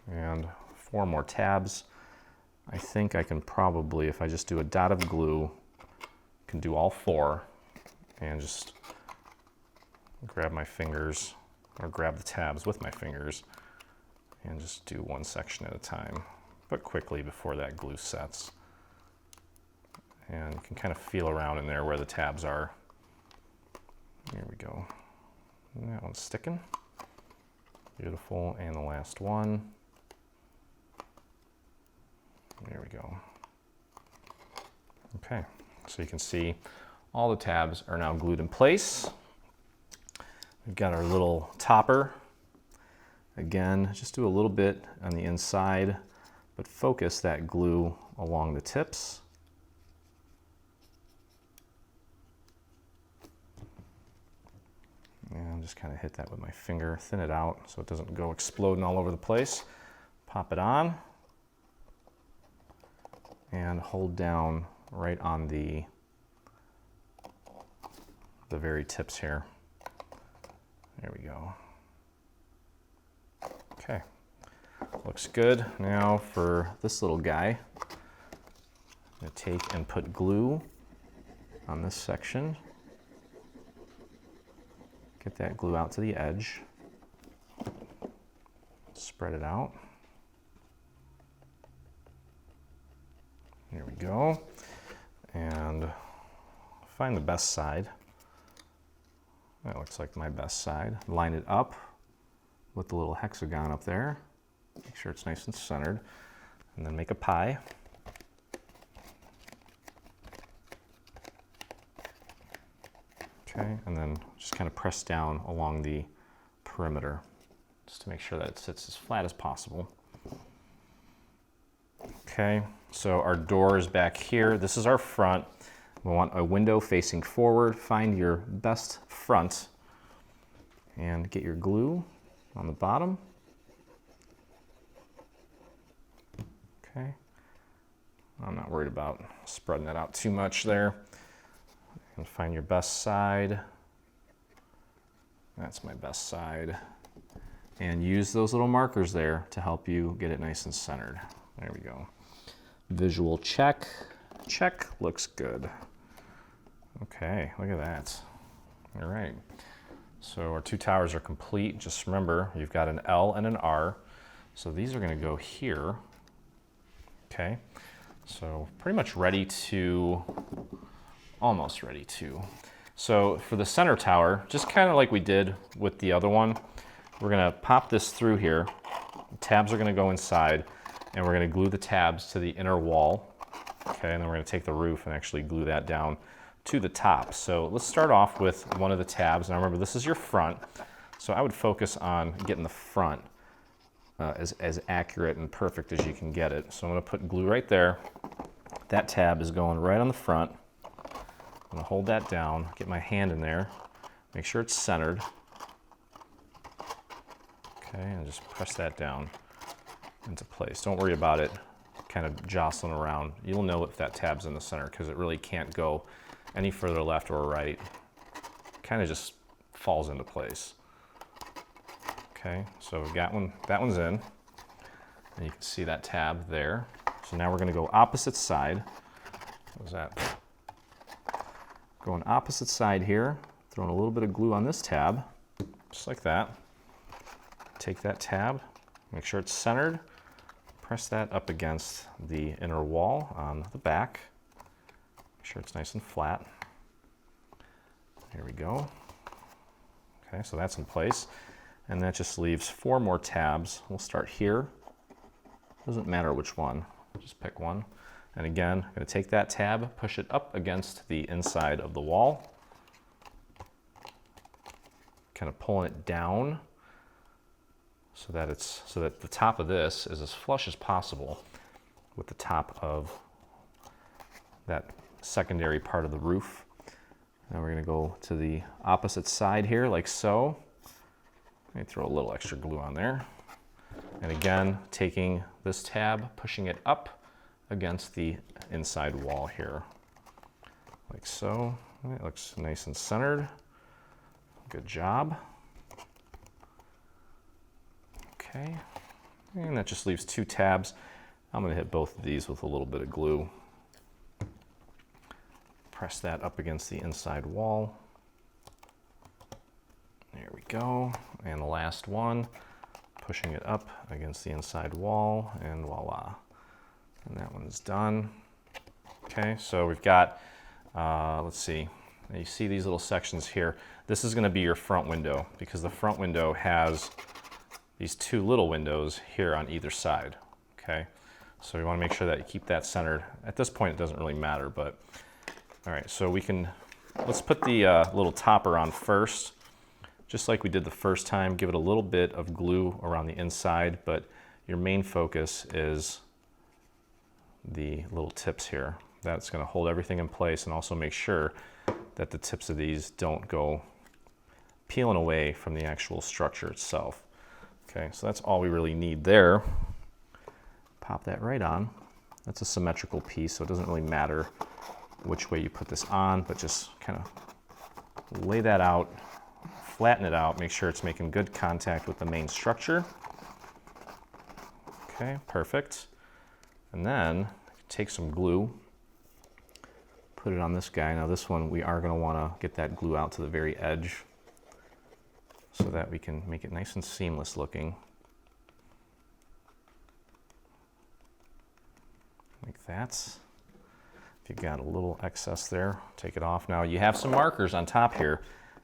And 4 more tabs. I think I can probably, if I just do a dot of glue, can do all 4 and just grab my fingers, or grab the tabs with my fingers, and just do one section at a time, but quickly before that glue sets. And you can kind of feel around in there where the tabs are. Here we go. And that one's sticking. Beautiful, and the last one. There we go. Okay, so you can see all the tabs are now glued in place. We've got our little topper. Again, just do a little bit on the inside, but focus that glue along the tips. And just kind of hit that with my finger, thin it out so it doesn't go exploding all over the place. Pop it on. and hold down right on the very tips here. There we go. Okay, looks good. Now for this little guy, I'm going to take and put glue on this section. Get that glue out to the edge. Spread it out. There we go. And find the best side. That looks like my best side. Line it up with the little hexagon up there. Make sure it's nice and centered. And then make a pie. Okay, and then just kind of press down along the perimeter just to make sure that it sits as flat as possible. Okay, so our door is back here. This is our front. We want a window facing forward. Find your best front and get your glue on the bottom. Okay, I'm not worried about spreading that out too much there. And find your best side. That's my best side. And use those little markers there to help you get it nice and centered. There we go. Visual check. Check, looks good. Okay, look at that. All right. So our two towers are complete. Just remember, you've got an L and an R. So these are going to go here. Okay. So pretty much ready to, almost ready to. So for the center tower, just kind of like we did with the other one, we're going to pop this through here. The tabs are going to go inside, and we're going to glue the tabs to the inner wall. Okay, and then we're going to take the roof and actually glue that down to the top. So let's start off with one of the tabs. Now remember, this is your front, so I would focus on getting the front as accurate and perfect as you can get it. So I'm going to put glue right there. That tab is going right on the front. I'm going to hold that down, get my hand in there, make sure it's centered. Okay, and just press that down into place. Don't worry about it kind of jostling around. You'll know if that tab's in the center because it really can't go any further left or right. It kind of just falls into place. Okay, so we've got one, that one's in, and you can see that tab there. So now we're going to go opposite side. What was that? Going opposite side here, throwing a little bit of glue on this tab, just like that. Take that tab, make sure it's centered, press that up against the inner wall on the back. Make sure it's nice and flat. Here we go. Okay, so that's in place. And that just leaves 4 more tabs. We'll start here. Doesn't matter which one, just pick one. And again, I'm going to take that tab, push it up against the inside of the wall. Kind of pulling it down so that the top of this is as flush as possible with the top of that secondary part of the roof. Now we're going to go to the opposite side here, like so. Let me throw a little extra glue on there. And again, taking this tab, pushing it up against the inside wall here, like so. It looks nice and centered. Good job. Okay, and that just leaves 2 tabs. I'm going to hit both of these with a little bit of glue. Press that up against the inside wall. There we go. And the last one, pushing it up against the inside wall, and voila. And that one's done. Okay, so we've got, let's see, you see these little sections here. This is going to be your front window because the front window has these 2 little windows here on either side. Okay, so you want to make sure that you keep that centered. At this point, it doesn't really matter, but all right, so let's put the little topper on first. Just like we did the first time, give it a little bit of glue around the inside, but your main focus is the little tips here. That's going to hold everything in place and also make sure that the tips of these don't go peeling away from the actual structure itself. Okay, so that's all we really need there. Pop that right on. That's a symmetrical piece, so it doesn't really matter which way you put this on, but just kind of lay that out, flatten it out, make sure it's making good contact with the main structure. Okay, perfect. And then take some glue, put it on this guy. Now this one, we are going to want to get that glue out to the very edge so that we can make it nice and seamless looking. Like that. If you've got a little excess there, take it off. Now you have some markers on top here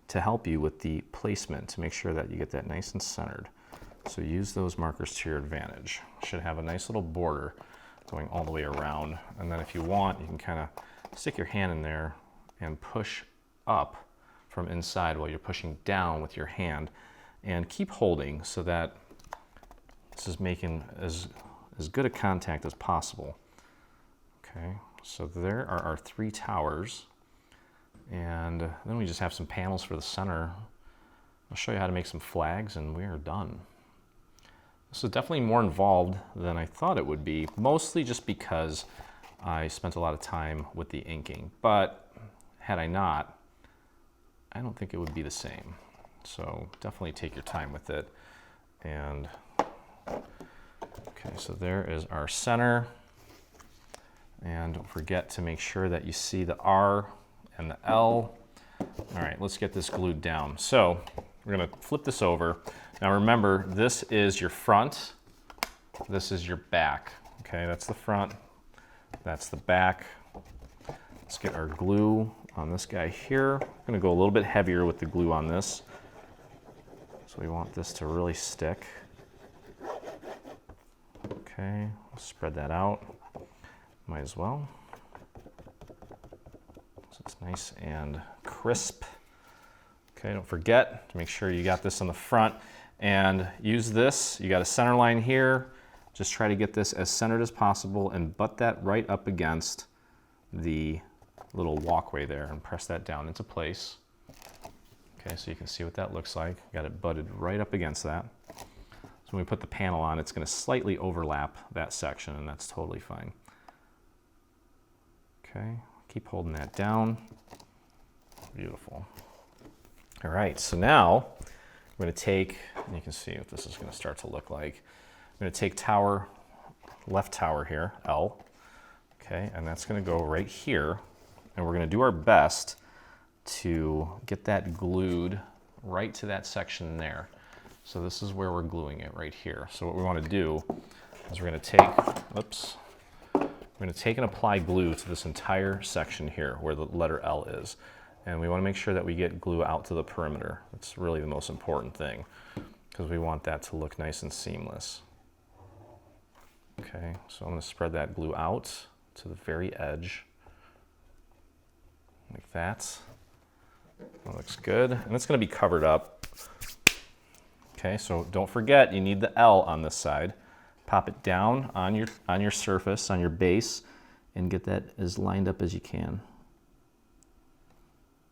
to help you with the placement, to make sure that you get that nice and centered. So use those markers to your advantage. Should have a nice little border going all the way around. And then if you want, you can kind of stick your hand in there and push up from inside while you're pushing down with your hand, and keep holding so that this is making as good a contact as possible. Okay, so there are our 3 towers, and then we just have some panels for the center. I'll show you how to make some flags and we are done. This is definitely more involved than I thought it would be, mostly just because I spent a lot of time with the inking, but had I not, I don't think it would be the same. So definitely take your time with it. And okay, so there is our center. And don't forget to make sure that you see the R and the L. All right, let's get this glued down. So we're gonna flip this over. Now remember, this is your front, this is your back. Okay, that's the front, that's the back. Let's get our glue on this guy here. I'm gonna go a little bit heavier with the glue on this. So we want this to really stick. Okay, spread that out. Might as well. So it's nice and crisp. Okay, don't forget to make sure you got this on the front, and use this. You got a center line here. Just try to get this as centered as possible and butt that right up against the little walkway there and press that down into place. Okay, so you can see what that looks like. Got it butted right up against that. So when we put the panel on, it's going to slightly overlap that section, and that's totally fine. Okay, keep holding that down. Beautiful. All right, so now I'm going to take, and you can see what this is going to start to look like. I'm going to take tower, left tower here, L, okay, and that's going to go right here, and we're going to do our best to get that glued right to that section there. So this is where we're gluing it, right here. So what we want to do is we're going to take, oops, we're going to take and apply glue to this entire section here where the letter L is. And we want to make sure that we get glue out to the perimeter. That's really the most important thing, because we want that to look nice and seamless. Okay, so I'm going to spread that glue out to the very edge, like that. That looks good, and it's going to be covered up. Okay, so don't forget, you need the L on this side. Pop it down on your surface, on your base, and get that as lined up as you can.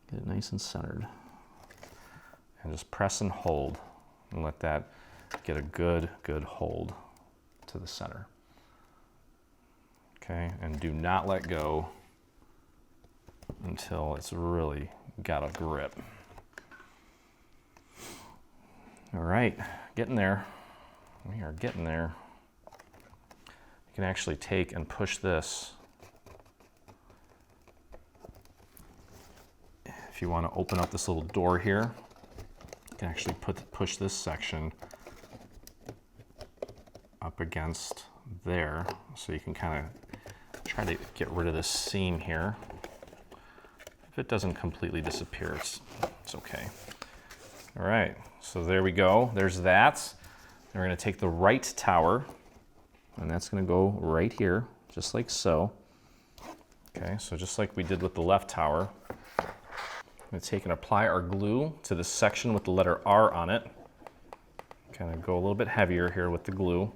Get it nice and centered. And just press and hold, and let that get a good hold to the center. Okay, and do not let go until it's really got a grip. All right, getting there. We are getting there. You can actually take and push this. If you want to open up this little door here, you can actually push this section up against there, so you can kind of try to get rid of this seam here. If it doesn't completely disappear, it's okay. All right, so there we go. There's that. Then we're going to take the right tower, and that's going to go right here, just like so. Okay, so just like we did with the left tower, I'm going to take and apply our glue to this section with the letter R on it. Kind of go a little bit heavier here with the glue.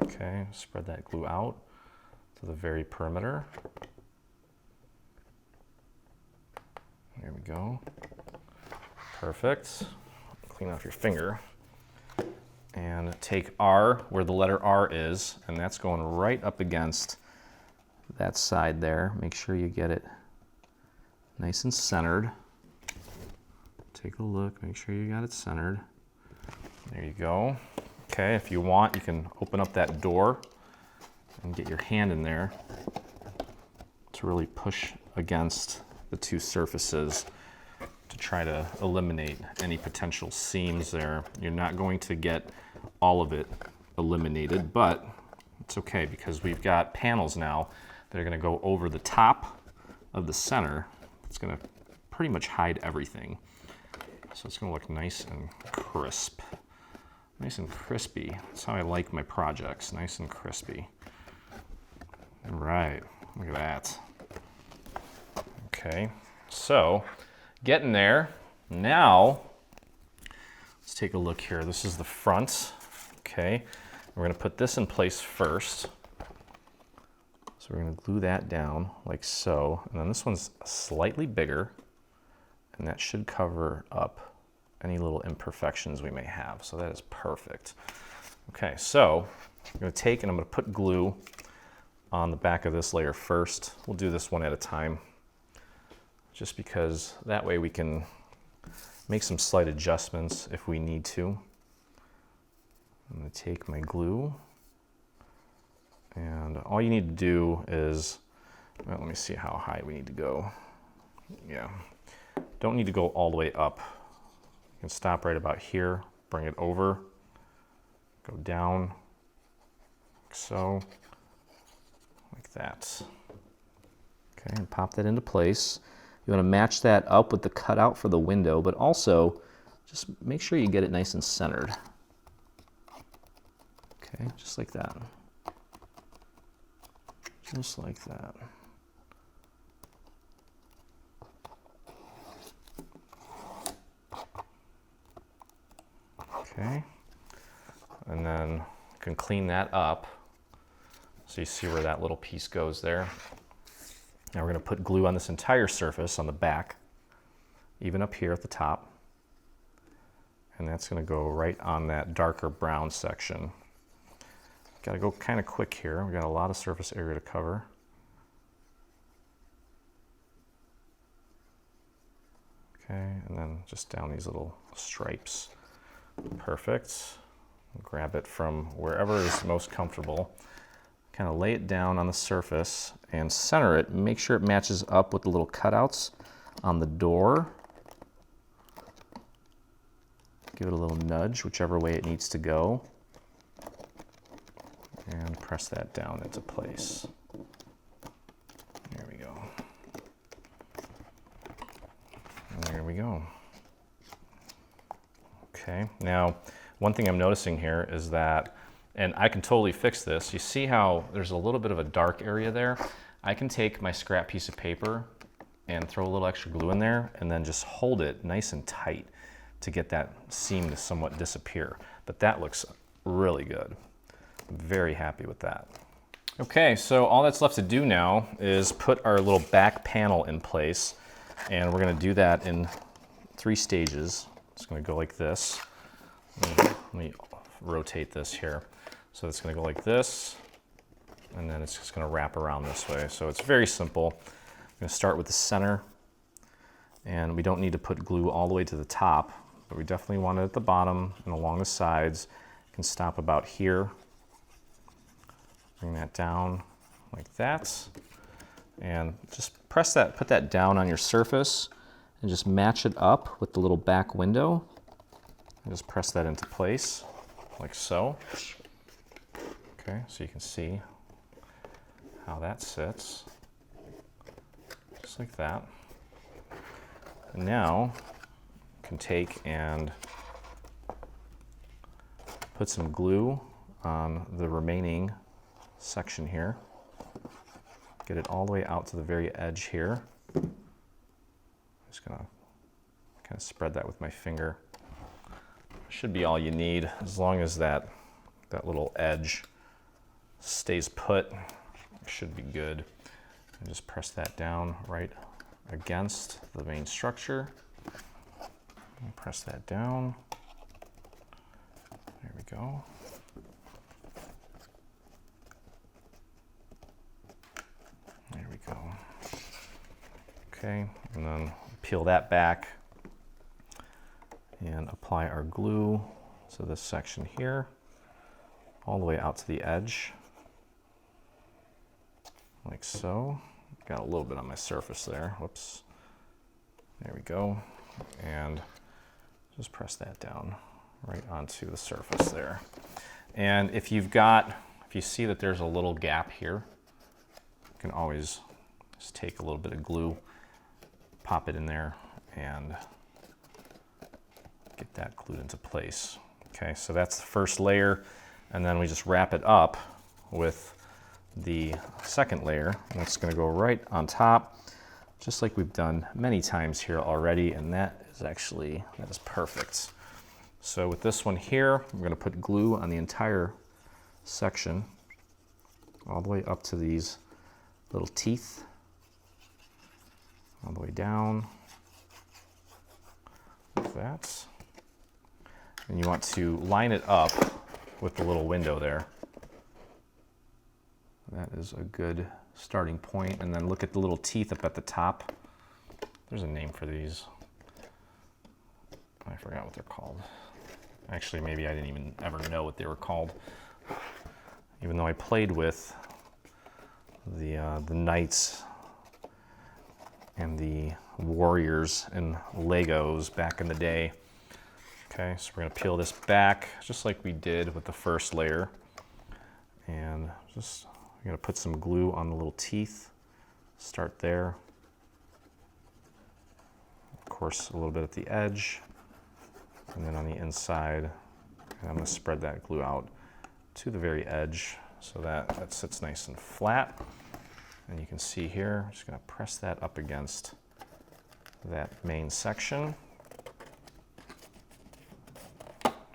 Okay, spread that glue out to the very perimeter. There we go. Perfect. Clean off your finger. and take R where the letter R is, and that's going right up against that side there. Make sure you get it nice and centered. Take a look, make sure you got it centered. There you go. Okay, if you want, you can open up that door and get your hand in there to really push against the two surfaces to try to eliminate any potential seams there. You're not going to get all of it eliminated, but it's okay because we've got panels now that are going to go over the top of the center. It's going to pretty much hide everything. So it's going to look nice and crisp. Nice and crispy. That's how I like my projects, nice and crispy. All right, look at that. Okay, so getting there. Now, let's take a look here. This is the front, okay? We're gonna put this in place first. So we're gonna glue that down like so. And then this one's slightly bigger, and that should cover up any little imperfections we may have. So that is perfect. Okay, so I'm gonna take and I'm gonna put glue on the back of this layer first. We'll do this one at a time, just because that way we can make some slight adjustments if we need to. I'm gonna take my glue, and all you need to do is, well, let me see how high we need to go. Yeah, don't need to go all the way up. You can stop right about here, bring it over, go down, like so, like that. Okay, and pop that into place. You want to match that up with the cutout for the window, but also just make sure you get it nice and centered. Okay, just like that. Just like that. Okay, and then you can clean that up so you see where that little piece goes there. Now we're going to put glue on this entire surface on the back, even up here at the top, and that's going to go right on that darker brown section. Got to go kind of quick here. We've got a lot of surface area to cover. Okay, and then just down these little stripes. Perfect. Grab it from wherever is most comfortable. Kind of lay it down on the surface and center it. Make sure it matches up with the little cutouts on the door. Give it a little nudge, whichever way it needs to go. And press that down into place. There we go. And there we go. Okay, now one thing I'm noticing here is that, and I can totally fix this, you see how there's a little bit of a dark area there? I can take my scrap piece of paper and throw a little extra glue in there and then just hold it nice and tight to get that seam to somewhat disappear. But that looks really good. I'm very happy with that. Okay, so all that's left to do now is put our little back panel in place, and we're gonna do that in 3 stages. It's going to go like this. Let me rotate this here. So it's going to go like this, and then it's just going to wrap around this way. So it's very simple. I'm going to start with the center, and we don't need to put glue all the way to the top, but we definitely want it at the bottom and along the sides. You can stop about here. Bring that down like that, and just press that, put that down on your surface, and just match it up with the little back window. And just press that into place, like so. Okay, so you can see how that sits, just like that. And now you can take and put some glue on the remaining section here. Get it all the way out to the very edge here. Just gonna kind of spread that with my finger. Should be all you need, as long as that little edge stays put, it should be good. And just press that down right against the main structure. And press that down. There we go. There we go. Okay, and then peel that back and apply our glue to this section here, all the way out to the edge, like so. Got a little bit on my surface there, whoops. There we go, and just press that down right onto the surface there. And if you see that there's a little gap here, you can always just take a little bit of glue, pop it in there, and get that glued into place. Okay, so that's the first layer, and then we just wrap it up with the second layer. And that's going to go right on top, just like we've done many times here already, and that is perfect. So with this one here, I'm going to put glue on the entire section, all the way up to these little teeth, all the way down, like that. And you want to line it up with the little window there. That is a good starting point. And then look at the little teeth up at the top. There's a name for these. I forgot what they're called. Actually, maybe I didn't even ever know what they were called, even though I played with the knights and the warriors and Legos back in the day. Okay, so we're going to peel this back just like we did with the first layer, and just I'm going to put some glue on the little teeth. Start there. Of course, a little bit at the edge, and then on the inside. And I'm going to spread that glue out to the very edge so that sits nice and flat. And you can see here, I'm just going to press that up against that main section.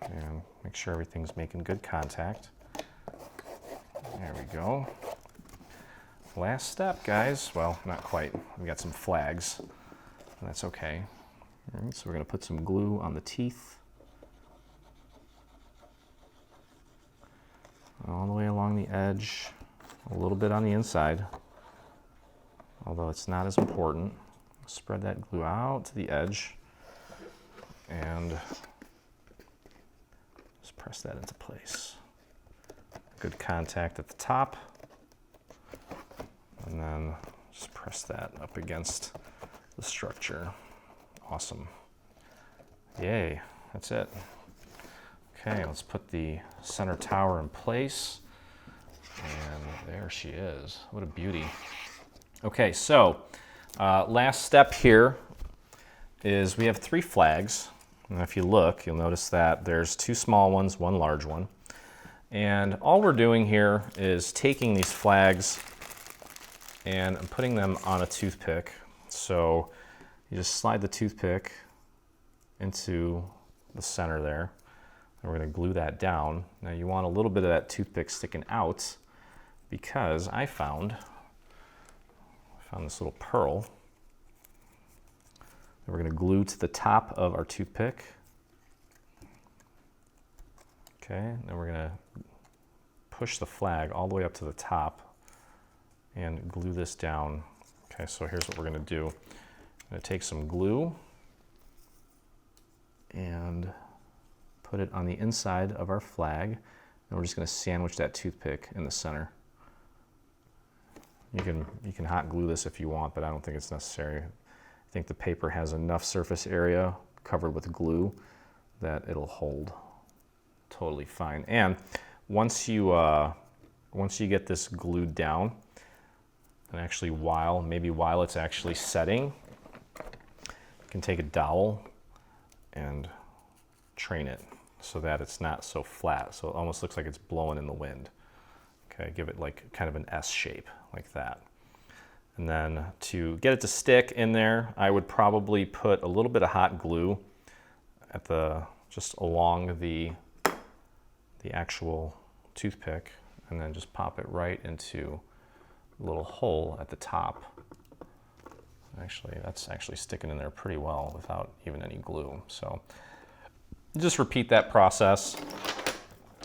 And make sure everything's making good contact. There we go. Last step, guys. Well, not quite. We got some flags, and that's okay. All right, so we're going to put some glue on the teeth, all the way along the edge, a little bit on the inside, although it's not as important. Spread that glue out to the edge, and just press that into place. Good contact at the top, and then just press that up against the structure. Awesome. Yay, that's it. Okay, let's put the center tower in place, and there she is. What a beauty. Okay, so last step here is we have 3 flags, and if you look, you'll notice that there's 2 small ones, 1 large one. And all we're doing here is taking these flags and I'm putting them on a toothpick. So you just slide the toothpick into the center there, and we're going to glue that down. Now you want a little bit of that toothpick sticking out, because I found this little pearl that we're going to glue to the top of our toothpick. Okay, then we're going to push the flag all the way up to the top and glue this down. Okay, so here's what we're going to do. I'm going to take some glue and put it on the inside of our flag, and we're just going to sandwich that toothpick in the center. You can hot glue this if you want, but I don't think it's necessary. I think the paper has enough surface area covered with glue that it'll hold totally fine. And once you get this glued down, and actually while it's actually setting, you can take a dowel and train it so that it's not so flat, so it almost looks like it's blowing in the wind. Okay, give it like kind of an S shape like that. And then to get it to stick in there, I would probably put a little bit of hot glue at just along the actual toothpick, and then just pop it right into a little hole at the top. Actually, that's actually sticking in there pretty well without even any glue. So just repeat that process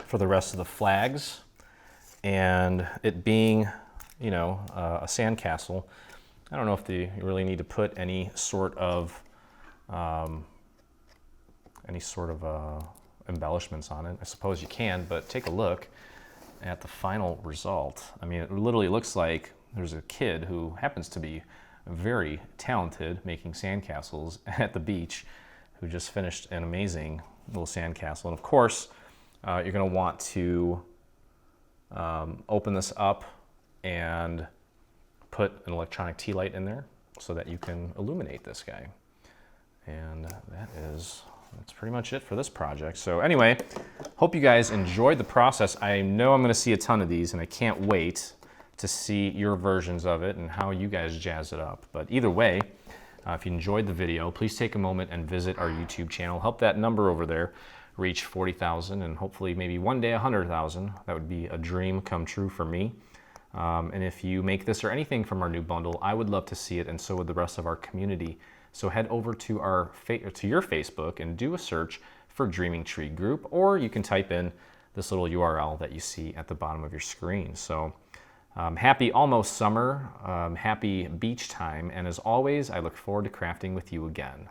for the rest of the flags. And it being, you know, a sandcastle, I don't know if you really need to put any sort of embellishments on it. I suppose you can, but take a look at the final result. I mean, it literally looks like there's a kid who happens to be very talented making sandcastles at the beach who just finished an amazing little sandcastle. And of course, you're going to want to open this up and put an electronic tea light in there so that you can illuminate this guy. And that's pretty much it for this project. So anyway, hope you guys enjoyed the process. I know I'm going to see a ton of these, and I can't wait to see your versions of it and how you guys jazz it up. But either way, if you enjoyed the video, please take a moment and visit our YouTube channel. Help that number over there reach 40,000 and hopefully maybe one day 100,000. That would be a dream come true for me. And if you make this or anything from our new bundle, I would love to see it, and so would the rest of our community. So head over to your Facebook and do a search for Dreaming Tree Group, or you can type in this little URL that you see at the bottom of your screen. So happy almost summer, happy beach time, and as always, I look forward to crafting with you again.